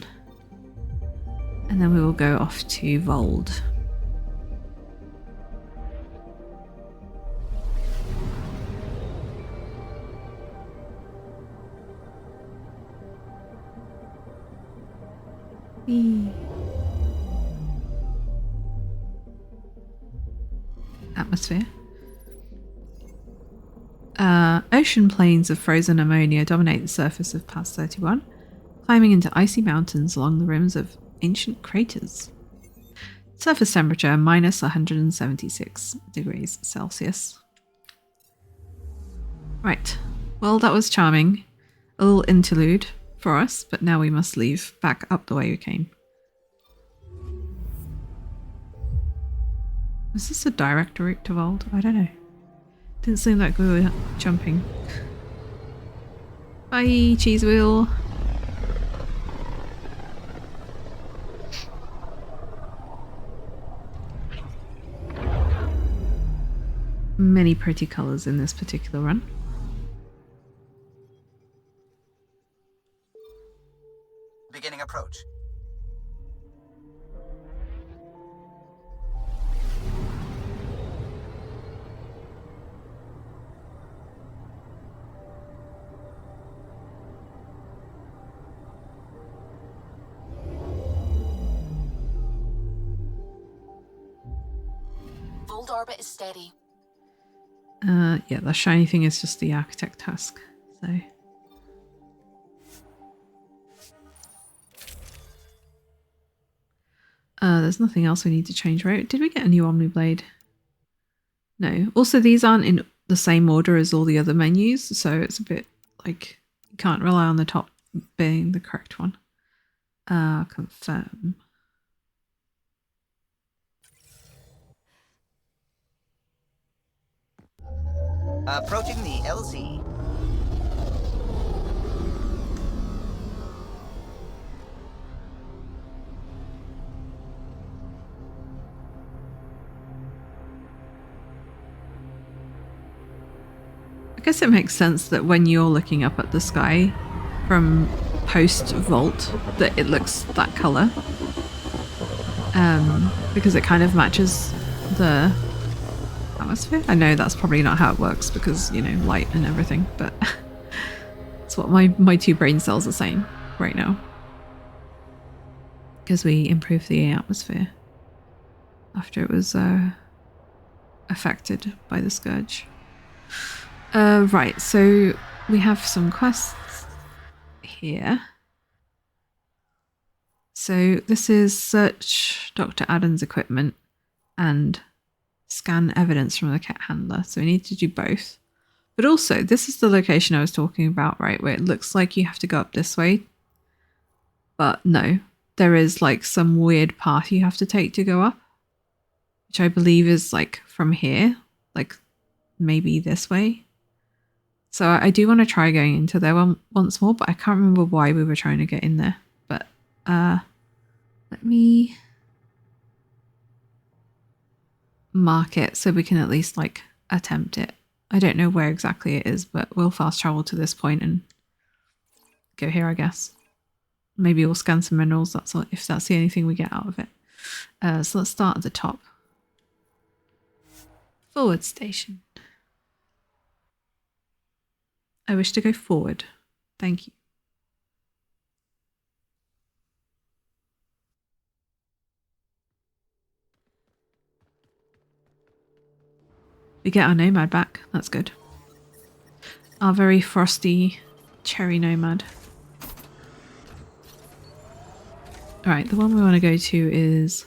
And then we will go off to Vold. Atmosphere. Ocean plains of frozen ammonia dominate the surface of Pass 31, climbing into icy mountains along the rims of ancient craters. Surface temperature minus 176 degrees Celsius. Right. Well, that was charming. A little interlude for us, but now we must leave back up the way we came. Was this a direct route to Vault? I don't know. Didn't seem like we were jumping. Bye, cheese wheel. Many pretty colours in this particular run. Beginning approach. Fold orbit is steady. Yeah, the shiny thing is just the architect task, so. There's nothing else we need to change, right? Did we get a new Omniblade? No. Also, these aren't in the same order as all the other menus, so it's a bit like you can't rely on the top being the correct one. Confirm. Approaching the LZ. I guess it makes sense that when you're looking up at the sky from post-Vault that it looks that colour. Because it kind of matches the atmosphere. I know that's probably not how it works because, you know, light and everything, but it's what my two brain cells are saying right now. Because we improved the atmosphere after it was affected by the Scourge. Right, so we have some quests here. So this is search Dr. Adam's equipment and scan evidence from the cat handler. So we need to do both. But also, this is the location I was talking about, right? Where it looks like you have to go up this way. But no, there is like some weird path you have to take to go up. Which I believe is like from here. Like maybe this way. So I do want to try going into there once more, but I can't remember why we were trying to get in there. But let me mark it so we can at least like attempt it. I don't know where exactly it is, but we'll fast travel to this point and go here, I guess. Maybe we'll scan some minerals, that's all, if that's the only thing we get out of it. So let's start at the top. Forward station. I wish to go forward. Thank you. We get our nomad back. That's good. Our very frosty cherry nomad. Alright, the one we want to go to is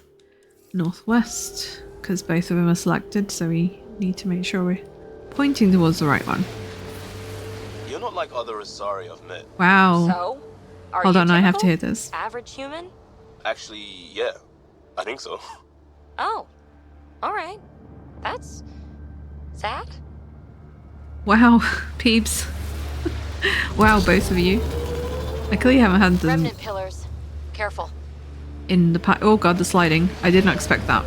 northwest, because both of them are selected, so we need to make sure we're pointing towards the right one. You're not like other Asari I've met. Wow. So? Are Hold you on, I have to typical? hear this. Average human? Actually, yeah. I think so. Oh. Alright. That's sad. Wow, peeps. Wow, both of you. I clearly haven't had them Remnant pillars. Careful. in the pack. Oh god, the sliding. I did not expect that.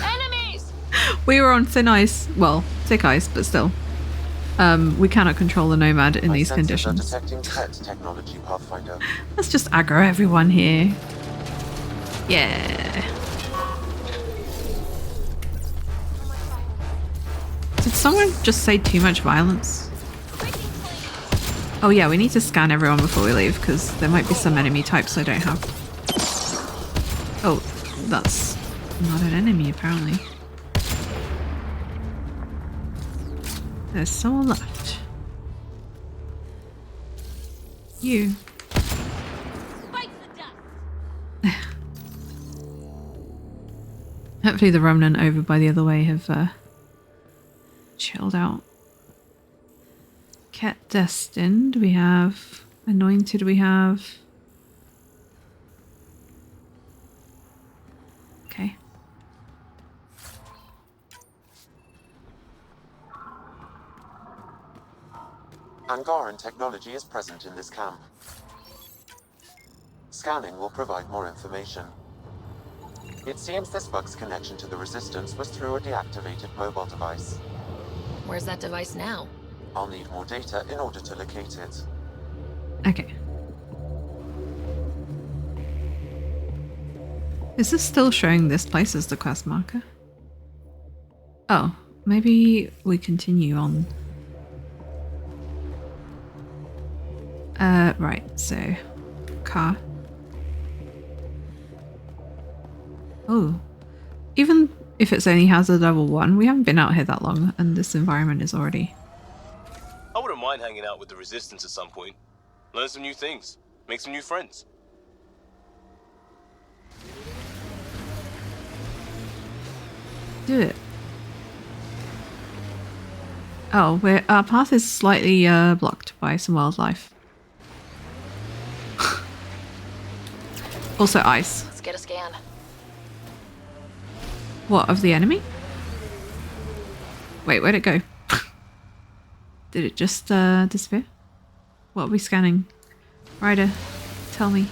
Enemies! We were on thin ice. Well, thick ice, but still. We cannot control the nomad in these conditions. Detecting pet technology, Pathfinder. Let's just aggro everyone here. Yeah. Did someone just say too much violence? Oh yeah, we need to scan everyone before we leave because there might be some enemy types I don't have. Oh, that's not an enemy apparently. There's someone left. You. Hopefully the remnant over by the other way have chilled out. Ket destined. We have anointed. We have. Okay. Angaran technology is present in this camp. Scanning will provide more information. It seems this bug's connection to the Resistance was through a deactivated mobile device. Where's that device now? I'll need more data in order to locate it. Okay. Is this still showing this place as the quest marker? Oh, maybe we continue on. Right, so car. Oh, even if it's only hazard level 1, we haven't been out here that long and this environment is already... I wouldn't mind hanging out with the Resistance at some point. Learn some new things. Make some new friends. Do it. Oh, our path is slightly blocked by some wildlife. Also ice. Let's get a scan. What, of the enemy? Wait, where'd it go? Did it just disappear? What are we scanning? Ryder, tell me.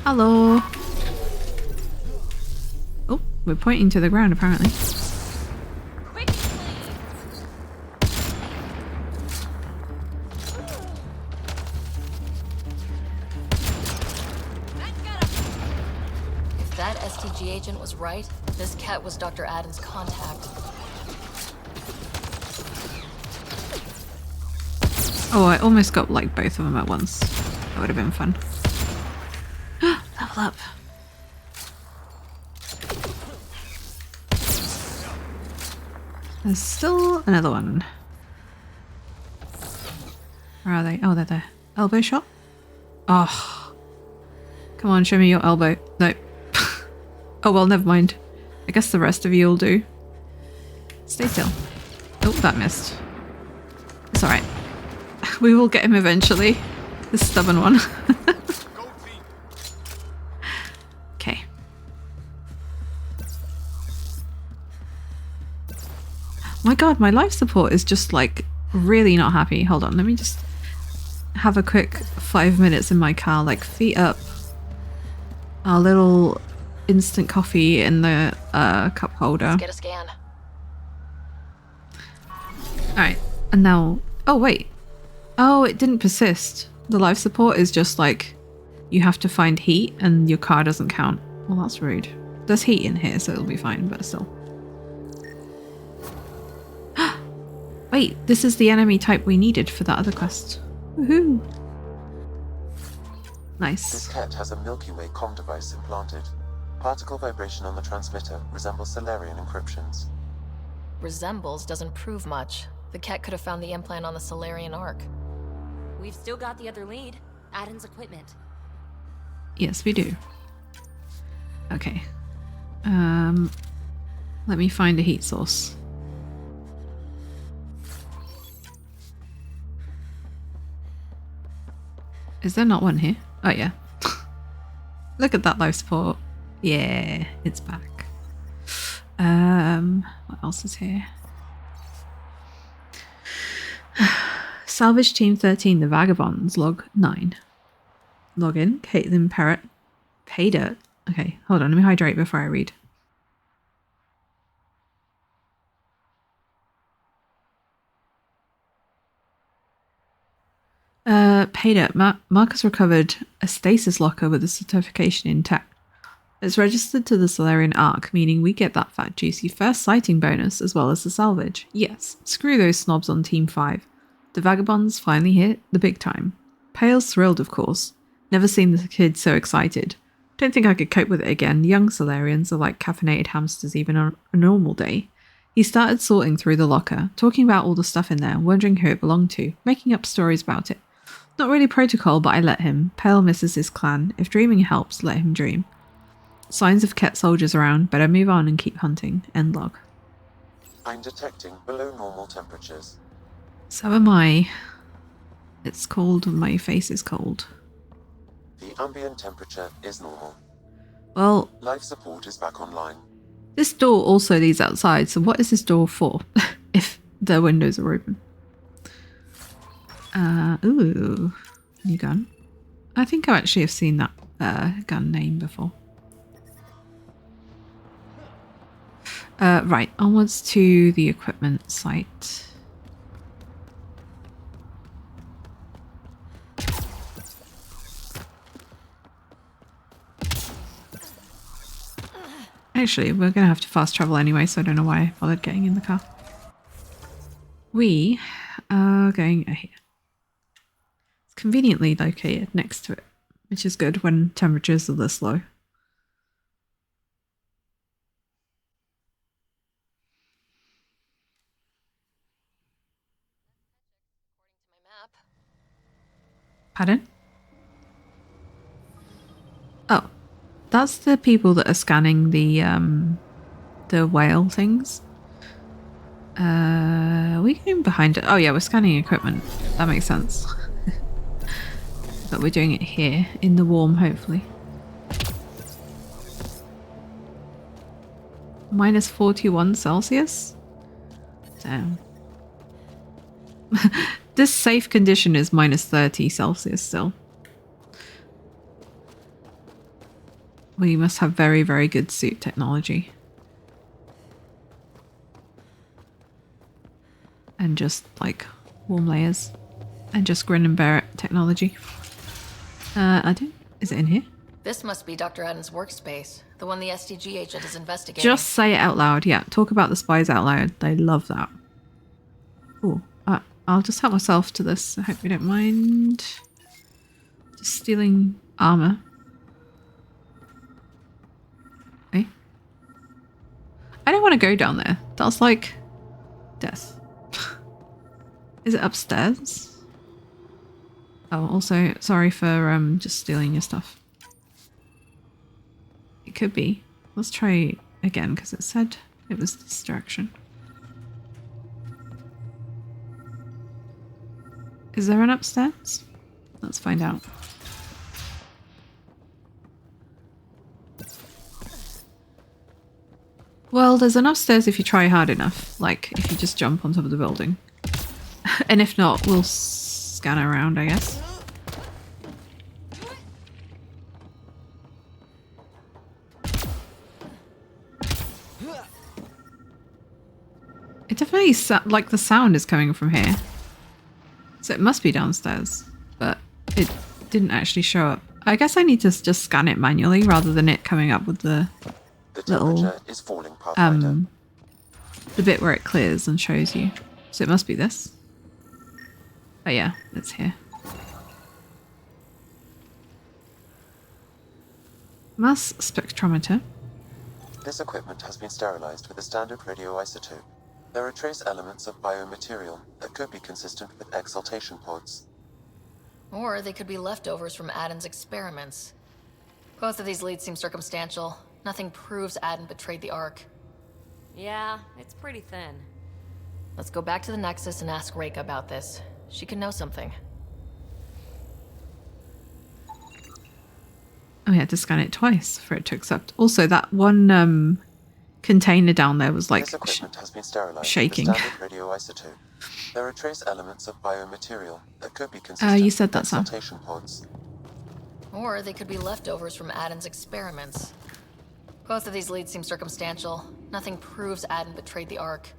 Hello. Oh, we're pointing to the ground apparently. If that STG agent was right, this cat was Dr. Adam's contact. Oh, I almost got like both of them at once. That would have been fun. Level up. There's still another one. Where are they? Oh, they're there. Elbow shot? Oh. Come on, show me your elbow. No. Oh, well, never mind. I guess the rest of you will do. Stay still. Oh, that missed. It's alright. We will get him eventually. The stubborn one. Okay. My god, my life support is just like really not happy. Hold on, let me just have a quick 5 minutes in my car, like feet up. Our little instant coffee in the cup holder. Let's get a scan. Alright, and now... Oh, wait. Oh, it didn't persist. The life support is just like, you have to find heat and your car doesn't count. Well, that's rude. There's heat in here, so it'll be fine, but still. Wait, this is the enemy type we needed for that other quest. Woohoo! Nice. This cat has a Milky Way comm device implanted. Particle vibration on the transmitter resembles Solarian encryptions. Resembles doesn't prove much. The cat could have found the implant on the Solarian Ark. We've still got the other lead. Aden's equipment. Yes, we do. Okay. Let me find a heat source. Is there not one here? Oh yeah. Look at that life support. Yeah, it's back. What else is here? Salvage Team 13, The Vagabonds, log 9. Login, Caitlin Parrott. Pay dirt. Okay, hold on, let me hydrate before I read. Pay dirt. Marcus recovered a stasis locker with the certification intact. It's registered to the Solarian Ark, meaning we get that fat juicy first sighting bonus as well as the salvage. Yes, screw those snobs on Team 5. The Vagabonds finally hit the big time. Pale's thrilled, of course. Never seen the kids so excited. Don't think I could cope with it again. Young Solarians are like caffeinated hamsters even on a normal day. He started sorting through the locker, talking about all the stuff in there, wondering who it belonged to, making up stories about it. Not really protocol, but I let him. Pale misses his clan. If dreaming helps, let him dream. Signs of Ket soldiers around. Better move on and keep hunting. End log. I'm detecting below normal temperatures. So am I. It's cold and my face is cold. The ambient temperature is normal. Well, life support is back online. This door also leads outside, so what is this door for? If the windows are open. Ooh, new gun. I think I actually have seen that gun name before. Right, onwards to the equipment site. Actually, we're going to have to fast travel anyway, so I don't know why I bothered getting in the car. We are going here. It's conveniently located next to it, which is good when temperatures are this low. Pardon? Oh, that's the people that are scanning the whale things. Are we going behind it? Oh yeah, we're scanning equipment. That makes sense. But we're doing it here, in the warm, hopefully. Minus 41 Celsius? Damn. This safe condition is minus 30 Celsius still. We must have very, very good suit technology. And just like warm layers. And just grin and bear it technology. I don't... Is it in here? This must be Dr. Adden's workspace. The one the SDG agent is investigating. Just say it out loud. Yeah, talk about the spies out loud. They love that. Ooh, I'll just help myself to this. I hope you don't mind. Just stealing armor. Okay. I don't want to go down there. That's like death. Is it upstairs? Oh, also, sorry for just stealing your stuff. It could be. Let's try again, because it said it was this direction. Is there an upstairs? Let's find out. Well, there's an upstairs if you try hard enough. Like, if you just jump on top of the building. And if not, we'll scan around, I guess. It definitely like the sound is coming from here. So it must be downstairs, but it didn't actually show up. I guess I need to just scan it manually rather than it coming up with the little is falling, Pathfinder. The bit where it clears and shows you. So it must be this. Oh yeah, it's here. Mass spectrometer. This equipment has been sterilized with a standard radioisotope. There are trace elements of biomaterial that could be consistent with exaltation pods. Or they could be leftovers from Adden's experiments. Both of these leads seem circumstantial. Nothing proves Adden betrayed the Ark. Yeah, it's pretty thin. Let's go back to the Nexus and ask Reika about this. She can know something. Oh, we had to scan it twice for it to accept. Also, that one container down there was like this equipment has been sterilized shaking. With a standard radioisotope. There are trace elements of biomaterial that could be consistent you said that, with exaltation pods. Or they could be leftovers from Adden's experiments. Both of these leads seem circumstantial. Nothing proves Adden betrayed the Ark.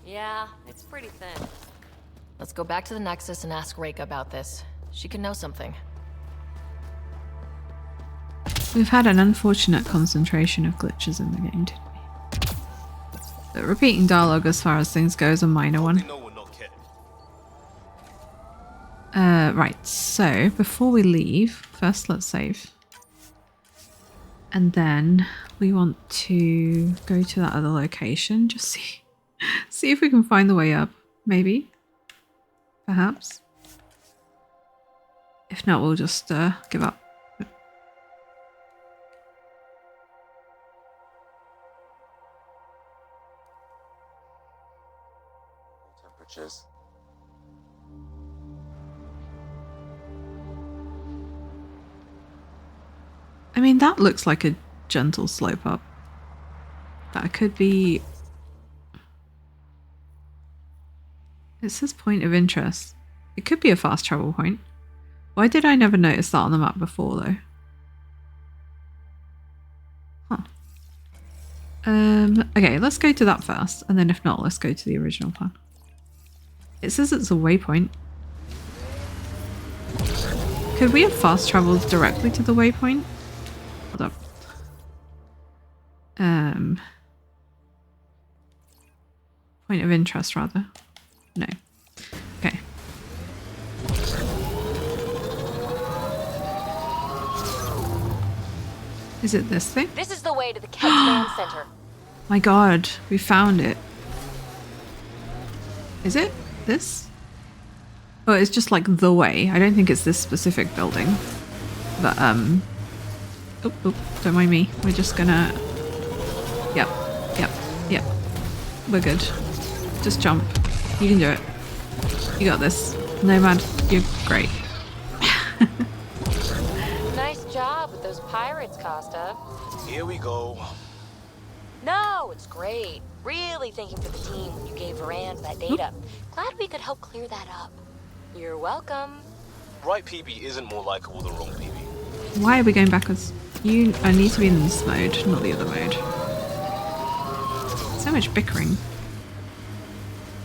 Yeah, it's pretty thin. Let's go back to the Nexus and ask Reika about this. She can know something. We've had an unfortunate concentration of glitches in the game, didn't we? The repeating dialogue as far as things go is a minor one. Right, so before we leave, first let's save. And then we want to go to that other location, just see if we can find the way up, maybe, perhaps. If not, we'll just give up. Temperatures. I mean, that looks like a gentle slope up. That could be... It says point of interest. It could be a fast travel point. Why did I never notice that on the map before, though? Huh. Okay, let's go to that first, and then if not, let's go to the original plan. It says it's a waypoint. Could we have fast traveled directly to the waypoint? Hold up. Point of interest, rather. No. Okay. Is it this thing? This is the way to the Ket Command Center. My god, we found it. Is it this? Oh, it's just like the way. I don't think it's this specific building. But, oh, don't mind me. We're just gonna... Yep. We're good. Just jump. You can do it. You got this. Nomad, you're great. Nice job with those pirates, Costa. Here we go. No, it's great. Really thinking for the team when you gave Varand that data. Glad we could help clear that up. You're welcome. Right PB isn't more likable than wrong PB. Why are we going backwards? I need to be in this mode, not the other mode. So much bickering.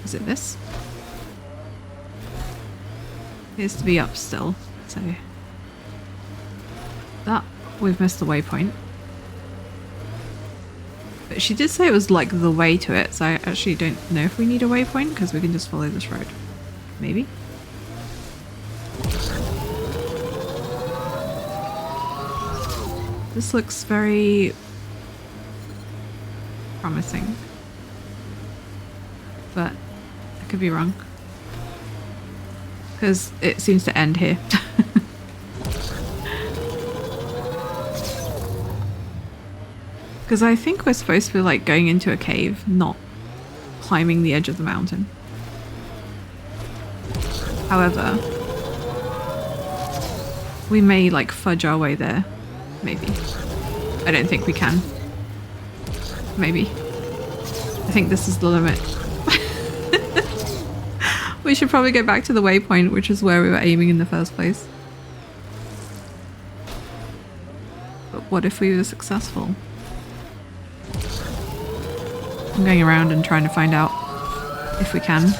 Is it this? It appears to be up still, so... That, we've missed the waypoint. But she did say it was like the way to it, so I actually don't know if we need a waypoint, because we can just follow this road. Maybe? This looks very promising, but I could be wrong because it seems to end here. Because I think we're supposed to be like going into a cave, not climbing the edge of the mountain. However, we may like fudge our way there. Maybe. I don't think we can. Maybe. I think this is the limit. We should probably go back to the waypoint, which is where we were aiming in the first place. But what if we were successful? I'm going around and trying to find out if we can.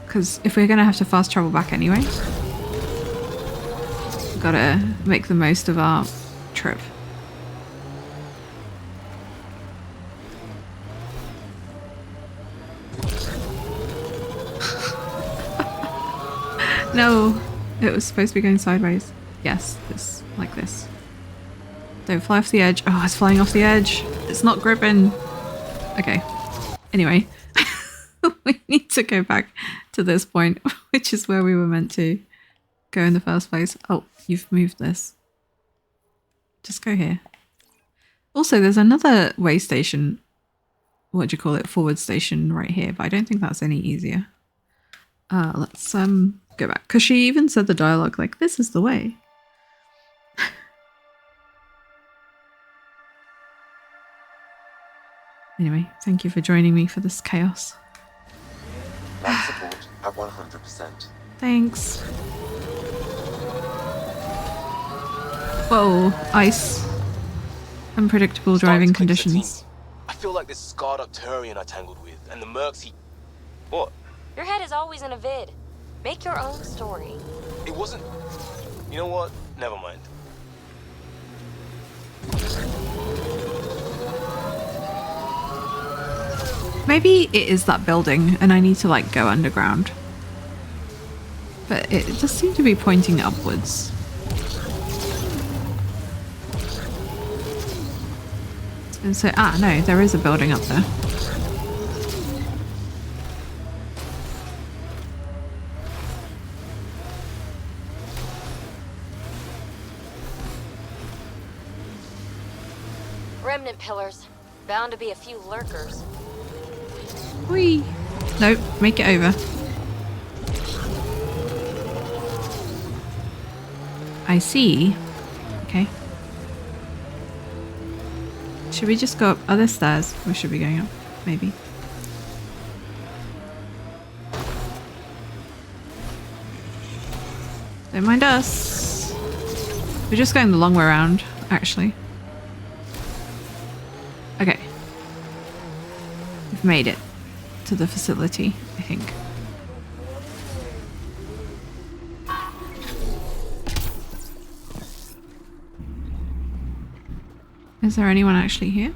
Because if we're going to have to fast travel back anyway, we've got to make the most of our trip. No, it was supposed to be going sideways. Yes, this, like this. Don't fly off the edge. Oh, it's flying off the edge. It's not gripping. Okay. Anyway, we need to go back to this point, which is where we were meant to go in the first place. Oh, you've moved this. Just go here. Also, there's another way station. What do you call it? Forward station right here, but I don't think that's any easier. Let's go back. Because she even said the dialogue like, this is the way. Anyway, thank you for joining me for this chaos. Land support at 100%. Thanks. Whoa, ice. Unpredictable driving conditions. I feel like this scarred up Turian I tangled with, and the mercs he... What? Your head is always in a vid. Make your own story. It wasn't... You know what? Never mind. Maybe it is that building and I need to like go underground. But it does seem to be pointing upwards. And so, no, there is a building up there. Remnant pillars. Bound to be a few lurkers. Whee! Nope, make it over. I see. Okay. Should we just go up other stairs? We should be going up, maybe. Don't mind us. We're just going the long way around, actually. Okay. We've made it to the facility, I think. Is there anyone actually here?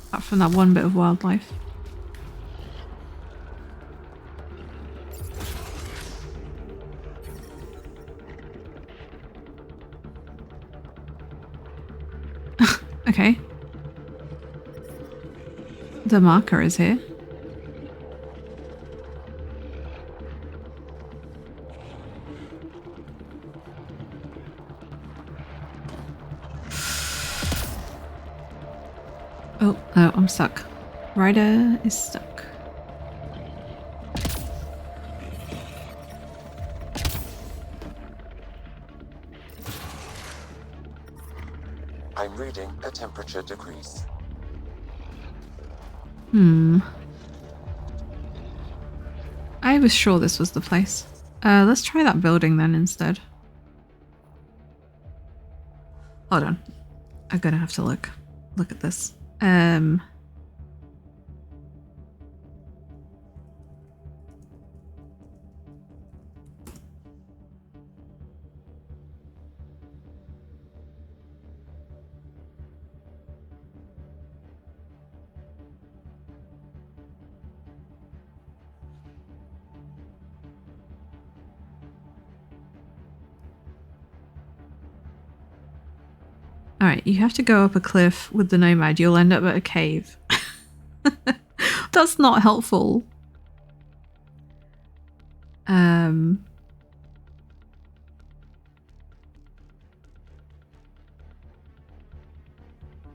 Apart from that one bit of wildlife. Okay. The marker is here. Oh, I'm stuck. Ryder is stuck. I'm reading a temperature decrease. I was sure this was the place. Let's try that building then instead. Hold on. I'm gonna have to look at this. Alright, you have to go up a cliff with the Nomad. You'll end up at a cave. That's not helpful.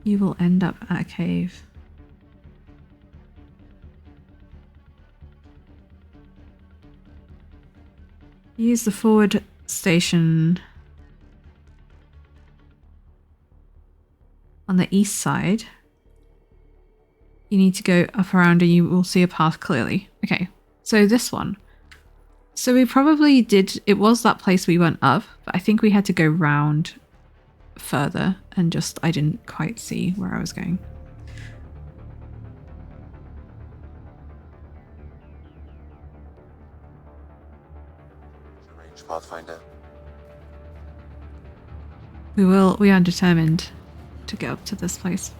You will end up at a cave. Use the forward station on the east side. You need to go up around and you will see a path clearly. Okay, so this one. So we probably did, it was that place we went up, but I think we had to go round further and just, I didn't quite see where I was going. Range Pathfinder. We are determined to get up to this place.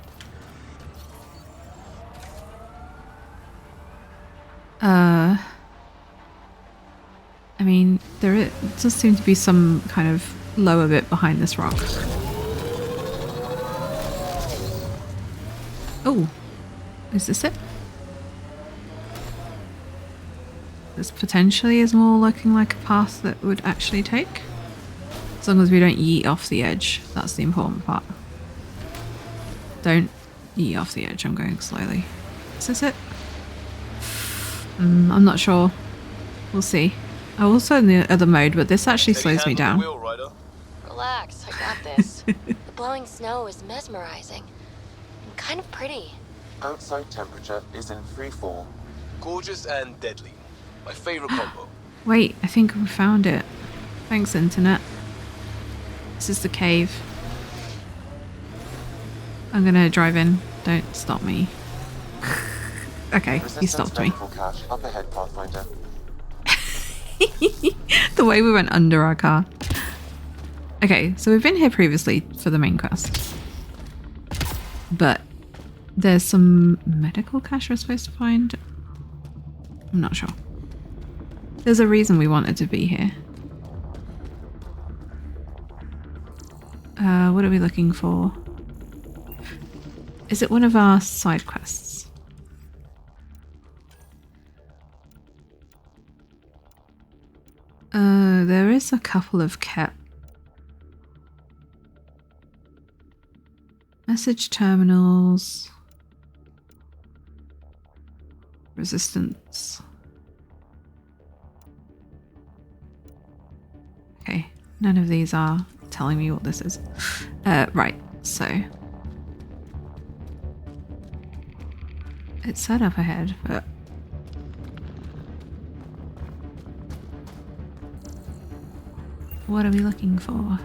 I mean, there does seem to be some kind of lower bit behind this rock. Oh, is this it? This potentially is more looking like a path that would actually take. As long as we don't yeet off the edge. That's the important part. Don't yeet off the edge. I'm going slowly. Is this it? I'm not sure. We'll see. I'm also in the other mode, but this actually slows me down. Relax, I got this. The blowing snow is mesmerizing. And kind of pretty. Outside temperature is in free fall. Gorgeous and deadly. My favorite combo. Wait, I think we found it. Thanks, internet. This is the cave. I'm gonna drive in. Don't stop me. Okay, you stopped me. Cache up ahead, Pathfinder. The way we went under our car. Okay, so we've been here previously for the main quest. But there's some medical cache we're supposed to find. I'm not sure. There's a reason we wanted to be here. What are we looking for? Is it one of our side quests? There is a couple of Message terminals. Resistance. Okay, none of these are telling me what this is. Right, so it's set up ahead, but what are we looking for?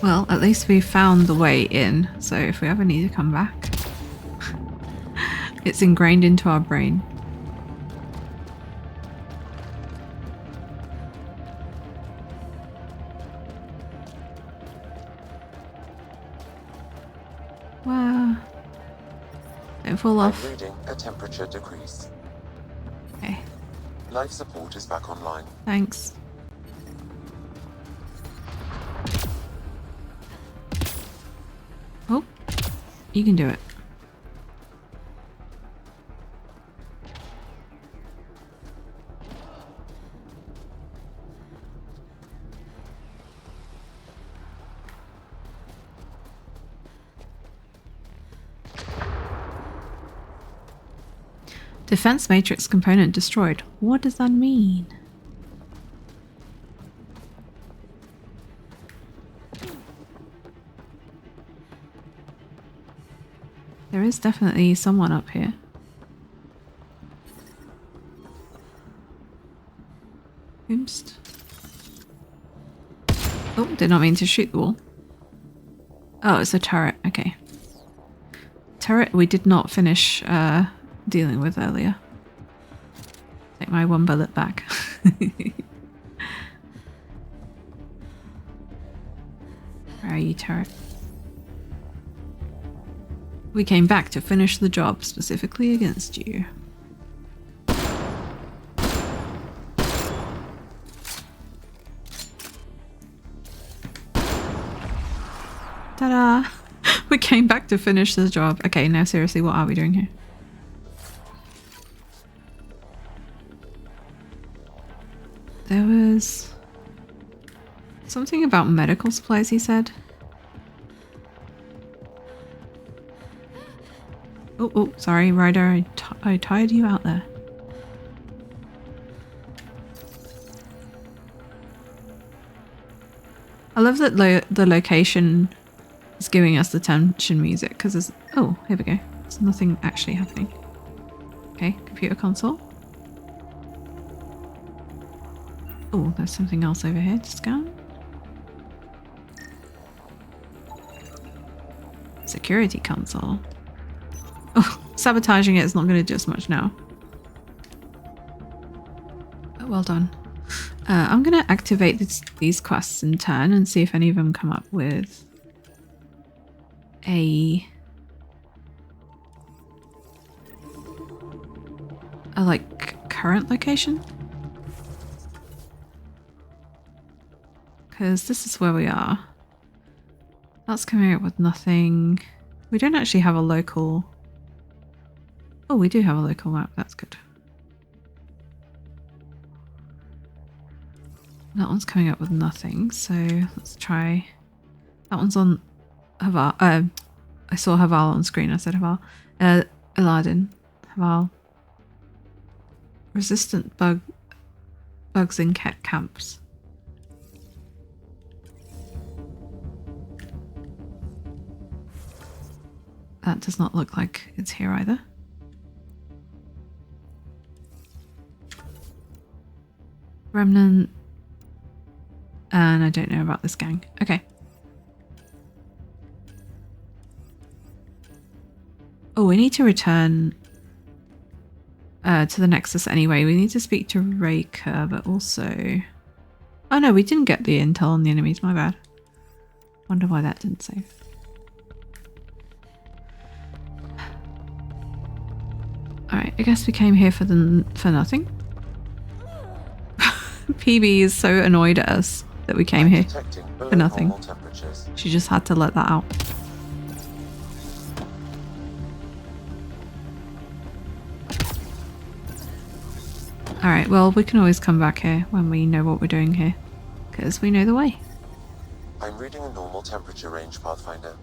Well, at least we found the way in, so if we ever need to come back, it's ingrained into our brain. Wow. Don't fall off. I'm reading a temperature decrease. Okay. Life support is back online. Thanks. Oh, you can do it. Defense matrix component destroyed. What does that mean? There is definitely someone up here. Oops. Oh, did not mean to shoot the wall. Oh, it's a turret. Okay. Turret we did not finish dealing with earlier. Take my one bullet back. Where are you, turret? We came back to finish the job specifically against you. Ta-da! We came back to finish the job. Okay, now seriously, what are we doing here? There was something about medical supplies, he said. Oh, sorry, Ryder, I tired you out there. I love that the location is giving us the tension music, because there's... Oh, here we go. There's nothing actually happening. Okay, computer console. Oh, there's something else over here to scan. Security console. Oh, sabotaging it is not going to do us much now. But well done. I'm going to activate these quests in turn and see if any of them come up with a like current location. Because this is where we are. That's coming up with nothing. We don't actually have a local... Oh, we do have a local map. That's good. That one's coming up with nothing. So let's try... That one's on Haval. I saw Haval on screen. I said Haval. Aladdin. Haval. Resistant bugs in cat camps. That does not look like it's here either. Remnant. And I don't know about this gang. Okay. Oh, we need to return to the Nexus anyway. We need to speak to Raker, but also... Oh no, we didn't get the intel on the enemies, my bad. Wonder why that didn't save. I guess we came here for nothing. PB is so annoyed at us that we came here for nothing. She just had to let that out. Alright, well, we can always come back here when we know what we're doing here, because we know the way. I'm reading a normal temperature range, Pathfinder.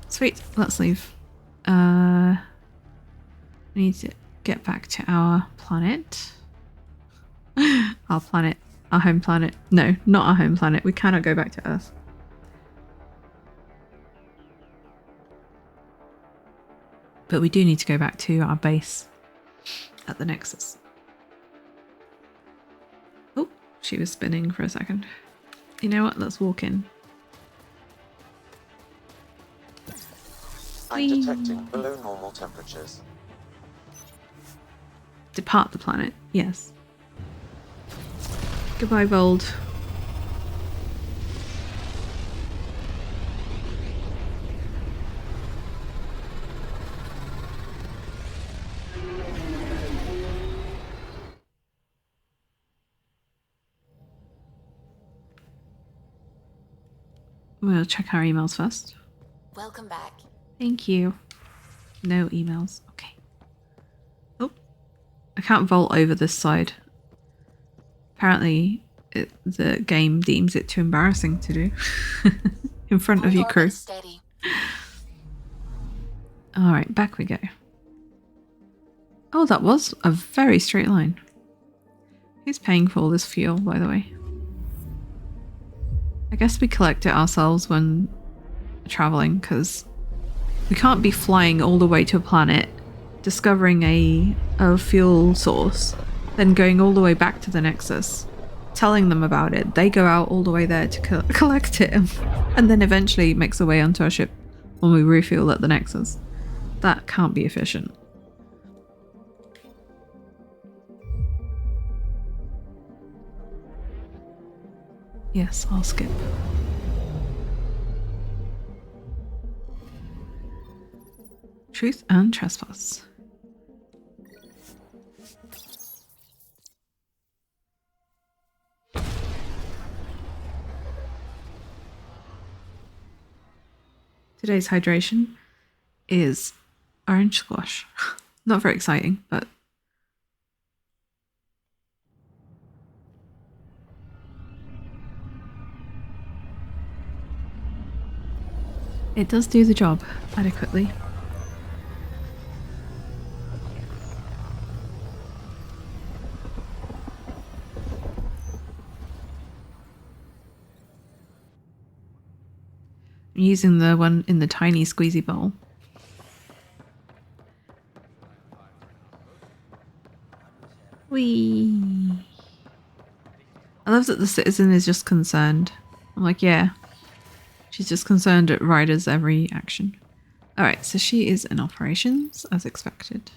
Sweet, let's leave. We need to get back to our planet. Our planet. Our home planet. No, not our home planet. We cannot go back to Earth. But we do need to go back to our base at the Nexus. Oh, she was spinning for a second. You know what? Let's walk in. I'm detecting below normal temperatures. Depart the planet. Yes. Goodbye, Bold. We'll check our emails first. Welcome back. Thank you. No emails. Okay. Oh, I can't vault over this side. Apparently, the game deems it too embarrassing to do in front of your crew. Alright, back we go. Oh, that was a very straight line. Who's paying for all this fuel, by the way? I guess we collect it ourselves when traveling, because we can't be flying all the way to a planet, discovering a fuel source, then going all the way back to the Nexus, telling them about it. They go out all the way there to collect it, and then eventually makes their way onto our ship when we refuel at the Nexus. That can't be efficient. Yes, I'll skip. Truth and trespass. Today's hydration is orange squash. Not very exciting, but it does do the job adequately. I'm using the one in the tiny squeezy bowl. Whee! I love that the citizen is just concerned. I'm like, yeah. She's just concerned at Ryder's every action. Alright, so she is in operations, as expected.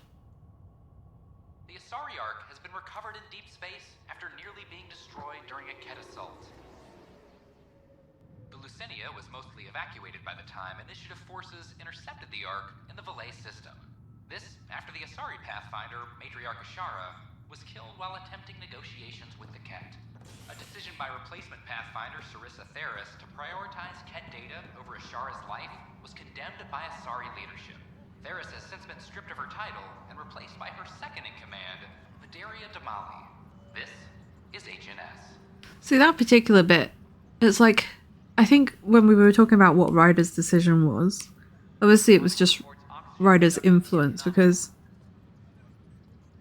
The Asari Ark has been recovered in deep space after nearly being destroyed during a Ket assault. The Lucinia was mostly evacuated by the time Initiative forces intercepted the Ark in the Valet system. This after the Asari Pathfinder, Matriarch Ashara, was killed while attempting negotiations with the Ket. A decision by replacement Pathfinder Sarissa Theris to prioritize Ket data over Ashara's life was condemned by Asari leadership. Theris has since been stripped of her title and replaced by her second-in-command, Vidaria Damali. This is HNS. See, that particular bit, it's like, I think when we were talking about what Ryder's decision was, obviously it was just Ryder's influence, because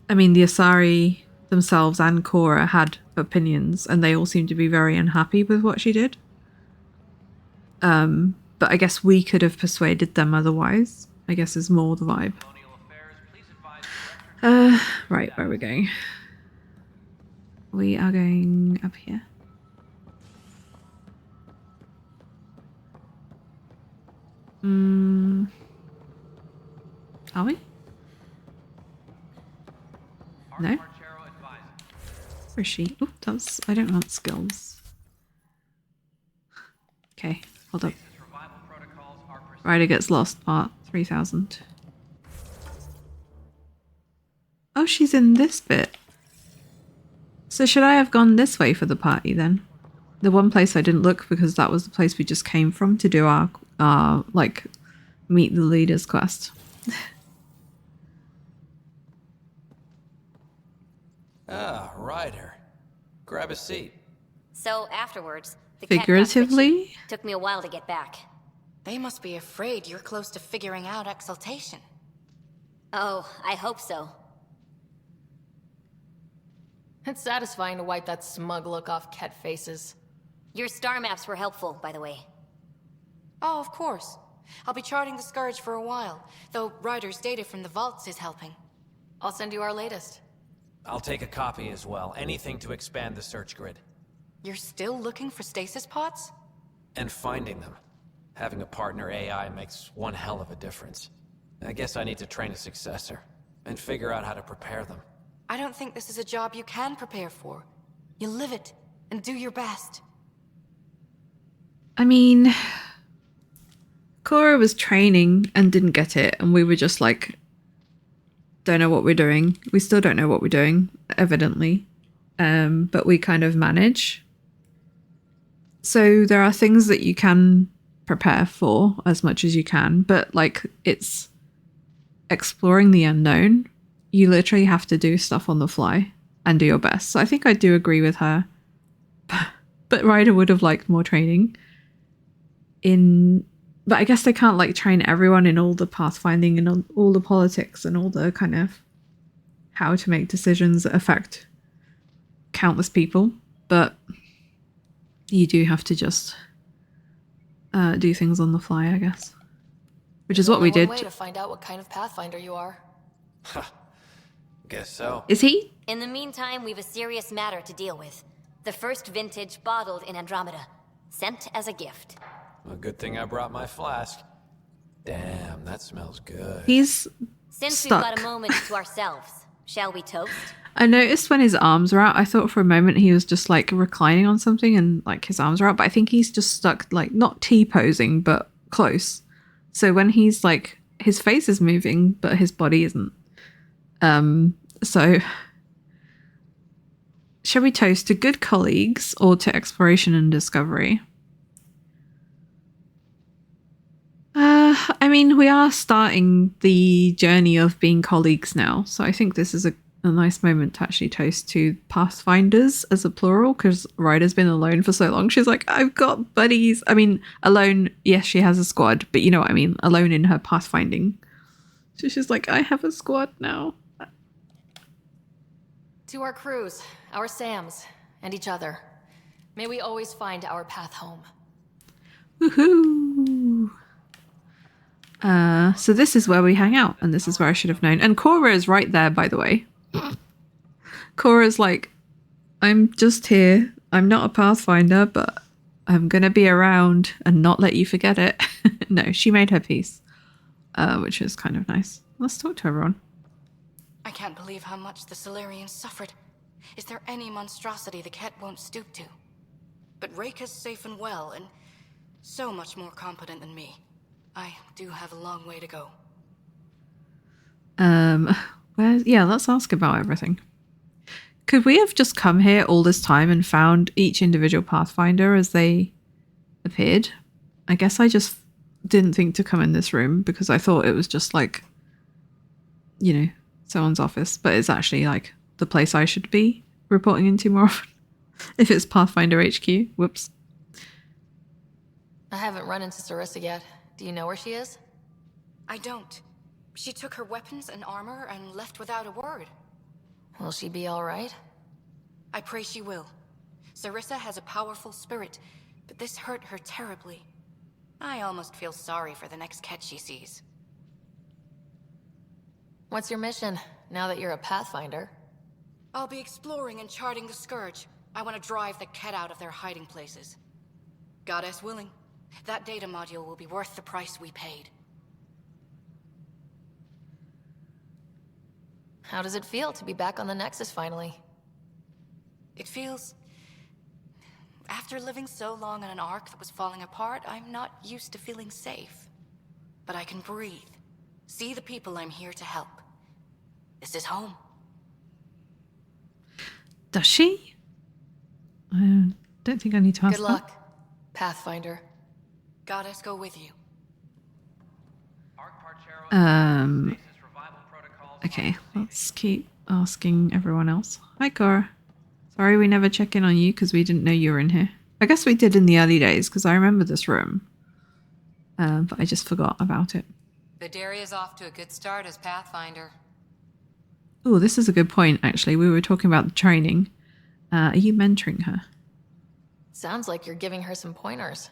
I mean, the Asari themselves and Cora had opinions, and they all seemed to be very unhappy with what she did. But I guess we could have persuaded them otherwise, I guess is more the vibe. Right, where are we going? We are going up here. Are we? No? Where is she? Oh, that's... I don't want skills. Okay, hold up. Ryder gets lost, part 3000. Oh, she's in this bit. So should I have gone this way for the party then? The one place I didn't look because that was the place we just came from to do our like meet the leaders quest. Ah, Ryder. Grab a seat. So afterwards, the Figuratively? cat got twitchy. Took me a while to get back. They must be afraid you're close to figuring out exaltation. Oh, I hope so. It's satisfying to wipe that smug look off Ket faces. Your star maps were helpful, by the way. Oh, of course. I'll be charting the Scourge for a while, though Ryder's data from the vaults is helping. I'll send you our latest. I'll take a copy as well. Anything to expand the search grid. You're still looking for stasis pods? And finding them. Having a partner AI makes one hell of a difference. I guess I need to train a successor, and figure out how to prepare them. I don't think this is a job you can prepare for. You live it, and do your best. I mean, Cora was training and didn't get it, and we were just like, don't know what we're doing. We still don't know what we're doing, evidently. But we kind of manage. So there are things that you can prepare for as much as you can, but like it's exploring the unknown. You literally have to do stuff on the fly and do your best. So I think I do agree with her. But Ryder would have liked more training. But I guess they can't like train everyone in all the pathfinding and all the politics and all the kind of how to make decisions that affect countless people. But you do have to just do things on the fly, I guess. Which is what we did. One way to find out what kind of Pathfinder you are. Guess so. Is he? In the meantime, we've a serious matter to deal with. The first vintage bottled in Andromeda. Sent as a gift. A good thing I brought my flask. Damn, that smells good. He's Since stuck. we've got a moment to ourselves, shall we toast? I noticed when his arms were out, I thought for a moment he was just like reclining on something and like his arms are out, but I think he's just stuck, like not T-posing, but close. So when he's like, his face is moving, but his body isn't. So shall we toast to good colleagues or to exploration and discovery? I mean, we are starting the journey of being colleagues now, so I think this is a nice moment to actually toast to Pathfinders as a plural, because Ryder's been alone for so long. She's like, I've got buddies. I mean, alone, yes, she has a squad, but you know what I mean, alone in her pathfinding. So she's like, I have a squad now. To our crews, our Sams, and each other. May we always find our path home. Woohoo! So this is where we hang out, and this is where I should have known. And Cora is right there, by the way. Cora's like, I'm just here. I'm not a Pathfinder, but I'm gonna be around and not let you forget it. No, she made her peace, which is kind of nice. Let's talk to everyone. I can't believe how much the Solarians suffered. Is there any monstrosity the Ket won't stoop to? But Reika's safe and well, and so much more competent than me. I do have a long way to go. Yeah, let's ask about everything. Could we have just come here all this time and found each individual Pathfinder as they appeared? I guess I just didn't think to come in this room because I thought it was just like, you know, someone's office, but it's actually like the place I should be reporting into more often. If it's Pathfinder HQ. Whoops. I haven't run into Sarissa yet. Do you know where she is? I don't. She took her weapons and armor and left without a word. Will she be all right? I pray she will. Sarissa has a powerful spirit, but this hurt her terribly. I almost feel sorry for the next Ket she sees. What's your mission, now that you're a Pathfinder? I'll be exploring and charting the Scourge. I want to drive the Ket out of their hiding places. Goddess willing, that data module will be worth the price we paid. How does it feel to be back on the Nexus finally? It feels... After living so long on an ark that was falling apart, I'm not used to feeling safe. But I can breathe. See the people I'm here to help. This is home. Does she? I don't think I need to ask Good luck, Pathfinder. Goddess go with you. Okay, let's keep asking everyone else. Hi, Cora. Sorry we never check in on you because we didn't know you were in here. I guess we did in the early days because I remember this room. But I just forgot about it. Vidaria's off to a good start as Pathfinder. Oh, this is a good point, actually. We were talking about the training. Are you mentoring her? Sounds like you're giving her some pointers.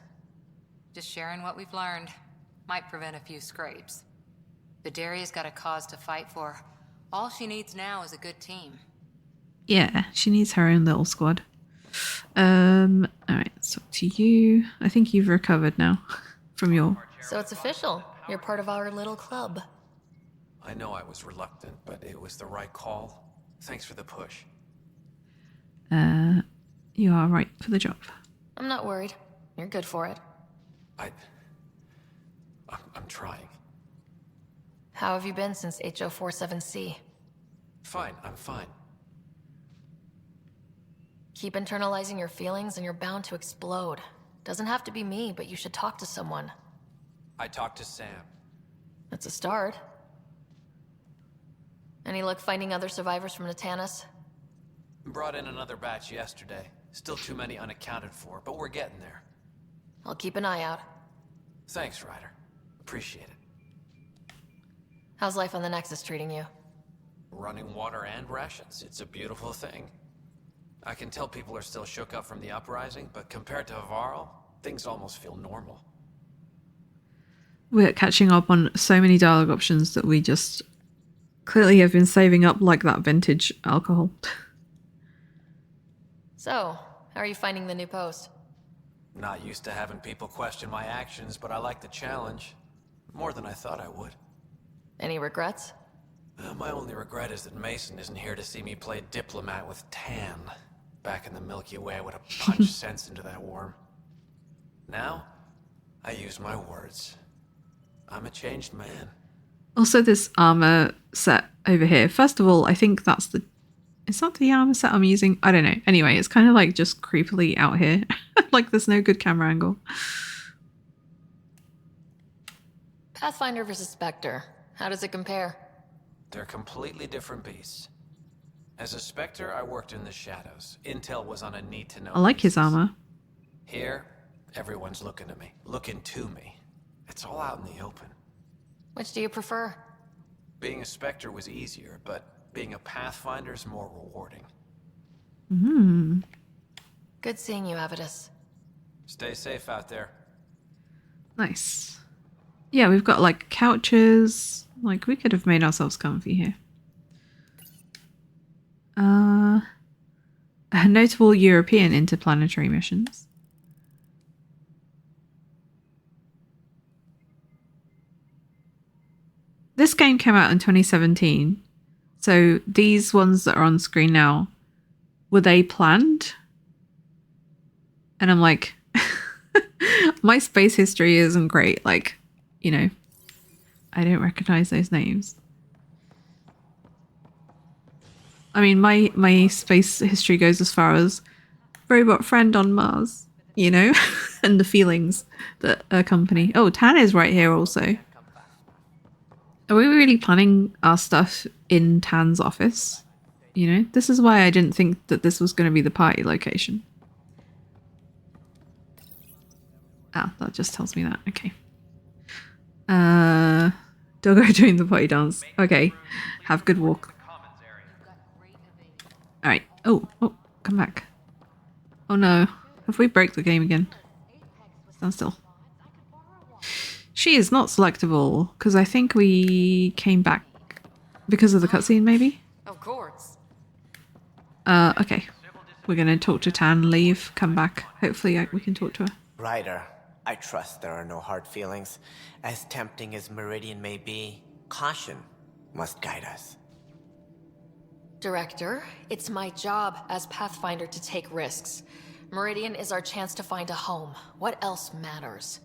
Just sharing what we've learned. Might prevent a few scrapes. Vidaria's got a cause to fight for. All she needs now is a good team. Yeah, she needs her own little squad. Alright, let's talk to you. I think you've recovered now from your... So it's official. You're part of our little club. I know I was reluctant, but it was the right call. Thanks for the push. You are right for the job. I'm not worried. You're good for it. I'm trying. How have you been since HO47C? Fine, I'm fine. Keep internalizing your feelings and you're bound to explode. Doesn't have to be me, but you should talk to someone. I talked to Sam. That's a start. Any luck finding other survivors from Natanis? Brought in another batch yesterday. Still too many unaccounted for, but we're getting there. I'll keep an eye out. Thanks, Ryder. Appreciate it. How's life on the Nexus treating you? Running water and rations. It's a beautiful thing. I can tell people are still shook up from the uprising, but compared to Varl, things almost feel normal. We're catching up on so many dialogue options that we just clearly have been saving up like that vintage alcohol. So, how are you finding the new post? Not used to having people question my actions, but I like the challenge. More than I thought I would. Any regrets? My only regret is that Mason isn't here to see me play diplomat with Tan. Back in the Milky Way, I would have punched sense into that worm. Now, I use my words. I'm a changed man. Also, this armor set over here. First of all, I think that's the... Is that the armor set I'm using? I don't know. Anyway, it's kind of like just creepily out here. Like there's no good camera angle. Pathfinder versus Spectre. How does it compare? They're completely different beasts. As a Spectre, I worked in the shadows. Intel was on a need-to-know I like his armor. Here, everyone's looking to me. Looking to me. It's all out in the open. Which do you prefer? Being a Spectre was easier, but being a Pathfinder's more rewarding. Good seeing you, Avidus. Stay safe out there. Nice. Yeah, we've got like couches. Like we could have made ourselves comfy here. Notable European interplanetary missions. This game came out in 2017. So these ones that are on screen now, were they planned? And I'm like, my space history isn't great. Like, you know, I don't recognize those names. I mean, my space history goes as far as robot friend on Mars, you know, and the feelings that accompany. Oh, Tan is right here also. Are we really planning our stuff in Tan's office? You know, this is why I didn't think that this was going to be the party location. Ah, that just tells me that. Okay. Doggo doing the party dance. Okay. Have good walk. Alright. Oh, come back. Oh no. Have we broke the game again? Stand still. She is not selectable, because I think we came back because of the cutscene, maybe? Of course. Okay. We're gonna talk to Tan, leave, come back. Hopefully we can talk to her. Ryder, I trust there are no hard feelings. As tempting as Meridian may be, caution must guide us. Director, it's my job as Pathfinder to take risks. Meridian is our chance to find a home. What else matters?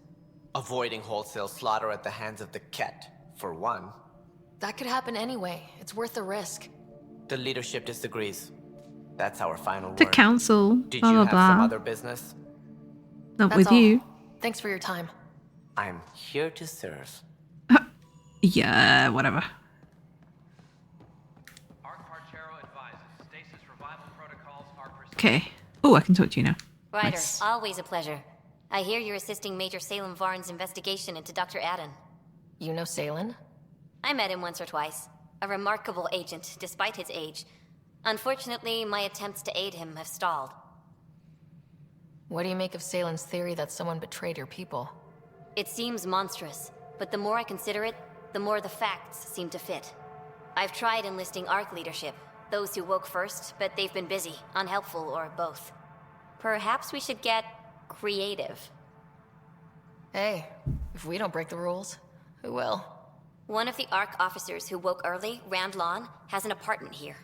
Avoiding wholesale slaughter at the hands of the Ket, for one. That could happen anyway. It's worth the risk. The leadership disagrees. That's our final The word. council. Did Blah you blah have some blah. other business? Not That's with all. you. Thanks for your time. I'm here to serve. Yeah, whatever. Okay. Oh, I can talk to you now. Ryder, Nice. always a pleasure. I hear you're assisting Major Salem Varn's investigation into Dr. Adden. You know Salen? I met him once or twice. A remarkable agent, despite his age. Unfortunately, my attempts to aid him have stalled. What do you make of Salen's theory that someone betrayed your people? It seems monstrous, but the more I consider it, the more the facts seem to fit. I've tried enlisting ARC leadership, those who woke first, but they've been busy, unhelpful, or both. Perhaps we should get creative. Hey, if we don't break the rules, who will? One of the ARC officers who woke early, Rand Lawn, has an apartment here.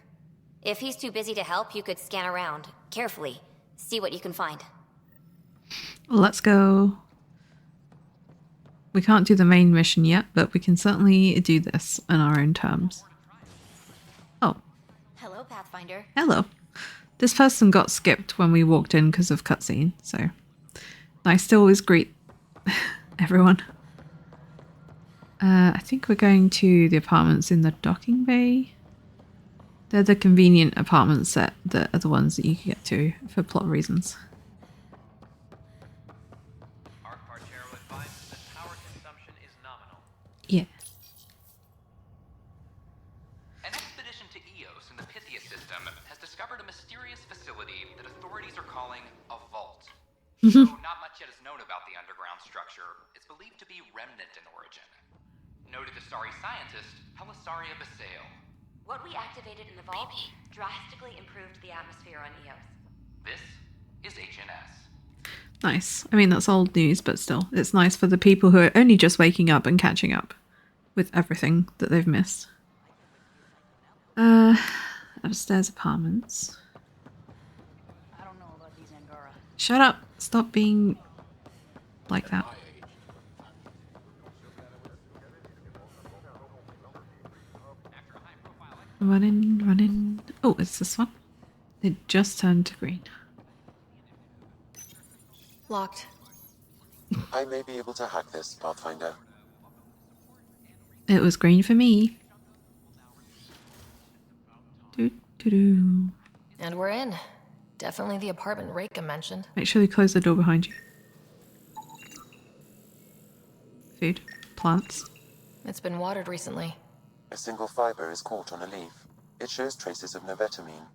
If he's too busy to help, you could scan around, carefully, see what you can find. Let's go. We can't do the main mission yet, but we can certainly do this on our own terms. Oh, Hello, Pathfinder. hello. This person got skipped when we walked in because of cutscene, so nice to always greet everyone. I think we're going to the apartments in the docking bay. They're the convenient apartments that are the ones that you can get to for plot reasons. Yeah. An expedition to Eos in the Pythia system has discovered a mysterious facility that authorities are calling a vault. Though not much yet is known about the underground structure, it's believed to be remnant in origin. Noted Asari scientist Helisaria Basale. What we activated in the vault drastically improved the atmosphere on Eos. This is HNS. Nice. I mean, that's old news, but still, it's nice for the people who are only just waking up and catching up with everything that they've missed. Upstairs apartments. I don't know about these Angara. Shut up. Stop being like that. Running, running. Oh, it's this one. It just turned to green. Locked. I may be able to hack this, Pathfinder. It was green for me. Doo-doo-doo. And we're in. Definitely the apartment Reika mentioned. Make sure you close the door behind you. Food. Plants. It's been watered recently. A single fiber is caught on a leaf. It shows traces of novetamine.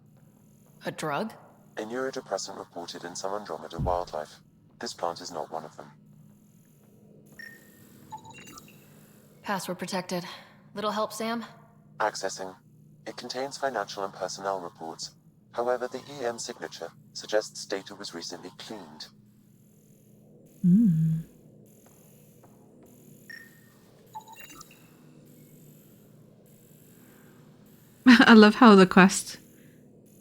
A drug? A neurodepressant reported in some Andromeda wildlife. This plant is not one of them. Password protected. Little help, Sam? Accessing. It contains financial and personnel reports. However, the EM signature suggests data was recently cleaned. Hmm. I love how the quest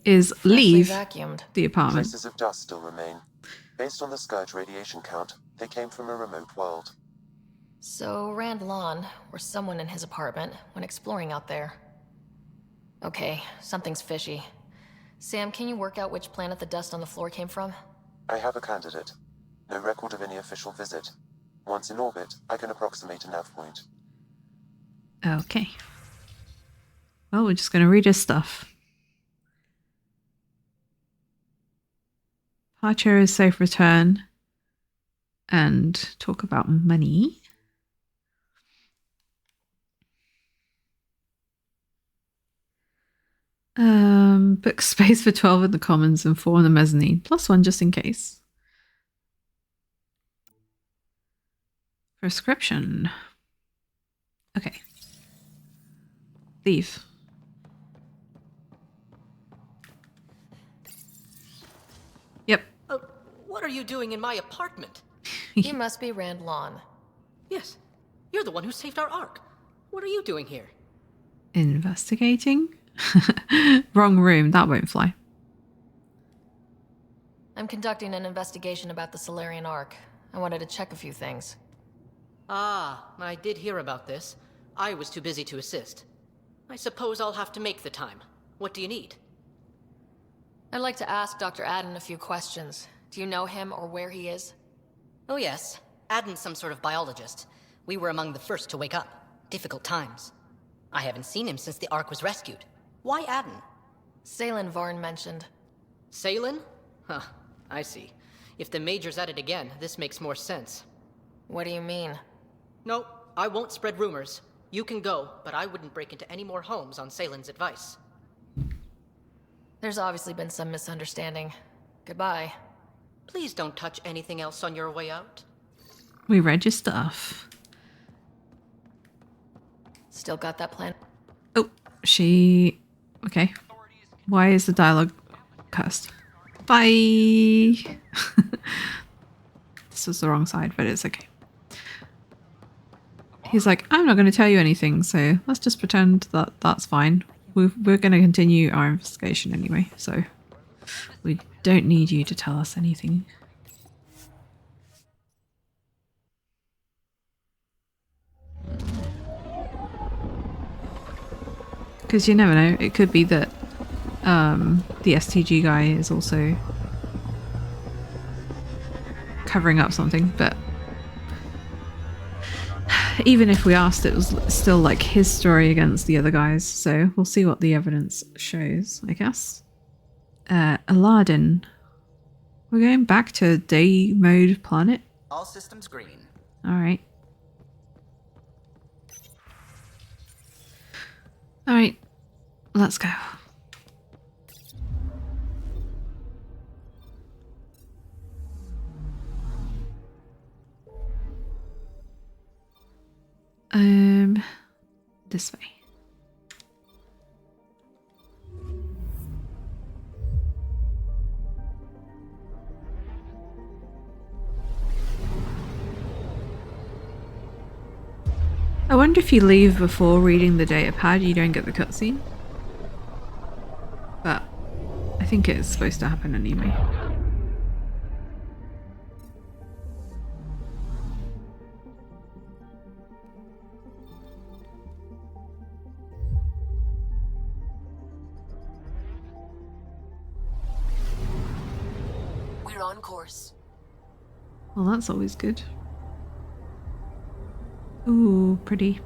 is leave vacuumed. the apartment. Traces of dust still remain. Based on the Scourge radiation count, they came from a remote world. So Rand Lawn, or someone in his apartment, when exploring out there. Okay, something's fishy. Sam, can you work out which planet the dust on the floor came from? I have a candidate. No record of any official visit. Once in orbit, I can approximate a nav point. Okay. Well, we're just going to read his stuff. Departure is safe return. And talk about money. Book space for 12 in the commons and 4 in the mezzanine. +1 just in case. Prescription. Okay. Leave. Yep. What are you doing in my apartment? You must be Rand Lawn. Yes, you're the one who saved our Ark. What are you doing here? Investigating? Wrong room. That won't fly. I'm conducting an investigation about the Solarian Ark. I wanted to check a few things. Ah, I did hear about this. I was too busy to assist. I suppose I'll have to make the time. What do you need? I'd like to ask Dr. Adden a few questions. Do you know him or where he is? Oh yes. Adden's some sort of biologist. We were among the first to wake up. Difficult times. I haven't seen him since the Ark was rescued. Why Adden? Salen Varn mentioned. Salen? Huh, I see. If the Major's at it again, this makes more sense. What do you mean? No, I won't spread rumors. You can go, but I wouldn't break into any more homes on Salen's advice. There's obviously been some misunderstanding. Goodbye. Please don't touch anything else on your way out. We read your stuff. Still got that plan? Oh, she... Okay. Why is the dialogue cursed? Bye! This was the wrong side, but it's okay. He's like, I'm not going to tell you anything, so let's just pretend that that's fine. We're going to continue our investigation anyway, so we don't need you to tell us anything. Because you never know, it could be that the STG guy is also covering up something, but even if we asked, it was still like his story against the other guys, so we'll see what the evidence shows, I guess. Aladdin. We're going back to day mode planet. All systems green. Alright. Alright, let's go. This way. I wonder if you leave before reading the data pad, you don't get the cutscene. But I think it's supposed to happen anyway. We're on course. Well, that's always good. Ooh, pretty.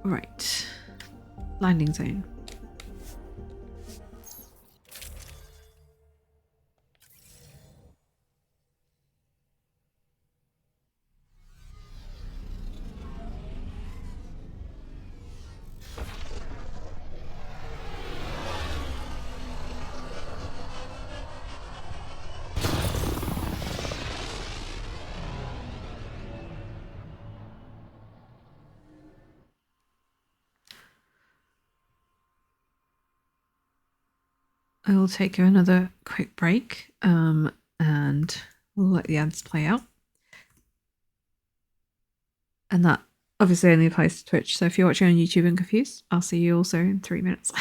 Right. Landing zone. I will take another quick break and we'll let the ads play out. And that obviously only applies to Twitch, so if you're watching on YouTube and confused, I'll see you also in 3 minutes.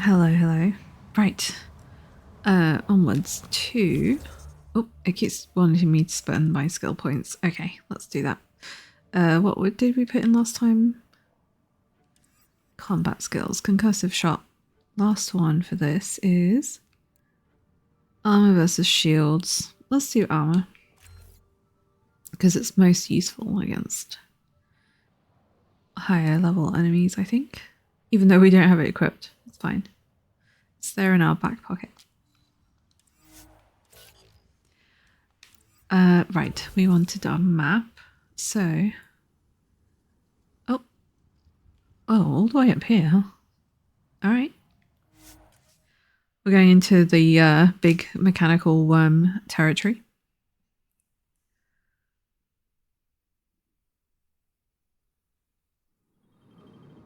Hello, hello. Right. Onwards to... Oh, it keeps wanting me to spend my skill points. Okay, let's do that. What did we put in last time? Combat skills. Concussive shot. Last one for this is... Armor versus shields. Let's do armor. Because it's most useful against higher level enemies, I think. Even though we don't have it equipped. It's fine. It's there in our back pocket. Right, we wanted our map. So... Oh, all the way up here. Alright. We're going into the big mechanical worm territory.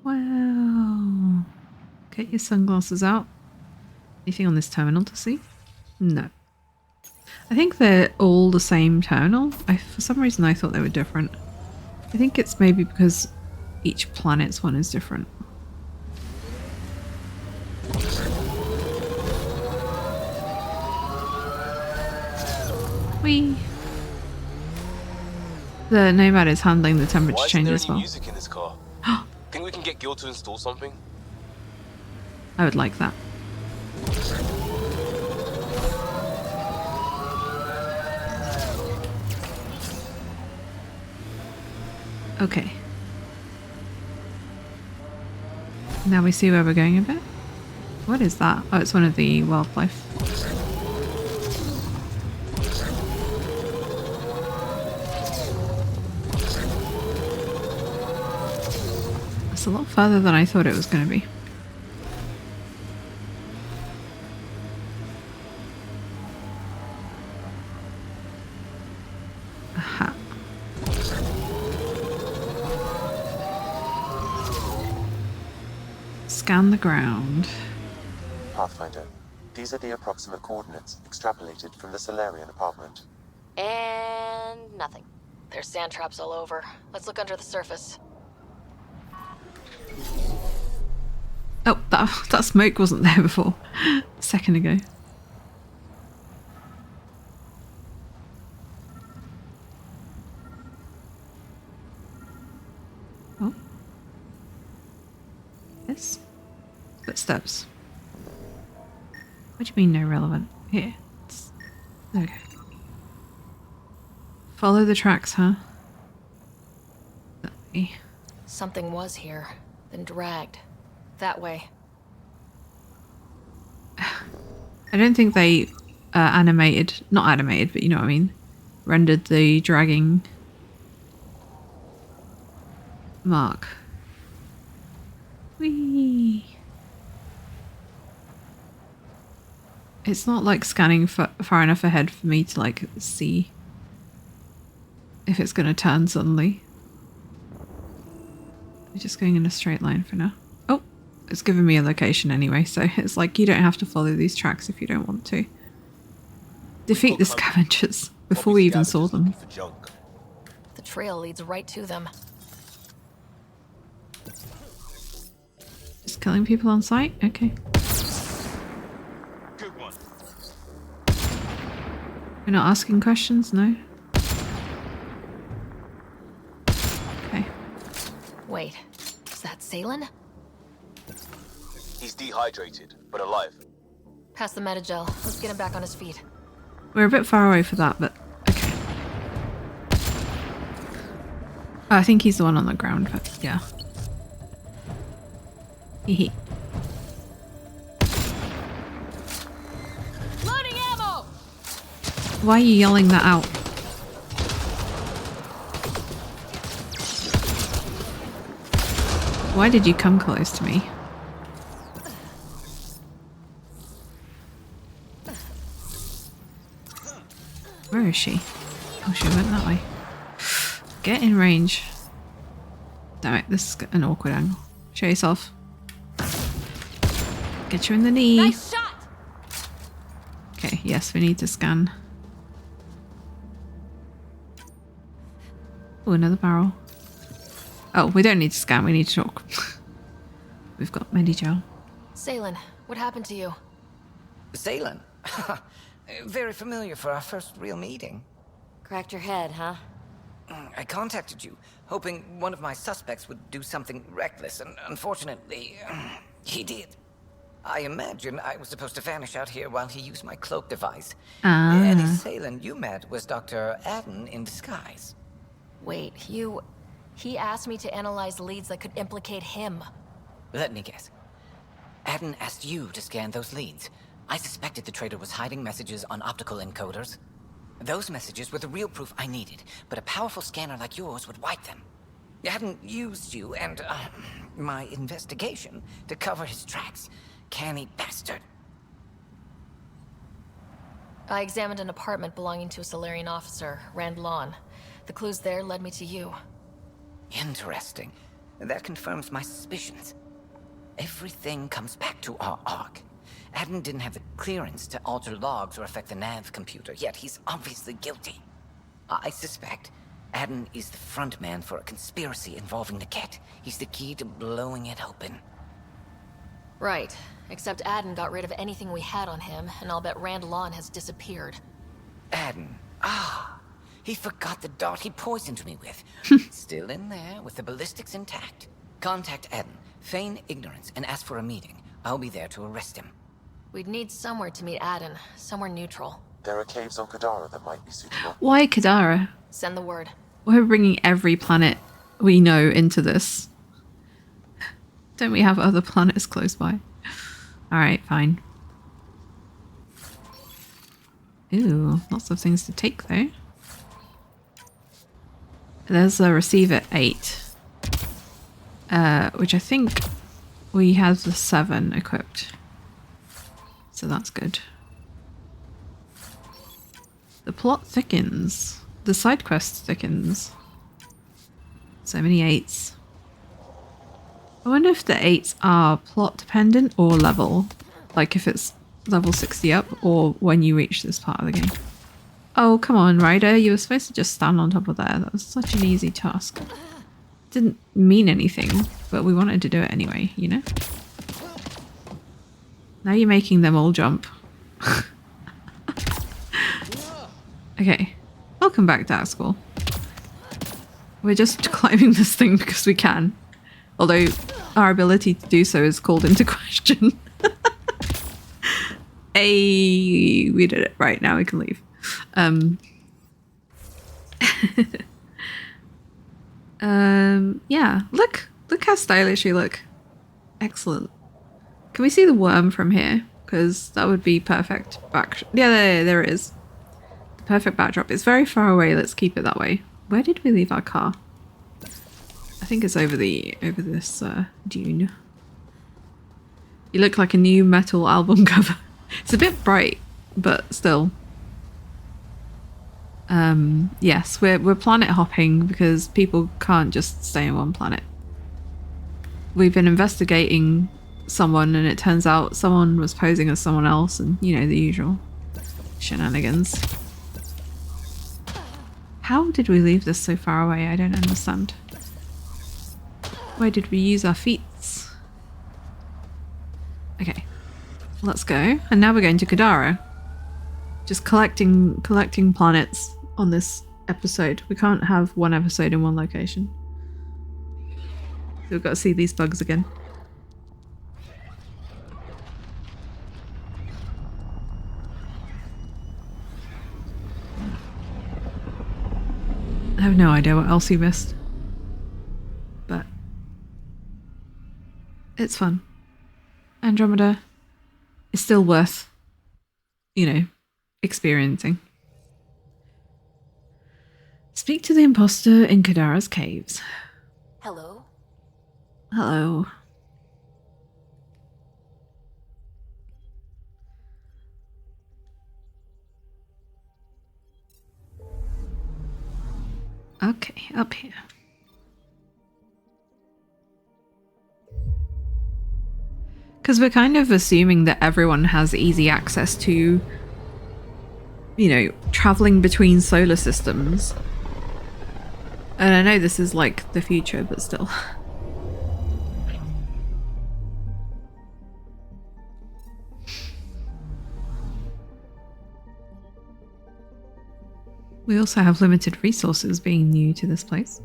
Wow. Get your sunglasses out. Anything on this terminal to see? No. I think they're all the same terminal. For some reason I thought they were different. I think it's maybe because each planet's one is different. Whee! The Nomad is handling the temperature change as well. Music in this car? Think we can get Gil to install something? I would like that. Okay. Now we see where we're going a bit. What is that? Oh, it's one of the wildlife. It's a lot further than I thought it was going to be. Aha. Scan the ground. Pathfinder, these are the approximate coordinates extrapolated from the Solarian apartment. And nothing. There's sand traps all over. Let's look under the surface. Oh, that smoke wasn't there before. A second ago. Oh. Yes. Footsteps. What do you mean no relevant? Here. Okay. Follow the tracks, huh? Something was here, then dragged. That way. I don't think they animated, not animated, but you know what I mean, rendered the dragging mark. Whee! It's not like scanning far enough ahead for me to like see if it's going to turn suddenly. We're just going in a straight line for now. Oh, it's given me a location anyway, so it's like you don't have to follow these tracks if you don't want to. Defeat the scavengers before we even saw them. The trail leads right to them. Just killing people on sight? Okay. Good one. We're not asking questions? No? Okay. Wait, is that Salen? He's dehydrated, but alive. Pass the metagel. Let's get him back on his feet. We're a bit far away for that, but okay. Oh, I think he's the one on the ground, but yeah. Hehe. Loading ammo! Why are you yelling that out? Why did you come close to me? Where is she? Oh, she went that way. Get in range. Damn it, this is an awkward angle. Show yourself. Get you in the knee. Nice shot! Okay, yes, we need to scan. Oh, another barrel. Oh, we don't need to scan, we need to talk. We've got Medigel. Salen, What happened to you? Zaylen. Very familiar for our first real meeting. Cracked your head, huh? I contacted you, hoping one of my suspects would do something reckless, and unfortunately, he did. I imagine I was supposed to vanish out here while he used my cloak device. Any Zaylen you met was Dr. Adden in disguise. Wait, he asked me to analyze leads that could implicate him. Let me guess. Adden asked you to scan those leads. I suspected the traitor was hiding messages on optical encoders. Those messages were the real proof I needed, but a powerful scanner like yours would wipe them. Adden used you and, my investigation to cover his tracks. Canny bastard. I examined an apartment belonging to a Solarian officer, Rand Lawn. The clues there led me to you. Interesting. That confirms my suspicions. Everything comes back to our Ark. Adden didn't have the clearance to alter logs or affect the nav computer, yet he's obviously guilty. I suspect Adden is the front man for a conspiracy involving the Ket. He's the key to blowing it open. Right. Except Adden got rid of anything we had on him, and I'll bet Rand Lawn has disappeared. Adden. He forgot the dart he poisoned me with. Still in there, with the ballistics intact. Contact Adden, feign ignorance, and ask for a meeting. I'll be there to arrest him. We'd need somewhere to meet Adden, somewhere neutral. There are caves on Kadara that might be suitable. Why Kadara? Send the word. We're bringing every planet we know into this. Don't we have other planets close by? Alright, fine. Ooh, lots of things to take though. There's a receiver 8. Which I think we have the 7 equipped. So that's good. The plot thickens. The side quest thickens. So many 8s. I wonder if the 8s are plot dependent or level. Like if it's level 60 up or when you reach this part of the game. Oh, come on, Ryder. You were supposed to just stand on top of there. That was such an easy task. Didn't mean anything, but we wanted to do it anyway, you know? Now you're making them all jump. Okay. Welcome back, Dark School. We're just climbing this thing because we can. Although our ability to do so is called into question. Hey, we did it. Right, now we can leave. Yeah, look how stylish you look. Excellent. Can we see the worm from here? Because that would be perfect. Yeah, there it is. The perfect backdrop. It's very far away. Let's keep it that way. Where did we leave our car? I think it's over this dune. You look like a new metal album cover. It's a bit bright, but still. Yes, we're planet hopping because people can't just stay on one planet. We've been investigating someone and it turns out someone was posing as someone else and, you know, the usual shenanigans. How did we leave this so far away? I don't understand. Where did we use our feet? Okay, let's go. And now we're going to Kadara. Just collecting planets on this episode. We can't have one episode in one location. So we've got to see these bugs again. I have no idea what else you missed. But it's fun. Andromeda is still worth, you know, experiencing. Speak to the imposter in Kadara's caves. Hello? Hello. Okay, up here. Because we're kind of assuming that everyone has easy access to, you know, traveling between solar systems. And I know this is like the future, but still. We also have limited resources being new to this place.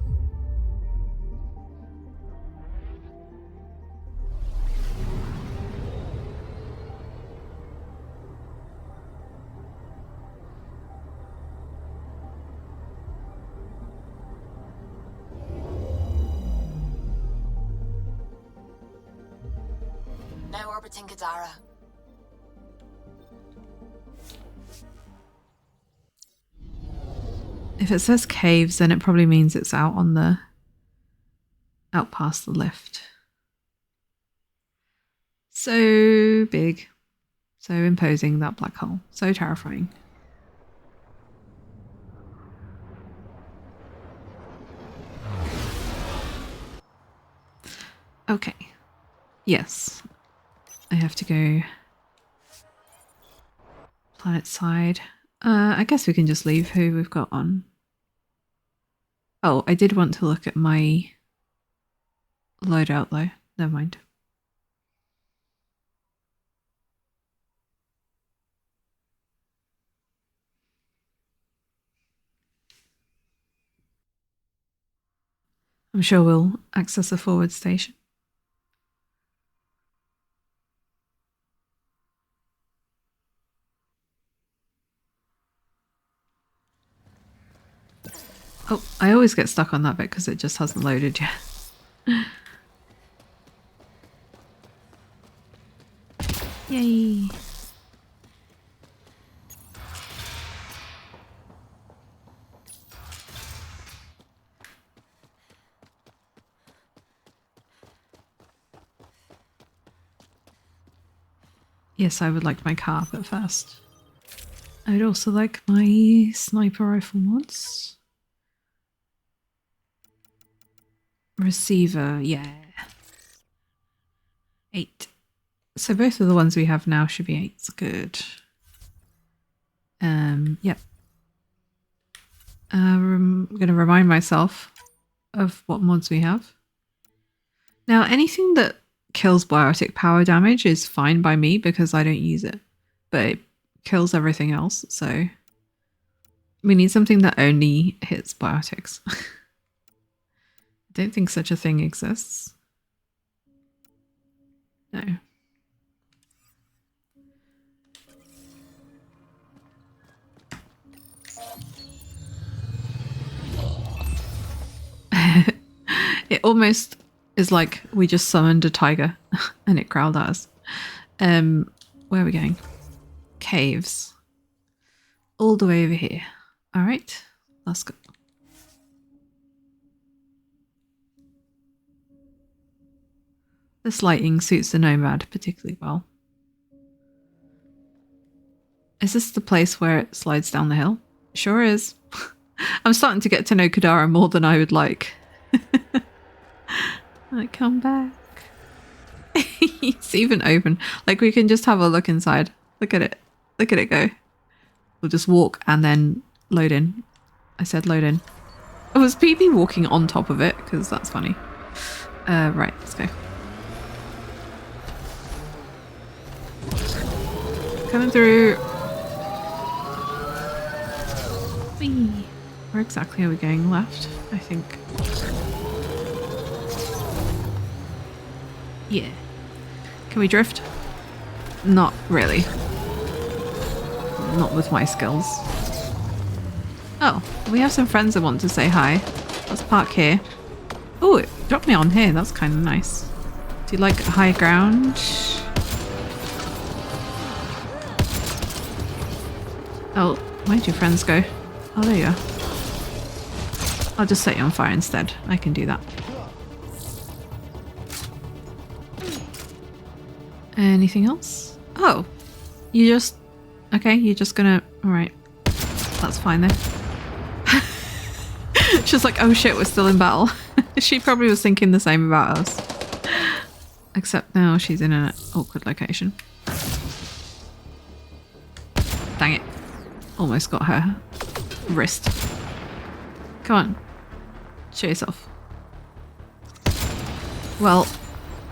Now orbiting Gadara. If it says caves, then it probably means it's out on the... out past the lift. So big. So imposing, that black hole. So terrifying. Okay. Yes. I have to go planet side. I guess we can just leave who we've got on. Oh, I did want to look at my loadout though. Never mind. I'm sure we'll access a forward station. Oh, I always get stuck on that bit because it just hasn't loaded yet. Yay! Yes, I would like my carpet first. I would also like my sniper rifle mods. Receiver, yeah. 8. So both of the ones we have now should be 8s. Good. Yep. I'm going to remind myself of what mods we have. Now, anything that kills biotic power damage is fine by me because I don't use it. But it kills everything else, so we need something that only hits biotics. I don't think such a thing exists. No. It almost is like we just summoned a tiger and it growled at us. Where are we going? Caves. All the way over here. All right, let's go. This lighting suits the Nomad particularly well. Is this the place where it slides down the hill? Sure is. I'm starting to get to know Kadara more than I would like. I come back. It's even open. Like we can just have a look inside. Look at it. Look at it go. We'll just walk and then load in. I said load in. Oh, was PB walking on top of it? Because that's funny. Right, let's go. Coming through. Whee. Where exactly are we going? Left, I think. Yeah. Can we drift? Not really. Not with my skills. Oh, we have some friends that want to say hi. Let's park here. Oh, it dropped me on here. That's kind of nice. Do you like high ground? Oh, where'd your friends go? Oh, there you are. I'll just set you on fire instead. I can do that. Anything else? Oh, you just... Okay, you're just gonna... Alright. That's fine then. She's like, oh shit, we're still in battle. She probably was thinking the same about us. Except now she's in an awkward location. Dang it. Almost got her wrist. Come on. Show yourself. Well,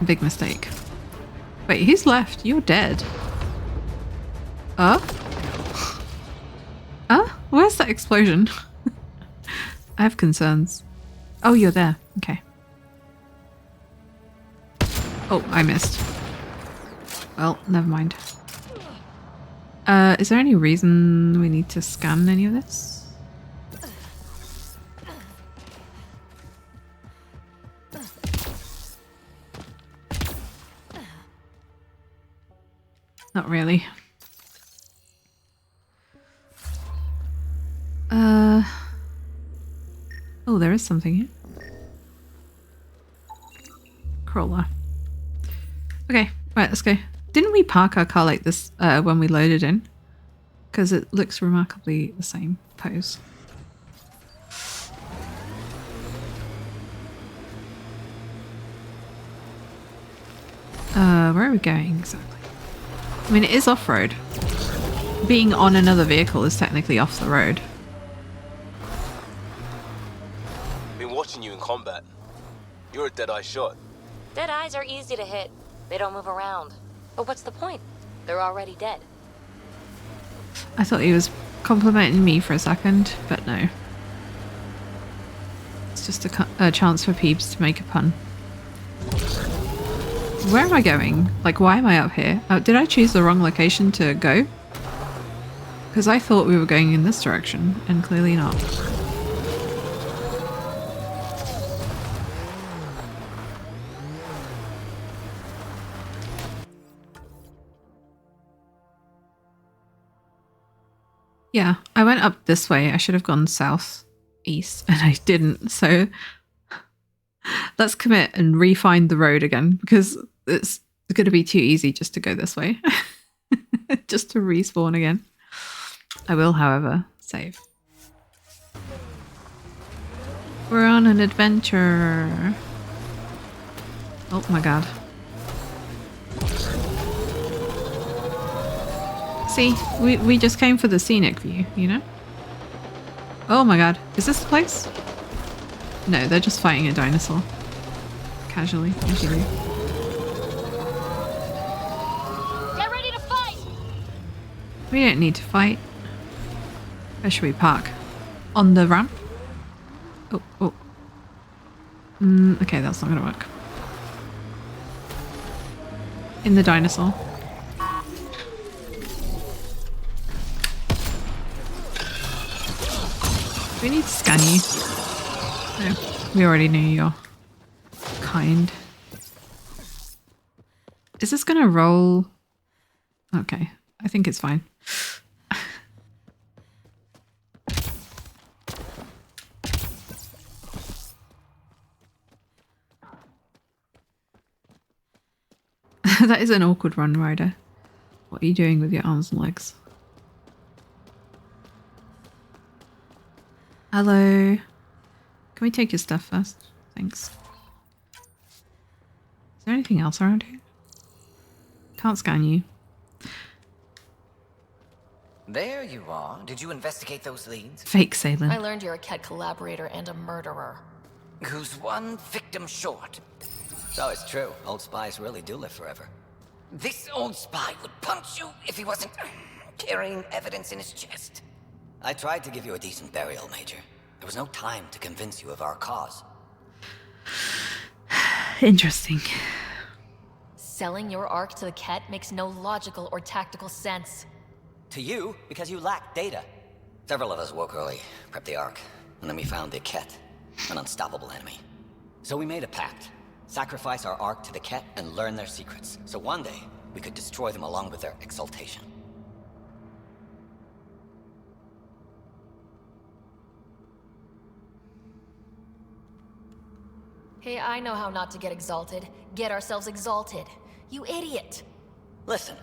big mistake. Wait, he's left. You're dead. Where's that explosion? I have concerns. Oh, you're there. Okay. Oh, I missed. Well, never mind. Is there any reason we need to scan any of this? Not really. Oh, there is something here. Crawler. Okay, right, let's go. Didn't we park our car like this when we loaded in? Because it looks remarkably the same pose. Where are we going exactly? I mean, it is off-road. Being on another vehicle is technically off the road. Been watching you in combat. You're a dead-eye shot. Dead eyes are easy to hit. They don't move around. But what's the point? They're already dead. I thought he was complimenting me for a second, but no. It's just a chance for peeps to make a pun. Where am I going? Like, why am I up here? Did I choose the wrong location to go? Because I thought we were going in this direction, and clearly not. Yeah, I went up this way. I should have gone south, east, and I didn't. So let's commit and re-find the road again, because it's going to be too easy just to go this way. Just to respawn again. I will, however, save. We're on an adventure. Oh my god. See, we just came for the scenic view, you know? Oh my god, is this the place? No, they're just fighting a dinosaur. Casually, as you do. Get ready to fight! We don't need to fight. Where should we park? On the ramp? Oh, oh. Okay, that's not gonna work. In the dinosaur. Do we need to scan you? No, we already knew you're kind. Is this gonna roll? Okay, I think it's fine. That is an awkward run, Ryder. What are you doing with your arms and legs? Hello. Can we take your stuff first? Thanks. Is there anything else around here? Can't scan you. There you are. Did you investigate those leads? Fake Salem. I learned you're a Ket collaborator and a murderer. Who's one victim short? So it's true. Old spies really do live forever. This old spy would punch you if he wasn't carrying evidence in his chest. I tried to give you a decent burial, Major. There was no time to convince you of our cause. Interesting. Selling your Ark to the Ket makes no logical or tactical sense. To you, because you lack data. Several of us woke early, prepped the Ark, and then we found the Ket, an unstoppable enemy. So we made a pact. Sacrifice our Ark to the Ket and learn their secrets, so one day we could destroy them along with their exaltation. Hey, I know how not to get exalted. Get ourselves exalted. You idiot! Listen,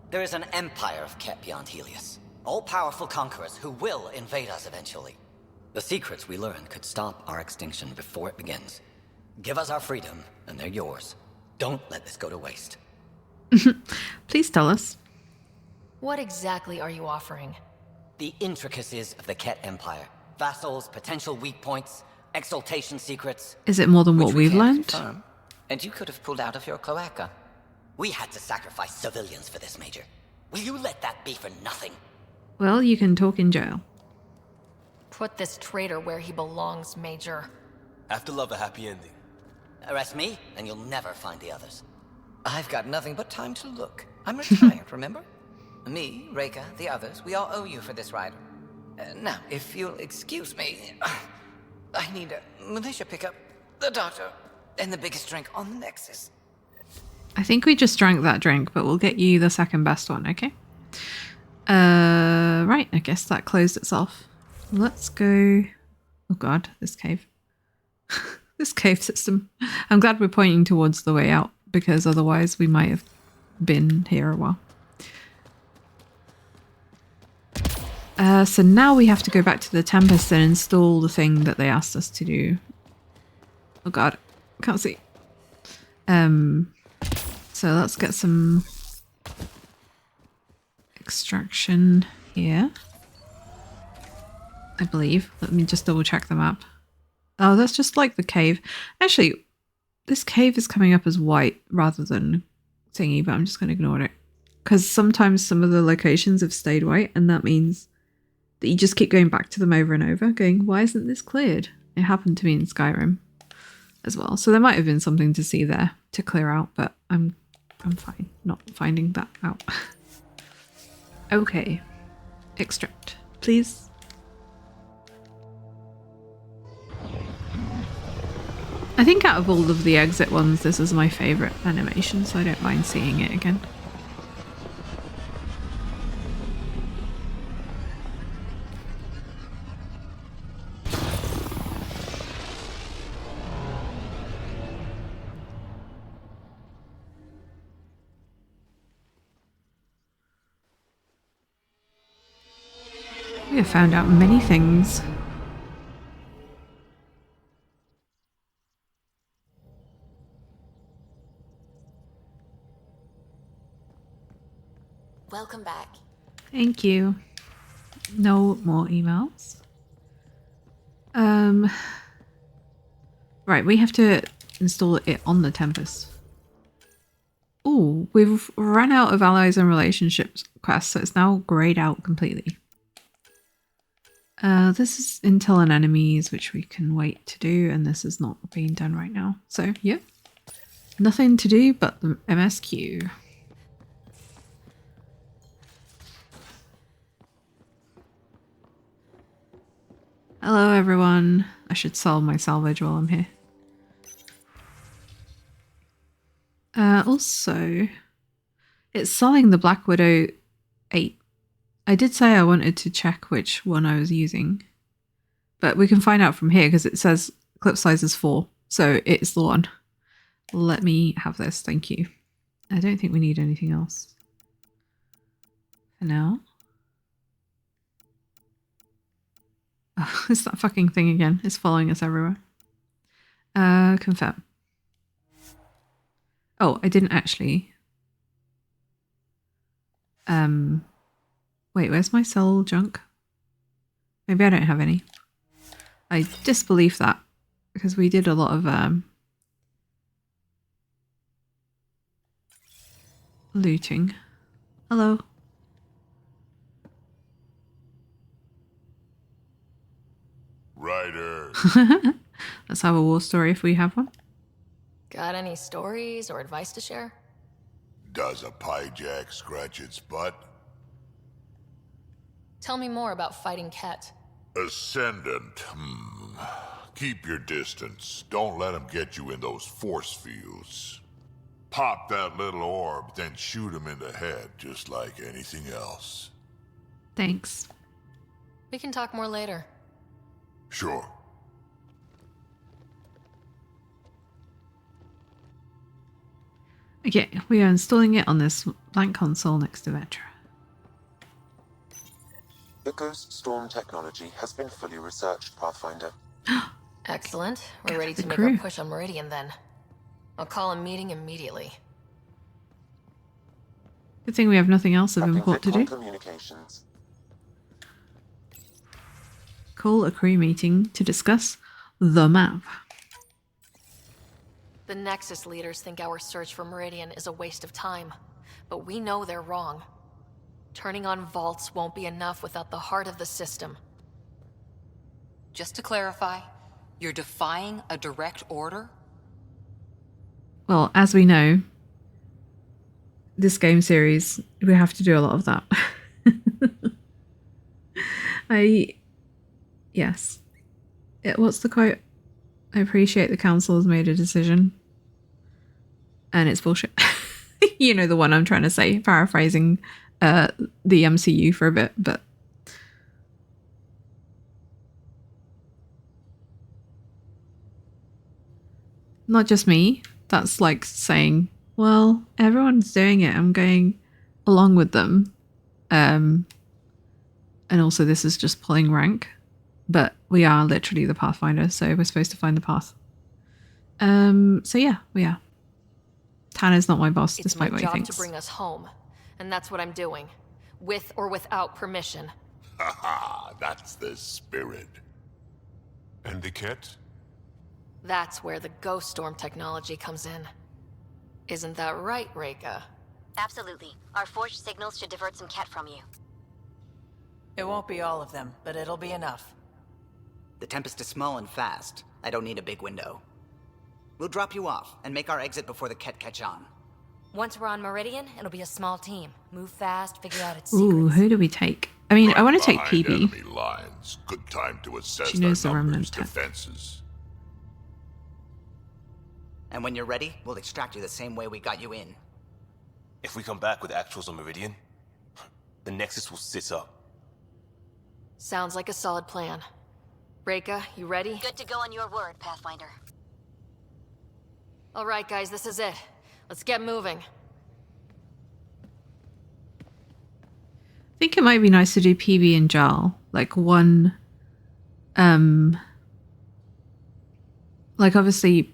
there is an empire of Ket beyond Helios. All-powerful conquerors who will invade us eventually. The secrets we learn could stop our extinction before it begins. Give us our freedom, and they're yours. Don't let this go to waste. Please tell us. What exactly are you offering? The intricacies of the Ket Empire. Vassals, potential weak points, exaltation secrets. Is it more than what we've learned? Confirm. And you could have pulled out of your cloaca. We had to sacrifice civilians for this, Major. Will you let that be for nothing? Well, you can talk in jail. Put this traitor where he belongs, Major. Have to love a happy ending. Arrest me, and you'll never find the others. I've got nothing but time to look. I'm retired, remember? Me, Reika, the others, we all owe you for this, Ryder. Now, if you'll excuse me, I need a militia pickup, the doctor, and the biggest drink on the Nexus. I think we just drank that drink, but we'll get you the second best one, okay? Right, I guess that closed itself. Let's go... Oh god, this cave. This cave system. I'm glad we're pointing towards the way out, because otherwise we might have been here a while. So now we have to go back to the Tempest and install the thing that they asked us to do. Oh god, can't see. So let's get some extraction here. I believe. Let me just double check the map. Oh, that's just like the cave. Actually, this cave is coming up as white rather than thingy, but I'm just going to ignore it. Because sometimes some of the locations have stayed white, and that means that you just keep going back to them over and over, going, why isn't this cleared? It happened to me in Skyrim as well. So there might have been something to see there to clear out, but I'm fine not finding that out. Okay. Extract, please. I think out of all of the exit ones, this is my favourite animation, so I don't mind seeing it again. We have found out many things. Welcome back. Thank you. No more emails. Right, we have to install it on the Tempest. Ooh, we've run out of allies and relationships quests, so it's now grayed out completely. This is intel and enemies, which we can wait to do, and this is not being done right now. So, yeah. Nothing to do but the MSQ. Hello everyone. I should sell my salvage while I'm here. Also, it's selling the Black Widow 8. I did say I wanted to check which one I was using, but we can find out from here because it says clip size is 4, so it's the one. Let me have this, thank you. I don't think we need anything else for now. Oh, it's that fucking thing again. It's following us everywhere. Confirm. Oh, I didn't actually. Wait, where's my soul junk? Maybe I don't have any. I disbelieve that because we did a lot of looting. Hello. Ryder. Let's have a war story if we have one. Got any stories or advice to share? Does a pyjak scratch its butt? Tell me more about fighting Ket. Ascendant. Keep your distance. Don't let him get you in those force fields. Pop that little orb, then shoot him in the head, just like anything else. Thanks. We can talk more later. Sure. Okay, we are installing it on this blank console next to Vetra. The Ghost Storm technology has been fully researched, Pathfinder. Excellent. We're ready to make crew. our push on Meridian then. I'll call a meeting immediately. Good thing we have nothing else of Prepping import to Bitcoin do. communications. Call a crew meeting to discuss the map. The Nexus leaders think our search for Meridian is a waste of time, but we know they're wrong. Turning on vaults won't be enough without the heart of the system. Just to clarify, you're defying a direct order? Well, as we know, this game series, we have to do a lot of that. Yes. What's the quote? I appreciate the council has made a decision. And it's bullshit. You know the one I'm trying to say, paraphrasing the MCU for a bit, but... Not just me. That's like saying, well, everyone's doing it. I'm going along with them. And also this is just pulling rank. But we are literally the Pathfinders, so we're supposed to find the path. So yeah, we are. Tanner's not my boss, despite what he thinks. It's my job to bring us home, and that's what I'm doing, with or without permission. Haha, that's the spirit. And the kit? That's where the ghost storm technology comes in. Isn't that right, Reika? Absolutely. Our forged signals should divert some cat from you. It won't be all of them, but it'll be enough. The Tempest is small and fast. I don't need a big window. We'll drop you off and make our exit before the Ket catch on. Once we're on Meridian, it'll be a small team. Move fast, figure out its Ooh, secrets. who do we take? I mean, I want to take Behind PB. enemy lines. Good time to assess She knows their the numbers, remnant tech. defenses. And when you're ready, we'll extract you the same way we got you in. If we come back with actuals on Meridian, the Nexus will sit up. Sounds like a solid plan. Reika, you ready? Good to go on your word, Pathfinder. All right, guys, this is it. Let's get moving. I think it might be nice to do PB and Jarl. Like one... Like obviously...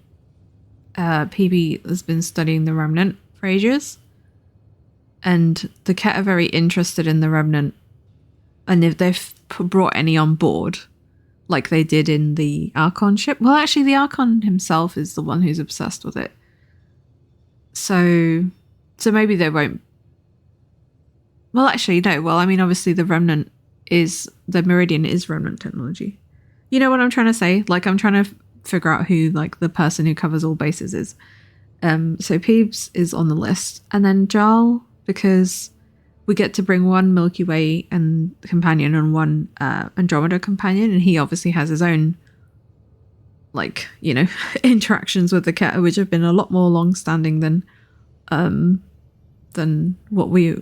PB has been studying the Remnant for ages. And the Ket are very interested in the Remnant. And if they've brought any on board, like they did in the Archon ship. Well, actually, the Archon himself is the one who's obsessed with it. So maybe they won't. Well, actually, no. Well, I mean, obviously, the Meridian is Remnant technology. You know what I'm trying to say? Like, I'm trying to figure out who, like, the person who covers all bases is. So Peebs is on the list, and then Jarl, because we get to bring one Milky Way and companion and one Andromeda companion, and he obviously has his own, like, you know, interactions with the Ket, which have been a lot more long-standing than what we've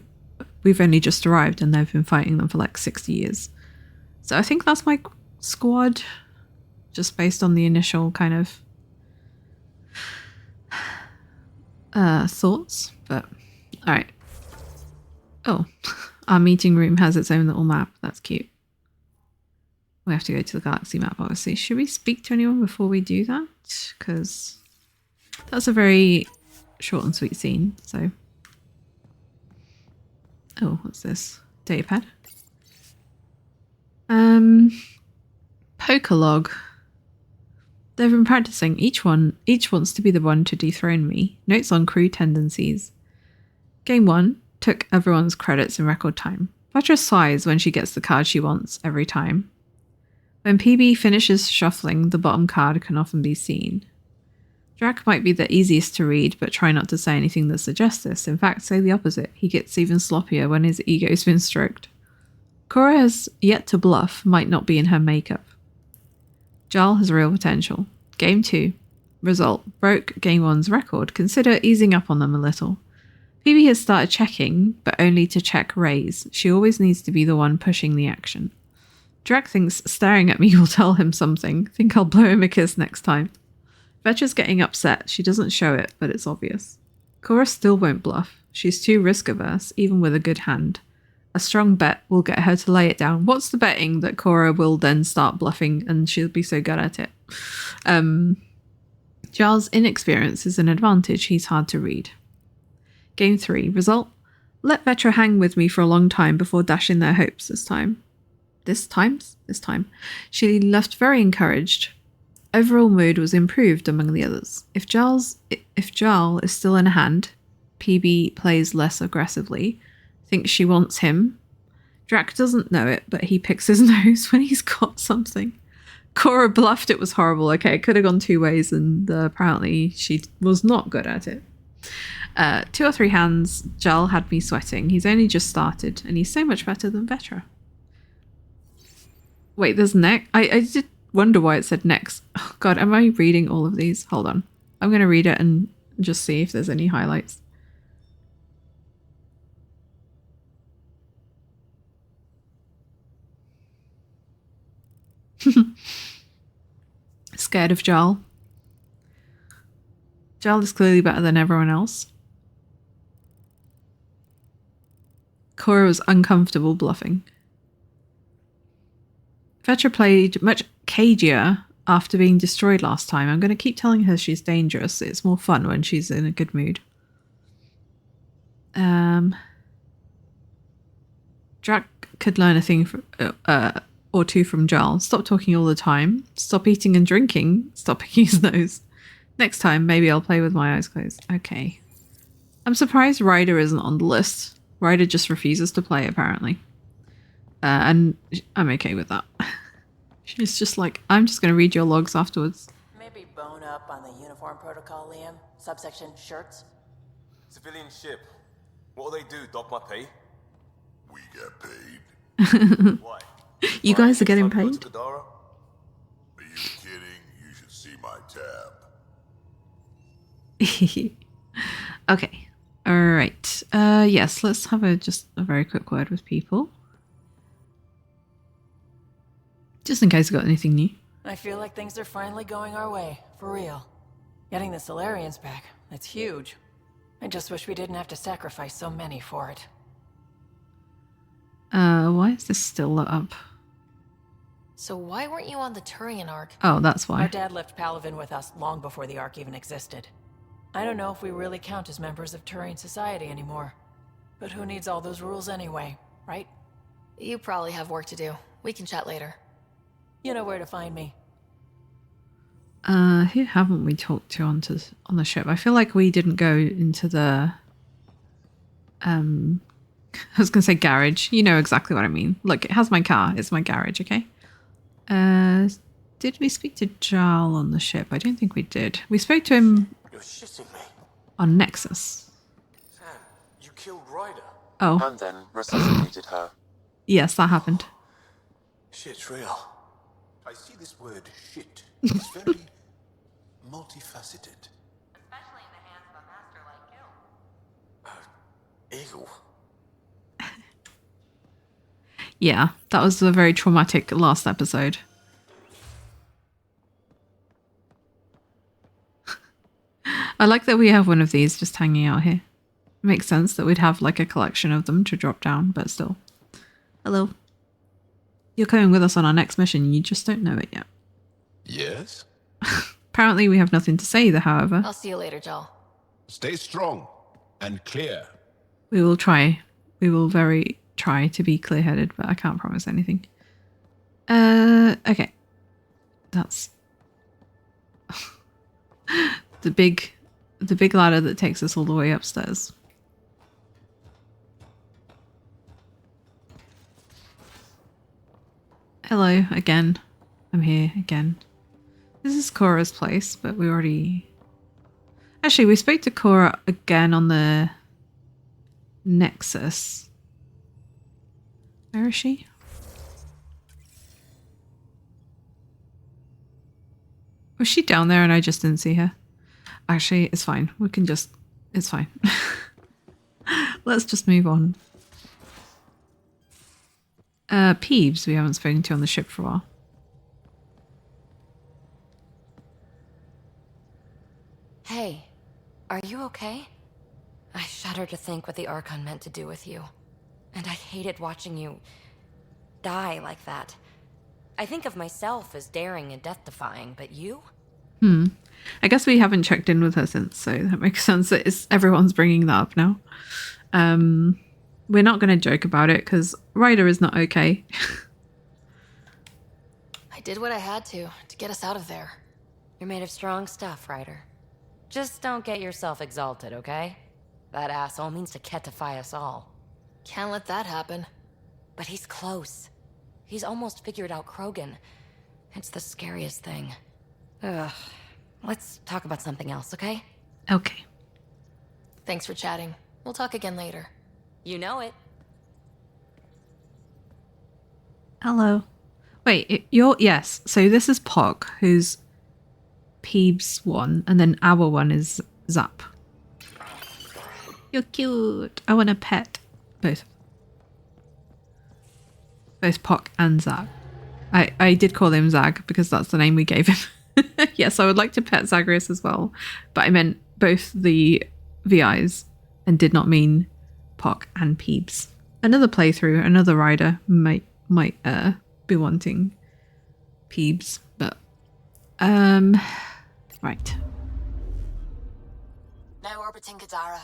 only just arrived, and they've been fighting them for like 60 years. So I think that's my squad, just based on the initial kind of thoughts. But all right. Oh, our meeting room has its own little map. That's cute. We have to go to the galaxy map, obviously. Should we speak to anyone before we do that? Because that's a very short and sweet scene. So, oh, what's this? Datapad. Poker log. They've been practicing. Each wants to be the one to dethrone me. Notes on crew tendencies. Game 1 took everyone's credits in record time. Petra sighs when she gets the card she wants every time. When PB finishes shuffling, the bottom card can often be seen. Drac might be the easiest to read, but try not to say anything that suggests this. In fact, say the opposite. He gets even sloppier when his ego's been stroked. Cora has yet to bluff, might not be in her makeup. Jarl has real potential. Game 2. Result. Broke Game 1's record. Consider easing up on them a little. Phoebe has started checking, but only to check Rays. She always needs to be the one pushing the action. Drac thinks staring at me will tell him something. Think I'll blow him a kiss next time. Vetra's getting upset. She doesn't show it, but it's obvious. Cora still won't bluff. She's too risk-averse, even with a good hand. A strong bet will get her to lay it down. What's the betting that Cora will then start bluffing and she'll be so good at it? Jarl's inexperience is an advantage. He's hard to read. Game 3. Result. Let Vetra hang with me for a long time before dashing their hopes this time. This time. She left very encouraged. Overall mood was improved among the others. If Jarl is still in a hand, PB plays less aggressively. Thinks she wants him. Drac doesn't know it, but he picks his nose when he's got something. Cora bluffed it was horrible. Okay, it could have gone two ways, and apparently she was not good at it. 2 or 3 hands. Jal had me sweating. He's only just started, and he's so much better than Vetra. Wait, there's next. I did wonder why it said next. Oh, God, am I reading all of these? Hold on. I'm going to read it and just see if there's any highlights. Scared of Jal. Jal is clearly better than everyone else. Cora was uncomfortable bluffing. Vetra played much cagier after being destroyed last time. I'm going to keep telling her she's dangerous. It's more fun when she's in a good mood. Drac could learn a thing or two from Jal. Stop talking all the time. Stop eating and drinking. Stop picking his nose. Next time, maybe I'll play with my eyes closed. Okay. I'm surprised Ryder isn't on the list. Ryder just refuses to play, apparently. And I'm okay with that. She's just like, I'm just going to read your logs afterwards. Maybe bone up on the uniform protocol, Liam. Subsection shirts. Civilian ship. What'll they do? Dock my pay? We get paid. Why? You guys are getting paid? Are you kidding? You should see my tab. Okay. All right. Yes, let's have just a very quick word with people. Just in case I got anything new. I feel like things are finally going our way, for real. Getting the Solarians back, that's huge. I just wish we didn't have to sacrifice so many for it. Why is this still lit up? So why weren't you on the Turian Ark? Oh, that's why. Our dad left Palavin with us long before the Ark even existed. I don't know if we really count as members of Turian society anymore. But who needs all those rules anyway, right? You probably have work to do. We can chat later. You know where to find me. Who haven't we talked to on the ship? I feel like we didn't go into the I was gonna say garage. You know exactly what I mean. Look, it has my car. It's my garage, okay? Did we speak to Jal on the ship? I don't think we did. We spoke to him on Nexus. Sam, you killed Ryder. Oh. And then resuscitated her. Yes, that happened. Shit's real. I see this word shit. It's very multifaceted. Especially in the hands of a master like you. Eagle. Yeah, that was a very traumatic last episode. I like that we have one of these just hanging out here. It makes sense that we'd have like a collection of them to drop down, but still. Hello. You're coming with us on our next mission. You just don't know it yet. Yes? Apparently we have nothing to say, however. I'll see you later, Jal. Stay strong and clear. We will try. We will very try to be clear-headed, but I can't promise anything. Okay. That's the big ladder that takes us all the way upstairs. Hello again. I'm here again. This is Cora's place, but we already... Actually, we spoke to Cora again on the Nexus. Where is she? Was she down there and I just didn't see her? Actually, it's fine. We can just... It's fine. Let's just move on. Peeves we haven't spoken to on the ship for a while. Hey, are you okay? I shudder to think what the Archon meant to do with you. And I hated watching you die like that. I think of myself as daring and death-defying, but you? I guess we haven't checked in with her since, so that makes sense that everyone's bringing that up now. We're not going to joke about it because Ryder is not okay. I did what I had to get us out of there. You're made of strong stuff, Ryder. Just don't get yourself exalted, okay? That asshole means to ketify us all. Can't let that happen. But he's close. He's almost figured out Krogan. It's the scariest thing. Ugh. Let's talk about something else, okay? Okay. Thanks for chatting. We'll talk again later. You know it. Hello. Wait, yes. So this is Pog, who's Peeb's one, and then our one is Zap. You're cute. I want a pet. Both Pog and Zag. I did call him Zag because that's the name we gave him. Yes, I would like to pet Zagreus as well, but I meant both the VIs and did not mean Pog and Peebs. Another playthrough, another rider might be wanting Peebs, but right. Now orbiting Kadara.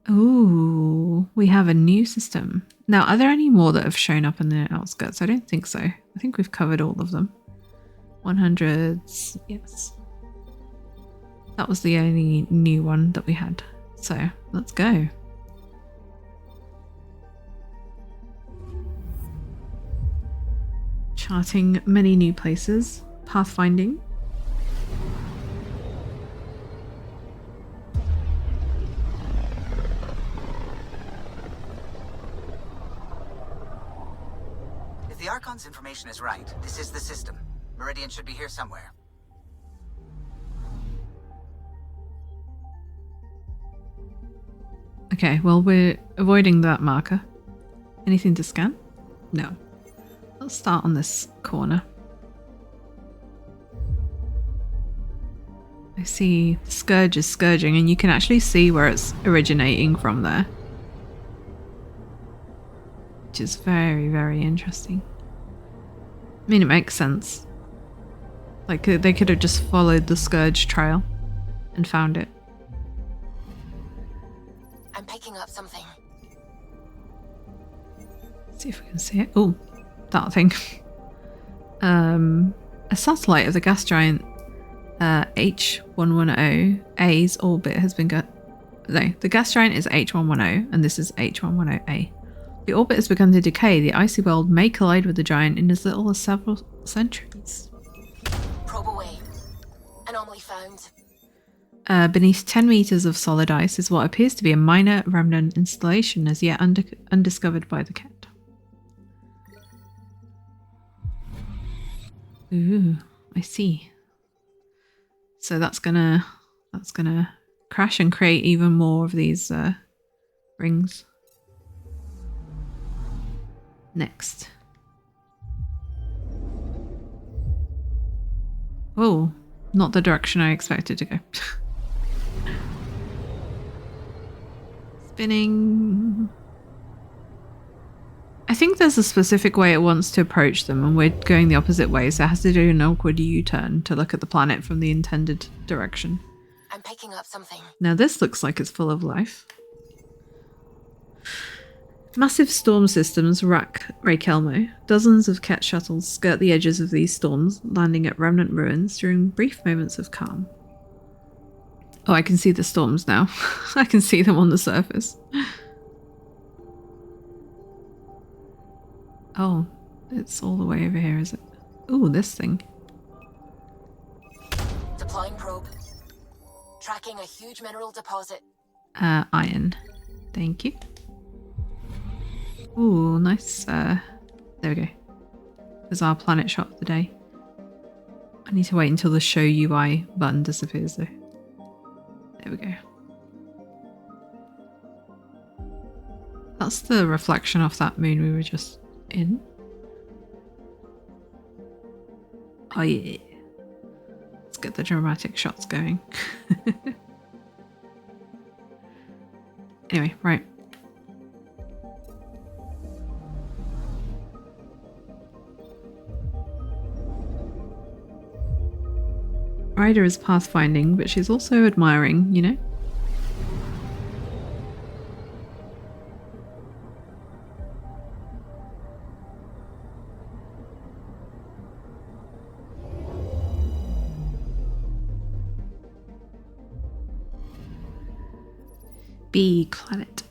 Ooh, we have a new system. Now, are there any more that have shown up in the outskirts? I don't think so. I think we've covered all of them. 100s, yes. That was the only new one that we had. So, let's go. Charting many new places. Pathfinding. If the Archon's information is right, this is the system. Meridian should be here somewhere. Okay, well, we're avoiding that marker. Anything to scan? No. Let's start on this corner. I see the Scourge is scourging, and you can actually see where it's originating from there. Which is very, very interesting. I mean, it makes sense. Like, they could have just followed the Scourge trail and found it. I'm picking up something. Let's see if we can see it. Oh, that thing. A satellite of the gas giant H110A's orbit has been No, the gas giant is H110 and this is H110A. The orbit has begun to decay. The icy world may collide with the giant in as little as several centuries. Probe away. Anomaly found. Beneath 10 meters of solid ice is what appears to be a minor remnant installation as yet undiscovered by the cat. Ooh, I see. So that's gonna crash and create even more of these rings. Next. Oh, not the direction I expected to go. Spinning. I think there's a specific way it wants to approach them, and we're going the opposite way, so it has to do an awkward U-turn to look at the planet from the intended direction. I'm picking up something. Now this looks like it's full of life. Massive storm systems rack Rakelmo. Dozens of Ket shuttles skirt the edges of these storms, landing at remnant ruins during brief moments of calm. Oh, I can see the storms now. I can see them on the surface. Oh, it's all the way over here, is it? Ooh, this thing. Deploying probe. Tracking a huge mineral deposit. Iron. Thank you. Ooh, nice. There we go. There's our planet shot of the day. I need to wait until the show UI button disappears though. There we go. That's the reflection off that moon we were just in. Oh yeah. Let's get the dramatic shots going. Anyway, right. Ryder is pathfinding, but she's also admiring, you know? B planet.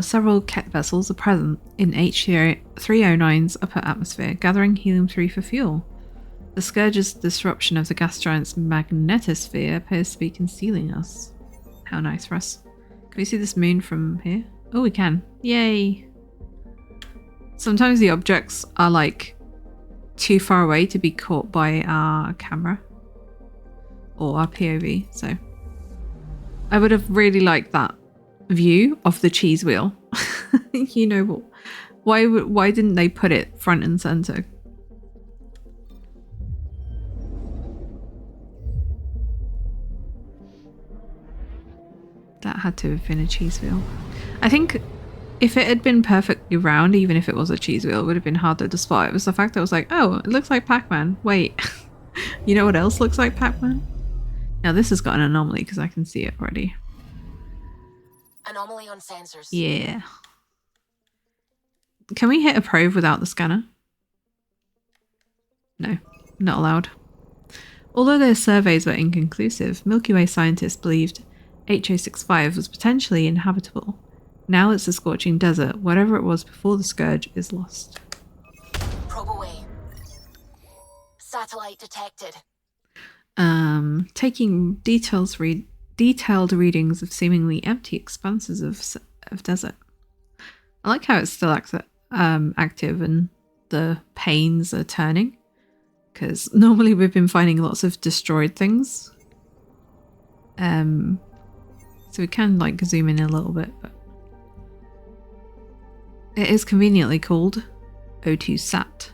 Several Ket vessels are present in H309's upper atmosphere, gathering helium-3 for fuel. The Scourge's disruption of the gas giant's magnetosphere appears to be concealing us. How nice for us. Can we see this moon from here? Oh, we can. Yay! Sometimes the objects are like too far away to be caught by our camera or our POV, so I would have really liked that view of the cheese wheel. You know what? Why didn't they put it front and center? That had to have been a cheese wheel. I think if it had been perfectly round, even if it was a cheese wheel, it would have been harder to spot. It was the fact that I was like, oh, it looks like Pac-Man. Wait, you know what else looks like Pac-Man? Now this has got an anomaly because I can see it already. Anomaly on sensors. Yeah. Can we hit a probe without the scanner? No, not allowed. Although their surveys were inconclusive, Milky Way scientists believed HO65 was potentially inhabitable. Now it's a scorching desert. Whatever it was before the Scourge is lost. Probe away. Satellite detected. Taking detailed readings of seemingly empty expanses of desert. I like how it's still active and the panes are turning, because normally we've been finding lots of destroyed things. So we can like zoom in a little bit, but it is conveniently called O2 Sat.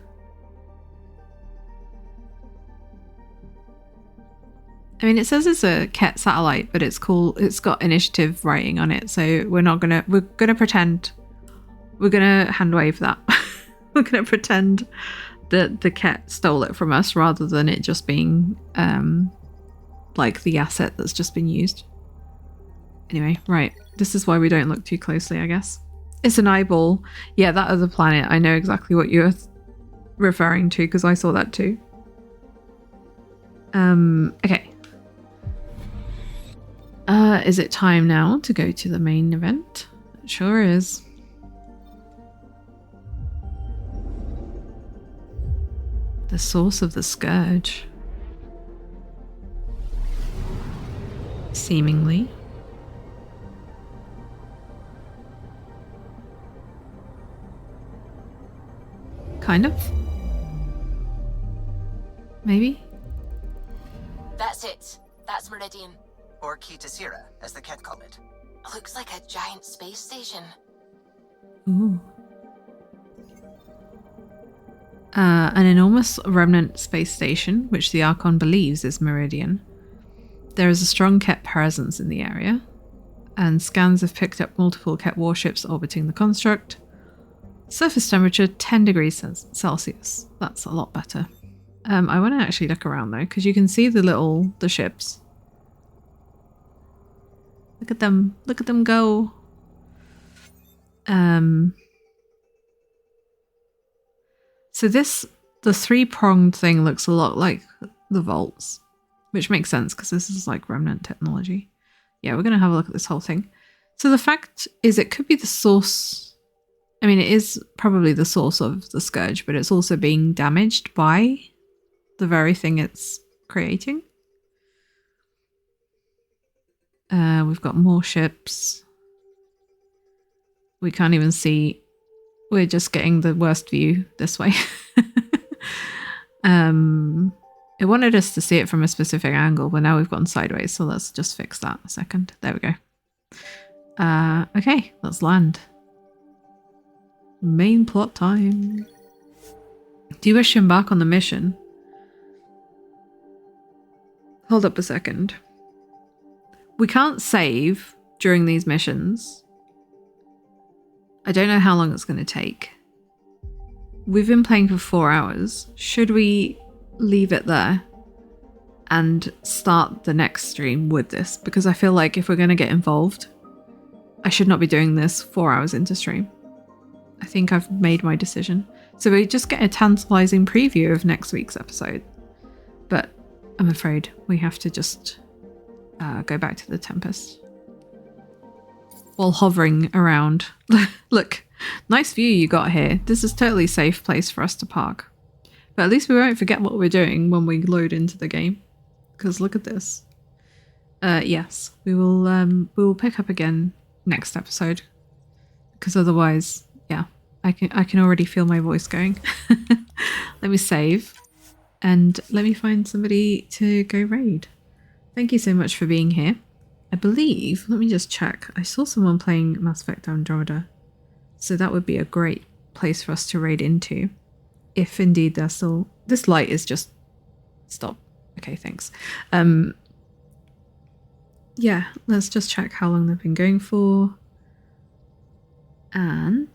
I mean, it says it's a Ket satellite, but it's cool. It's got initiative writing on it, so we're gonna pretend we're gonna hand wave that. We're gonna pretend that the Ket stole it from us rather than it just being like the asset that's just been used. Anyway, right. This is why we don't look too closely, I guess. It's an eyeball. Yeah, that other planet. I know exactly what you're referring to because I saw that too. Okay. Is it time now to go to the main event? It sure is. The source of the Scourge. Seemingly. Kind of. Maybe. That's it. That's Meridian. Or Key to Sierra, as the Ket call it. Looks like a giant space station. Ooh. An enormous remnant space station, which the Archon believes is Meridian. There is a strong Ket presence in the area, and scans have picked up multiple Ket warships orbiting the construct. Surface temperature 10 degrees Celsius. That's a lot better. I want to actually look around though, because you can see the ships. Look at them. Look at them go. So the three-pronged thing looks a lot like the vaults, which makes sense because this is like remnant technology. Yeah, we're going to have a look at this whole thing. So the fact is it could be the source. I mean, it is probably the source of the Scourge, but it's also being damaged by the very thing it's creating. We've got more ships. We can't even see. We're just getting the worst view this way. It wanted us to see it from a specific angle, but now we've gone sideways, so let's just fix that a second. There we go. Okay, let's land. Main plot time. Do you wish to embark on the mission? Hold up a second. We can't save during these missions. I don't know how long it's going to take. We've been playing for 4 hours. Should we leave it there and start the next stream with this? Because I feel like if we're going to get involved, I should not be doing this 4 hours into stream. I think I've made my decision. So we just get a tantalizing preview of next week's episode. But I'm afraid we have to just go back to the Tempest. while hovering around. Look, nice view you got here. This is totally safe place for us to park. But at least we won't forget what we're doing when we load into the game. Because look at this. Yes, we will pick up again next episode. Because otherwise, yeah, I can already feel my voice going. Let me save. And let me find somebody to go raid. Thank you so much for being here. I believe, let me just check. I saw someone playing Mass Effect Andromeda. So that would be a great place for us to raid into. If indeed they're still... This light is just... Stop. Okay, thanks. Yeah, let's just check how long they've been going for. And...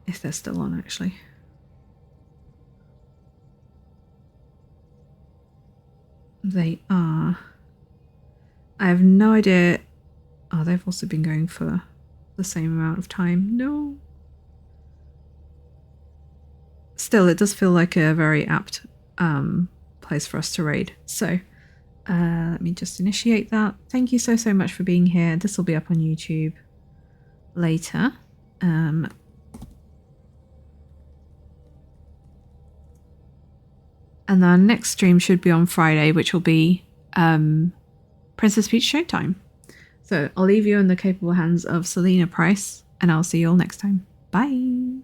if they're still on, actually. They are. I have no idea. Oh, they've also been going for the same amount of time. No. Still, it does feel like a very apt place for us to raid. So, let me just initiate that. Thank you so much for being here. This will be up on YouTube later. And our next stream should be on Friday, which will be Princess Peach Showtime. So I'll leave you in the capable hands of Selena Price, and I'll see you all next time. Bye!